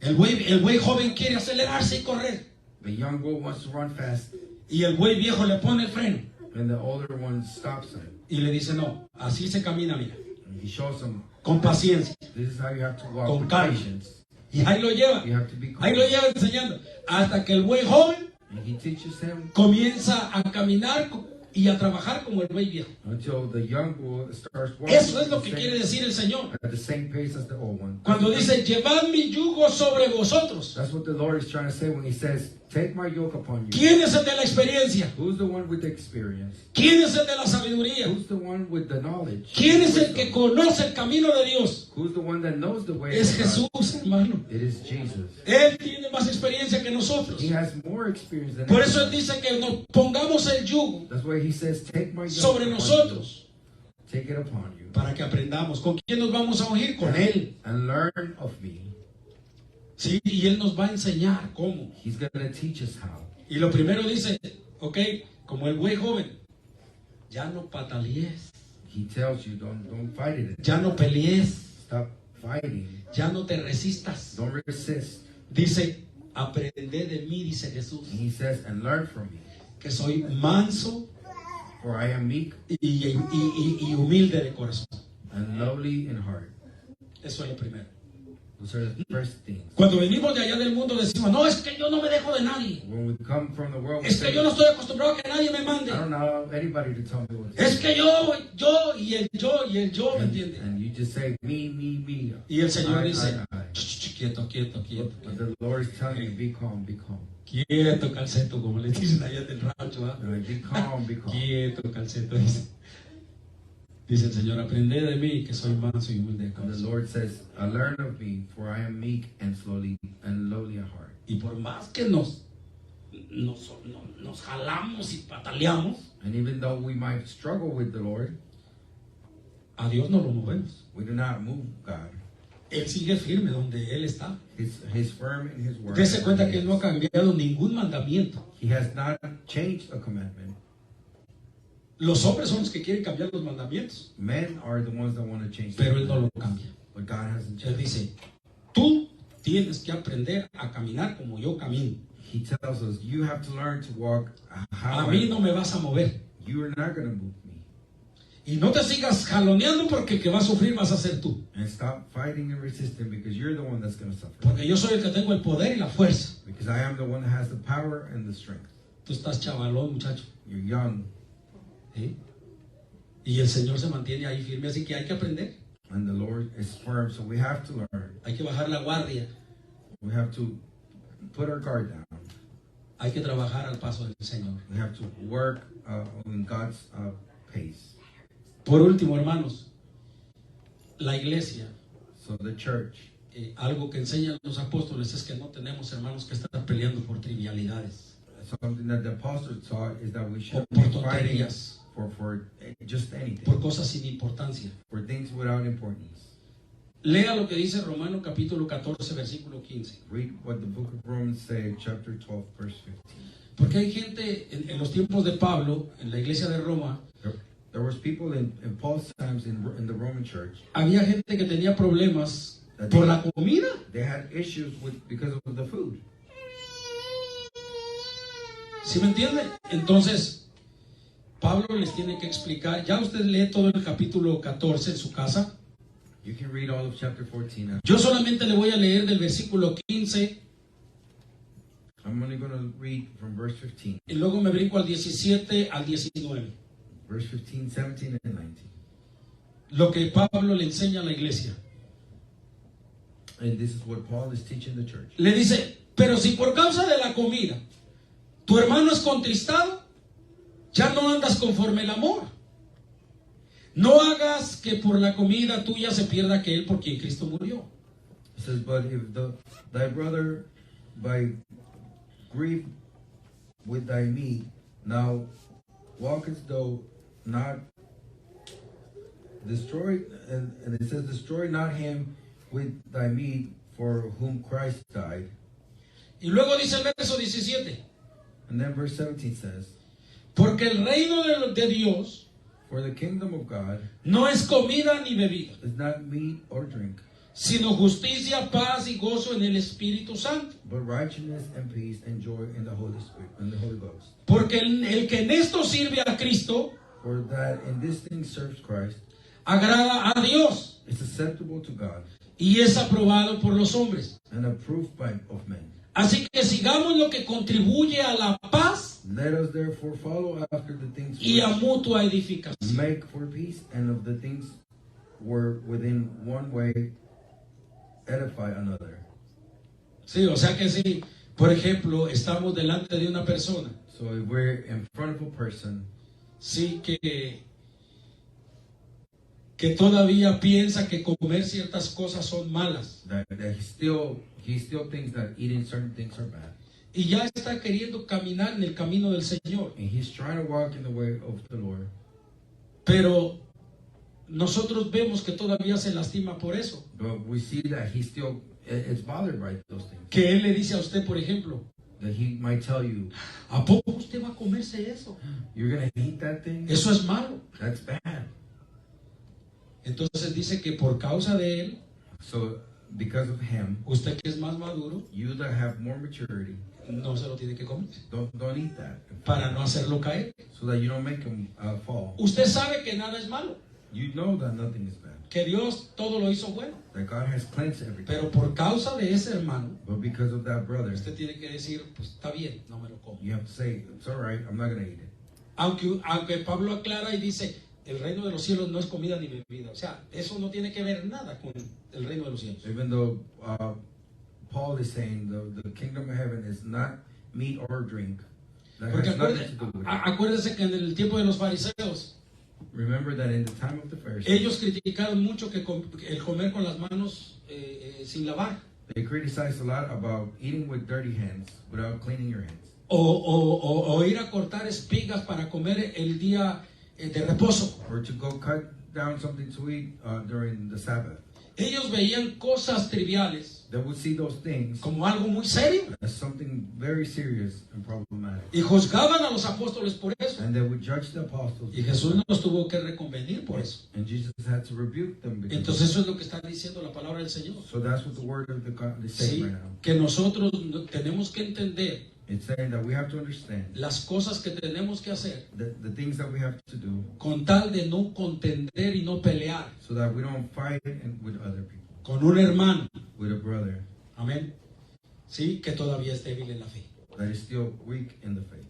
A: El buey joven quiere acelerarse y correr.
B: The young bull wants to run fast,
A: Y el buey viejo le pone el freno.
B: and the older one stops him.
A: Y le dice, no, así se camina, mira.
B: And he shows him,
A: Con paciencia.
B: this is how you have to walk
A: Con
B: with
A: calma.
B: patience.
A: Y ahí lo lleva.
B: You have to be calm.
A: Ahí lo lleva enseñando. Hasta que el buey joven
B: And he teaches him
A: comienza a caminar y a trabajar como el buey viejo.
B: until the young bull starts walking
A: Eso es lo
B: at
A: que
B: the
A: quiere decir el Señor.
B: at the same pace as the old one.
A: Cuando dice, llevad mi yugo sobre vosotros.
B: That's what the Lord is trying to say when he says, take my yoke upon you.
A: ¿Quién es el de la experiencia?
B: Who's the one with the experience?
A: ¿Quién es el de la sabiduría?
B: Who's the one with the knowledge?
A: ¿Quién es el que conoce el camino de Dios?
B: Who's the one that knows the way
A: Es
B: of God?
A: Jesús, hermano.
B: It is Jesus.
A: Él tiene más experiencia que nosotros.
B: He has more experience than
A: Por eso
B: us.
A: Él dice que nos pongamos el yugo
B: That's why he says, take my yoke
A: sobre
B: upon
A: nosotros
B: you. Take it upon you.
A: para que aprendamos. ¿Con quién nos vamos a ungir? Con Él.
B: And learn of me.
A: Sí, y Él nos va a enseñar cómo.
B: He's going to teach us how.
A: Y lo primero dice, ok, como el buey joven, ya no patalees,
B: He tells you, don't fight it.
A: ya no pelees,
B: Stop fighting.
A: ya no te resistas.
B: Don't resist.
A: Dice, aprended de mí, dice Jesús,
B: And he says, and learn from me.
A: que soy manso
B: For I am meek
A: y humilde de corazón.
B: and lowly in heart.
A: Eso es lo primero.
B: Those are the first things.
A: Cuando venimos de allá del mundo decimos, no, es que yo no me dejo de nadie.
B: When we come from the world, we
A: Es que
B: say,
A: yo no estoy acostumbrado a que nadie me mande.
B: I don't know anybody to tell me what to
A: Es
B: do.
A: que yo y el yo, ¿me entiende?
B: And you just say, me.
A: Y el Señor
B: I,
A: dice,
B: I.
A: quieto, quieto,
B: But
A: quieto.
B: the Lord is telling you, be calm, be calm.
A: Quieto, calceto, como le dicen allá del rancho. ¿Ah?
B: Like, be calm, be calm.
A: Quieto, calceto, dice. Dice el Señor, aprende de mí que soy manso y humilde de
B: And the
A: corazón.
B: Lord says, learn of me, for I am meek and lowly at heart.
A: Y por más que nos jalamos y pataleamos,
B: And even though we might struggle with the Lord,
A: a Dios no lo movemos.
B: we do not move God.
A: Él sigue firme donde Él está.
B: He's firm in his word.
A: Dese cuenta que Él no ha cambiado ningún mandamiento.
B: He has not changed a commandment.
A: Los hombres son los que quieren cambiar los mandamientos,
B: Men are the ones that want to change.
A: pero
B: the
A: Él no lo
B: commandments.
A: cambia.
B: But God hasn't
A: Él
B: changed.
A: dice, tú tienes que aprender a caminar como yo camino.
B: He tells us, you have to learn to walk how
A: A mí no me vas a mover.
B: You are not going to move me.
A: Y no te sigas jaloneando porque el que va a sufrir vas a ser tú.
B: And stop fighting and resisting because you're the one that's going to suffer.
A: Porque yo soy el que tengo el poder y la fuerza.
B: Because I am the one that has the power and the strength.
A: Tú estás chavalón, muchacho.
B: You're young.
A: ¿Sí? Y el Señor se mantiene ahí firme, así que hay que aprender.
B: And the Lord is firm, so we have to learn.
A: Hay que bajar la guardia.
B: We have to put our guard down.
A: Hay que trabajar al paso del Señor.
B: We have to work in God's pace.
A: Por último, hermanos, la iglesia,
B: So the church,
A: algo que enseñan los apóstoles es que no tenemos, hermanos, que estar peleando por trivialidades,
B: something that the apostles taught is that we
A: o
B: should
A: por
B: be fighting
A: tonterías,
B: for just anything,
A: por cosas sin importancia.
B: for things without importance.
A: Lea lo que dice Romano capítulo 14, versículo 15.
B: Read what the book of Romans say, chapter 12, verse 15.
A: Porque hay gente en los tiempos de Pablo, en la iglesia de Roma,
B: There was people in Paul's times in the Roman church.
A: había gente que tenía problemas por la comida.
B: They had issues because of the food.
A: ¿Sí me entiende? Entonces, Pablo les tiene que explicar. Ya usted lee todo el capítulo 14 en su casa.
B: You can read all of chapter 14.
A: Yo solamente le voy a leer del versículo 15
B: I'm only going to read from verse 15.
A: y luego me brinco al 17 al 19.
B: Verse 15, 17, and 19.
A: Lo que Pablo le enseña a la iglesia.
B: And this is what Paul is teaching the church.
A: Le dice, pero si por causa de la comida tu hermano es contristado, ya no andas conforme el amor. No hagas que por la comida tuya se pierda aquel por quien Cristo murió.
B: It says, but if thy brother by grief with thy meat, now walkest thou not destroy, and it says, destroy not him with thy meat for whom Christ died.
A: Y luego dice el verso 17,
B: And then verse 17 says,
A: porque el reino de Dios
B: for the kingdom of God
A: no es comida ni bebida,
B: is not meat or drink,
A: sino justicia, paz y gozo en el Espíritu Santo.
B: but righteousness and peace and joy in the Holy Spirit, in the Holy Ghost.
A: Porque el que en esto sirve a Cristo
B: For that in this thing serves Christ,
A: agrada a Dios
B: is acceptable to God,
A: y es aprobado por los hombres.
B: and approved of men.
A: Así que sigamos lo que contribuye a la paz
B: Let us therefore follow after the things
A: y a
B: which
A: mutua edificación.
B: make for peace, and of the things were within one way edify another.
A: Sí, o sea que si, por ejemplo, estamos delante de una persona,
B: So if we're in front of a person
A: sí, que todavía piensa que comer ciertas cosas son malas
B: that he still thinks that eating certain things are bad,
A: y ya está queriendo caminar en el camino del Señor,
B: and he's trying to walk in the way of the Lord,
A: pero nosotros vemos que todavía se lastima por eso.
B: but we see that he still is bothered by those things.
A: Que Él le dice a usted, por ejemplo,
B: That he might tell you,
A: ¿a poco usted va a comerse eso?
B: you're going to eat that thing?
A: Eso es malo.
B: That's bad.
A: Entonces dice que por causa de Él,
B: So because of him,
A: usted que es más maduro,
B: you that have more maturity,
A: no se lo tiene que comer
B: don't eat that,
A: para no hacerlo caer.
B: so that you don't make him fall.
A: Usted sabe que nada es malo,
B: You know that nothing is bad,
A: que Dios todo lo hizo bueno,
B: that God has cleansed everything.
A: pero por causa de ese hermano,
B: But because of that brother,
A: usted tiene que decir, pues está bien, no me lo como.
B: you have to say, it's all right, I'm not going to eat it.
A: Aunque Pablo aclara y dice, el reino de los cielos no es comida ni bebida. O sea, eso no tiene que ver nada con el reino de los cielos.
B: Even though Paul is saying the kingdom of heaven is not meat or drink, that
A: Porque
B: has nothing to do with it.
A: acuérdese que en el tiempo de los fariseos,
B: Remember that in the time of the Pharisees,
A: ellos criticaron mucho que el comer con las manos sin lavar.
B: they criticized a lot about eating with dirty hands without cleaning your hands.
A: O ir a cortar espigas para comer el día de reposo.
B: Or to go cut down something to eat during the Sabbath.
A: Ellos veían cosas triviales
B: They would see those things
A: como algo muy serio
B: as something very serious and problematic.
A: y juzgaban a los apóstoles por eso.
B: And they would judge the apostles.
A: Y Jesús nos tuvo que reconvenir por eso.
B: And Jesus had to rebuke them. Because
A: Entonces eso es lo que está diciendo la palabra del Señor.
B: so that's what the word of the God is saying
A: Sí,
B: right now.
A: que nosotros tenemos que entender
B: It's saying that we have to understand
A: las cosas que tenemos que hacer
B: the things that we have to do
A: con tal de no contender y no pelear
B: so that we don't fight with other people,
A: con un hermano,
B: with a brother
A: amén, sí, que todavía es débil en la fe.
B: that is still weak in the faith.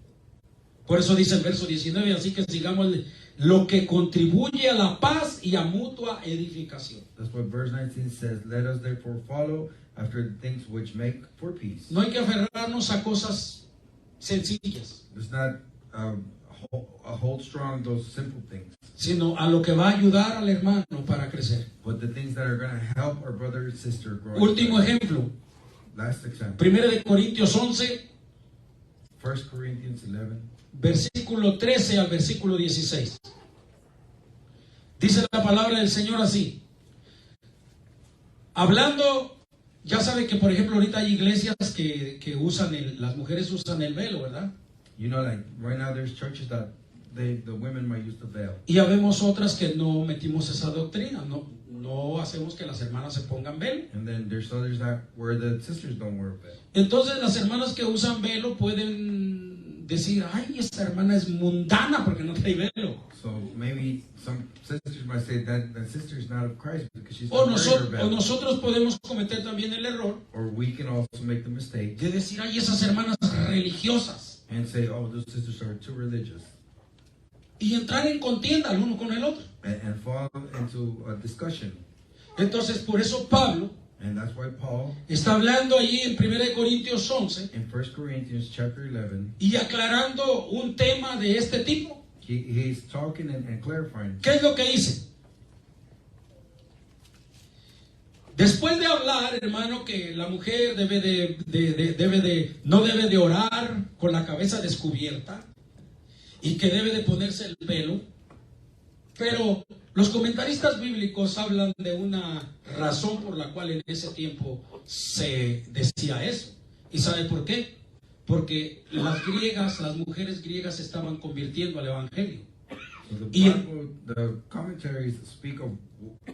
A: Por eso dice el verso 19, así que sigamos lo que contribuye a la paz y a mutua edificación.
B: That's what verse 19 says. Let us therefore follow after the things which make for peace.
A: No hay que aferrarnos a cosas sencillas.
B: Let's not hold strong those simple things,
A: sino a lo que va a ayudar al hermano para crecer.
B: but the things that are going to help our brother and sister grow.
A: Último ejemplo,
B: Last example,
A: 1 de Corintios 11,
B: 1 Corinthians 11,
A: versículo 13 al versículo 16. Dice la palabra del Señor así. Hablando, ya sabe que por ejemplo ahorita hay iglesias que usan las mujeres usan el velo, ¿verdad?
B: you know, like right now there's churches that the women might use the veil.
A: Y habemos otras que no metimos esa doctrina, no hacemos que las hermanas se pongan velo.
B: And then there's others that where the sisters don't wear a veil.
A: Entonces las hermanas que usan velo pueden decir, ay, esta hermana es mundana porque no trae velo.
B: So maybe some sisters might say that sister is not of Christ because she's
A: O,
B: not wearing her veil.
A: nosotros podemos cometer también el error
B: Or we can also make the mistake
A: de decir, ay, esas hermanas religiosas.
B: and say, oh, those sisters are too religious,
A: Y entrar en contienda el uno con el otro.
B: and fall into a discussion.
A: Entonces, por eso Pablo
B: And that's why Paul,
A: está hablando allí en 1 Corintios 11
B: in 1 Corinthians chapter 11,
A: y aclarando un tema de este tipo.
B: he's talking and clarifying.
A: ¿Qué es lo que dice? Después de hablar, hermano, que la mujer no debe de orar con la cabeza descubierta y que debe de ponerse el velo, pero los comentaristas bíblicos hablan de una razón por la cual en ese tiempo se decía eso. ¿Y sabe por qué? Porque las mujeres griegas se estaban convirtiendo al evangelio.
B: So the commentaries speak of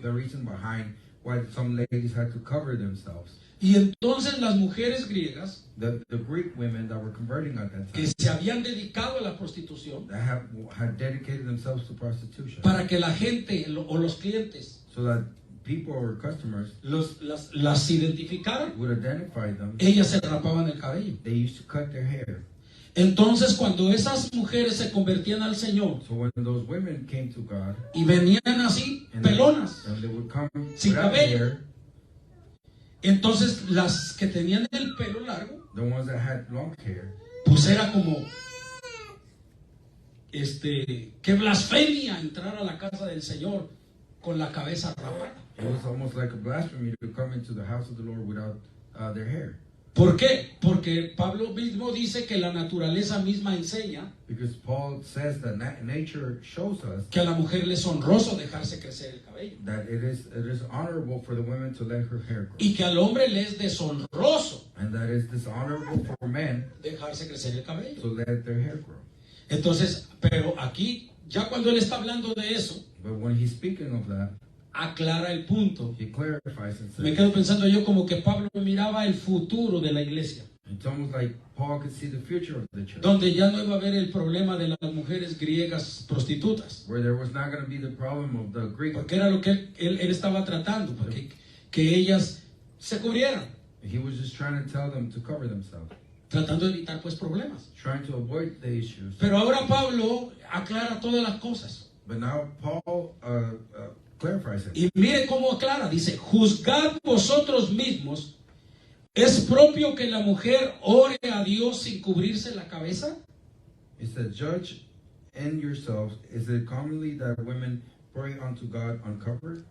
B: the reason behind why some ladies had to cover themselves.
A: Y entonces las mujeres griegas
B: The Greek women that were converting at that
A: que
B: time,
A: se habían dedicado a la prostitución
B: that had dedicated themselves to prostitution,
A: para que la gente o los clientes
B: so that people or customers
A: las identificaran,
B: would identify them.
A: ellas se rapaban el cabello.
B: They used to cut their hair.
A: Entonces cuando esas mujeres se convertían al Señor
B: So when those women came to God,
A: y venían así, pelonas,
B: and they would come
A: sin
B: without
A: cabello,
B: hair,
A: entonces las que tenían el pelo largo,
B: the ones that had long hair,
A: pues era como, qué blasfemia entrar a la casa del Señor con la cabeza rapada.
B: it was almost like a blasphemy to come into the house of the Lord without their hair.
A: ¿Por qué? Porque Pablo mismo dice que la naturaleza misma enseña
B: Because Paul says that nature shows us
A: que a la mujer le es honroso dejarse crecer el cabello
B: that it is honorable for the women to let her hair grow,
A: y que al hombre le es deshonroso
B: and that it's dishonorable for men
A: dejarse crecer el cabello.
B: to let their hair grow.
A: Entonces, pero aquí, ya cuando él está hablando de eso,
B: But when he's speaking of that,
A: aclara el punto.
B: he clarifies and
A: Me
B: says,
A: quedo pensando yo como que Pablo miraba el futuro de la iglesia,
B: it's almost like Paul could see the future of the church,
A: donde ya no iba a haber el problema de las mujeres griegas prostitutas,
B: where there was not going to be the problem of the Greek.
A: porque era lo que él estaba tratando, porque que ellas se cubrieran,
B: He was just trying to tell them to cover themselves,
A: tratando de evitar pues problemas.
B: trying to avoid the issues.
A: Pero ahora Pablo aclara todas las cosas.
B: But now Paul clarifies it.
A: Y mire cómo aclara, dice, juzgad vosotros mismos, ¿es propio que la mujer ore a Dios sin cubrirse la cabeza?
B: It says, judge in yourselves, is it commonly that women pray unto God uncovered?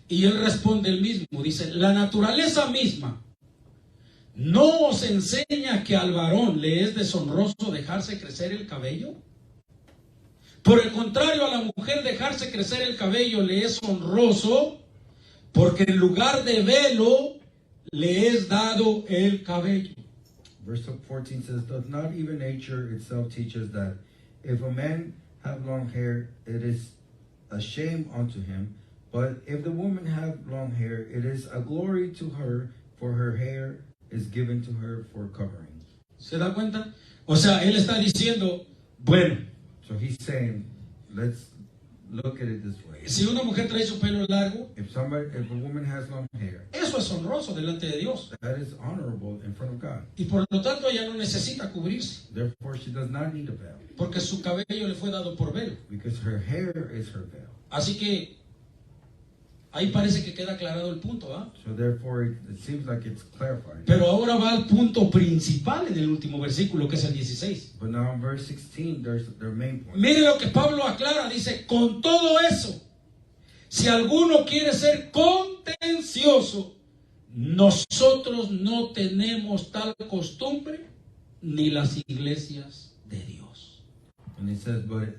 A: Y él responde el mismo, dice, la naturaleza misma ¿no os enseña que al varón le es deshonroso dejarse crecer el cabello? Por el contrario, a la mujer dejarse crecer el cabello le es honroso, porque en lugar de velo le es dado el cabello.
B: Verse 14 says, does not even nature itself teaches that if a man have long hair, it is a shame unto him, but if the woman have long hair, it is a glory to her, for her hair is given to her for covering.
A: ¿Se da cuenta? O sea, él está diciendo, bueno,
B: So he's saying, let's look at it this way.
A: si una mujer trae su pelo largo,
B: If a woman has long hair,
A: eso es honroso delante de Dios.
B: that is honorable in front of God.
A: Y por lo tanto ella no necesita cubrirse,
B: Therefore, she does not need a veil,
A: porque su cabello le fue dado por velo.
B: because her hair is her veil.
A: Así que Ahí parece que queda aclarado el punto, ¿ah?
B: So therefore, it seems like it's clarified.
A: Pero ahora va al punto principal en el último versículo, que es el 16.
B: But now in verse 16, there's their main point.
A: Mire lo que Pablo aclara, dice, con todo eso, si alguno quiere ser contencioso, nosotros no tenemos tal costumbre ni las iglesias de Dios.
B: And it says, but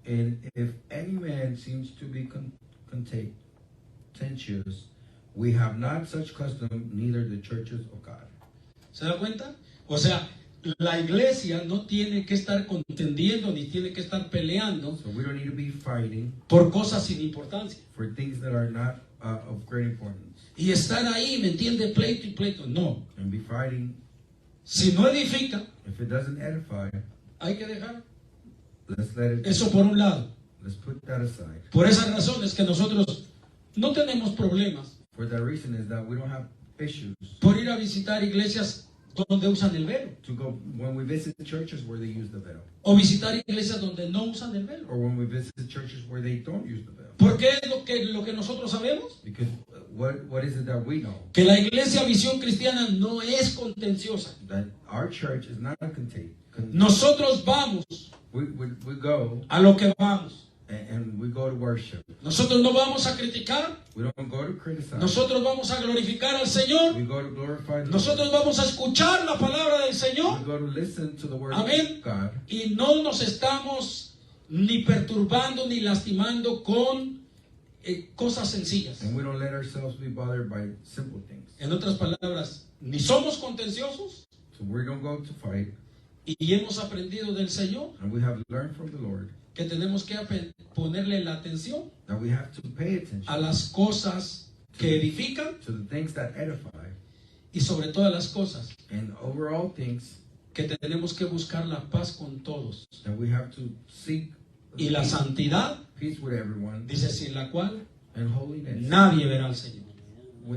B: if any man seems to be contentious, we have not such custom, neither the churches of God.
A: ¿Se da cuenta? O sea, la iglesia no tiene que estar contendiendo ni tiene que estar peleando
B: So we don't need to be fighting
A: por cosas sin importancia.
B: for things that are not of great importance.
A: Y estar ahí, ¿me entiende? Pleito y pleito. No.
B: And be fighting.
A: Si no edifica,
B: If it doesn't edify,
A: hay que dejar
B: let's let it.
A: eso por un lado.
B: Let's put that aside.
A: Por esa razón es que nosotros no tenemos problemas
B: For that reason is that we don't have issues
A: por ir a visitar iglesias donde usan el velo,
B: to go when we visit churches where they use the veil,
A: o visitar iglesias donde no usan el velo.
B: or when we visit churches where they don't use the veil.
A: Porque es lo que nosotros sabemos,
B: Because what is it that we know?
A: que la iglesia Visión Cristiana no es contenciosa.
B: That our church is not a
A: Nosotros vamos
B: we go
A: a lo que vamos.
B: and we go to worship.
A: Nosotros no vamos a criticar,
B: We don't go to criticize.
A: nosotros vamos a glorificar al Señor,
B: We go to glorify the
A: nosotros vamos a escuchar la palabra del
B: Lord.
A: Señor.
B: We go to listen to the word
A: Amén.
B: of God.
A: Y no nos estamos ni perturbando ni lastimando con cosas sencillas.
B: And we don't let ourselves be bothered by simple things.
A: En otras palabras, ni somos contenciosos
B: So we don't go to fight.
A: y hemos aprendido del Señor
B: And we have learned from the Lord
A: que tenemos que ponerle la atención
B: that we have to pay attention
A: a las cosas que edifican
B: to the things that edify.
A: y sobre todas las cosas
B: And over all things,
A: que tenemos que buscar la paz con todos
B: that we have to seek
A: y la santidad,
B: peace with everyone
A: dice, sin la cual
B: and holiness.
A: nadie verá al Señor.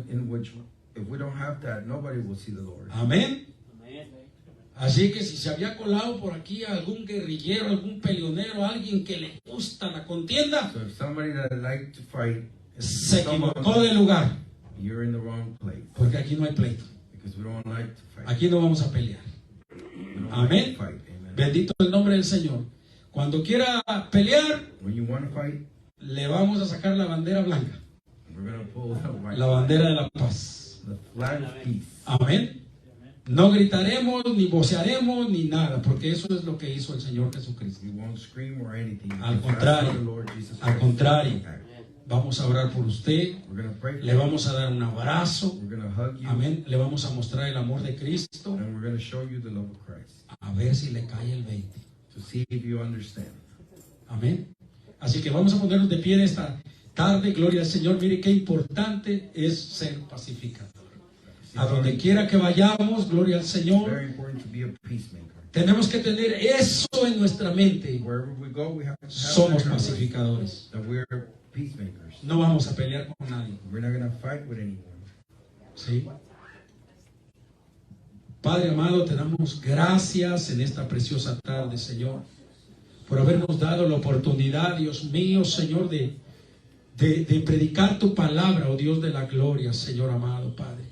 B: In which, if we don't have that, nobody will see the Lord.
A: Amén. Así que si se había colado por aquí algún guerrillero, algún peleonero, alguien que le gusta la contienda,
B: So if somebody that like to fight,
A: se equivocó de lugar,
B: you're in the wrong place,
A: porque aquí no hay pleito.
B: because we don't like to fight.
A: Aquí no vamos a pelear.
B: We don't
A: Amén.
B: like to fight. Amen.
A: Bendito el nombre del Señor. Cuando quiera pelear,
B: When you want to fight,
A: le vamos a sacar la bandera blanca,
B: we're going to pull the white
A: la bandera de la paz.
B: the flag of peace.
A: Amén. No gritaremos, ni vocearemos, ni nada, porque eso es lo que hizo el Señor Jesucristo.
B: We won't scream or anything.
A: Al
B: because
A: contrario.
B: that's how the Lord Jesus
A: Al
B: Christ
A: contrario.
B: acted.
A: Vamos a orar por usted,
B: We're going to pray for
A: le
B: you.
A: vamos a dar un abrazo,
B: We're going to hug you.
A: amén, le vamos a mostrar el amor de Cristo,
B: And we're going to show you the love of Christ.
A: a ver si le cae el 20.
B: To see if you understand.
A: Amén. Así que vamos a ponernos de pie en esta tarde, gloria al Señor. Mire qué importante es ser pacificador. A donde quiera que vayamos, gloria al
B: It's
A: Señor,
B: very important to be a peacemaker.
A: tenemos que tener eso en nuestra mente.
B: Wherever we go, we have to have
A: Somos
B: that knowledge
A: pacificadores.
B: that we're peacemakers.
A: No vamos a pelear con nadie.
B: We're not going to fight with anyone.
A: ¿Sí? Padre amado, te damos gracias en esta preciosa tarde, Señor, por habernos dado la oportunidad, Dios mío, Señor, de predicar tu palabra, oh Dios de la gloria, Señor amado, Padre.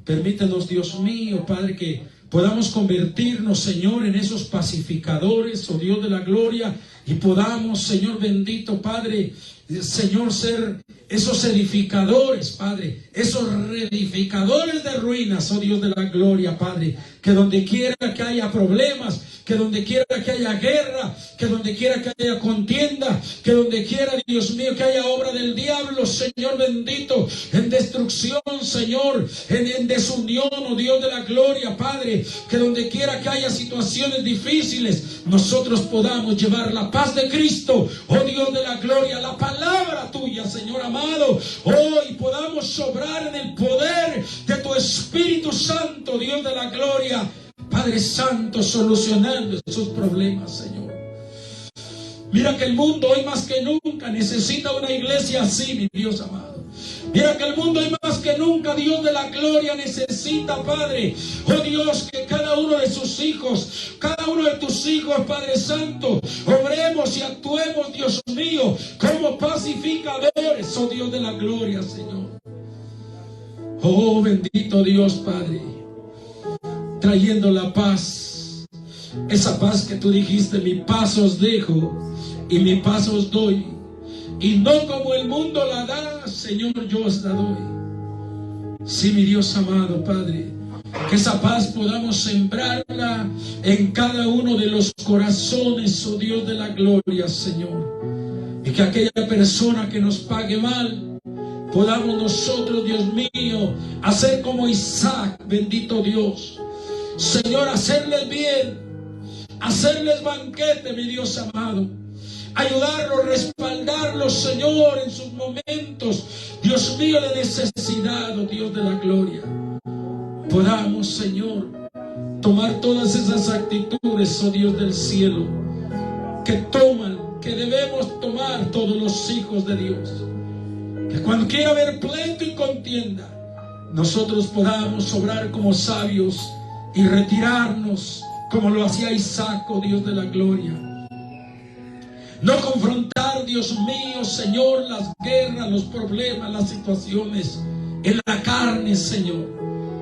A: Permítanos, Dios mío, Padre, que podamos convertirnos, Señor, en esos pacificadores, oh Dios de la gloria, y podamos, Señor bendito, Padre, Señor, ser esos edificadores, Padre, esos reedificadores de ruinas, oh Dios de la gloria, Padre, que donde quiera que haya problemas, que donde quiera que haya guerra, que donde quiera que haya contienda, que donde quiera, Dios mío, que haya obra del diablo, Señor bendito, en destrucción, Señor, en desunión, oh Dios de la gloria, Padre, que donde quiera que haya situaciones difíciles, nosotros podamos llevar la paz de Cristo, oh Dios de la gloria, la palabra tuya, Señor amado, hoy podamos sobrar en el poder de tu Espíritu Santo, Dios de la gloria, Padre Santo, solucionando esos problemas, Señor. Mira que el mundo hoy más que nunca necesita una iglesia así, mi Dios amado. Mira que el mundo hoy más que nunca, Dios de la gloria, necesita, Padre, oh Dios, que cada uno uno de sus hijos, cada uno de tus hijos, Padre Santo. Obremos y actuemos, Dios mío, como pacificadores, oh Dios de la gloria, Señor. Oh, bendito Dios, Padre, trayendo la paz, esa paz que tú dijiste: mi paz os dejo y mi paz os doy, y no como el mundo la da, Señor, yo os la doy. Sí, mi Dios amado, Padre, que esa paz podamos sembrarla en cada uno de los corazones, oh Dios de la gloria, Señor. Y que aquella persona que nos pague mal, podamos nosotros, Dios mío, hacer como Isaac, bendito Dios, Señor, hacerles bien, hacerles banquete, mi Dios amado, ayudarlos, respaldarlos, Señor, en sus momentos, Dios mío, de necesidad, oh Dios de la gloria. Podamos, Señor, tomar todas esas actitudes, oh Dios del cielo, que debemos tomar todos los hijos de Dios. Que cuando quiera haber pleito y contienda, nosotros podamos obrar como sabios y retirarnos como lo hacía Isaac, oh Dios de la gloria. No confrontar, Dios mío, Señor, las guerras, los problemas, las situaciones en la carne, Señor,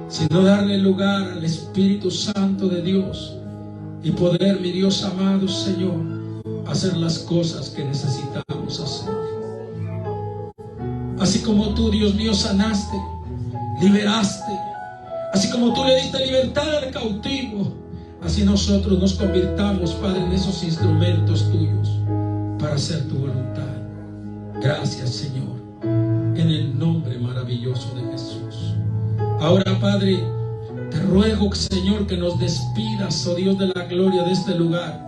A: sino darle lugar al Espíritu Santo de Dios y poder, mi Dios amado, Señor, hacer las cosas que necesitamos hacer. Así como tú, Dios mío, sanaste, liberaste, así como tú le diste libertad al cautivo, así nosotros nos convirtamos, Padre, en esos instrumentos tuyos para hacer tu voluntad. Gracias, Señor, en el nombre maravilloso de Jesús. Ahora, Padre, te ruego, Señor, que nos despidas, oh Dios de la gloria, de este lugar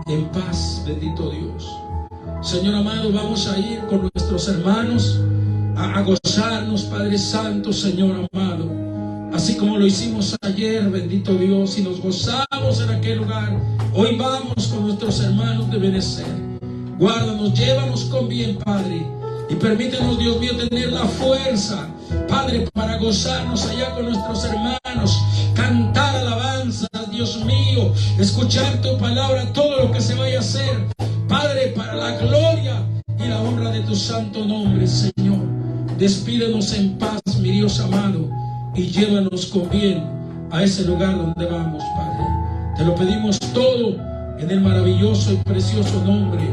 A: en paz, bendito Dios. Señor amado, vamos a ir con nuestros hermanos a gozarnos, Padre Santo, Señor amado, así como lo hicimos ayer, bendito Dios, y nos gozamos en aquel lugar. Hoy vamos con nuestros hermanos de Benecer. Guárdanos, llévanos con bien, Padre, y permítenos, Dios mío, tener la fuerza, Padre, para gozarnos allá con nuestros hermanos, cantar alabanzas, Dios mío, escuchar tu palabra, todo lo que se vaya a hacer, Padre, para la gloria y la honra de tu santo nombre, Señor. Despídenos en paz, mi Dios amado, y llévanos con bien a ese lugar donde vamos, Padre. Te lo pedimos todo en el maravilloso y precioso nombre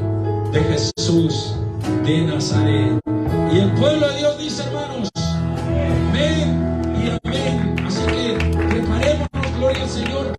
A: de Jesús de Nazaret. Y el pueblo de Dios dice, hermanos, amén y amén. Así que preparémonos, gloria al Señor.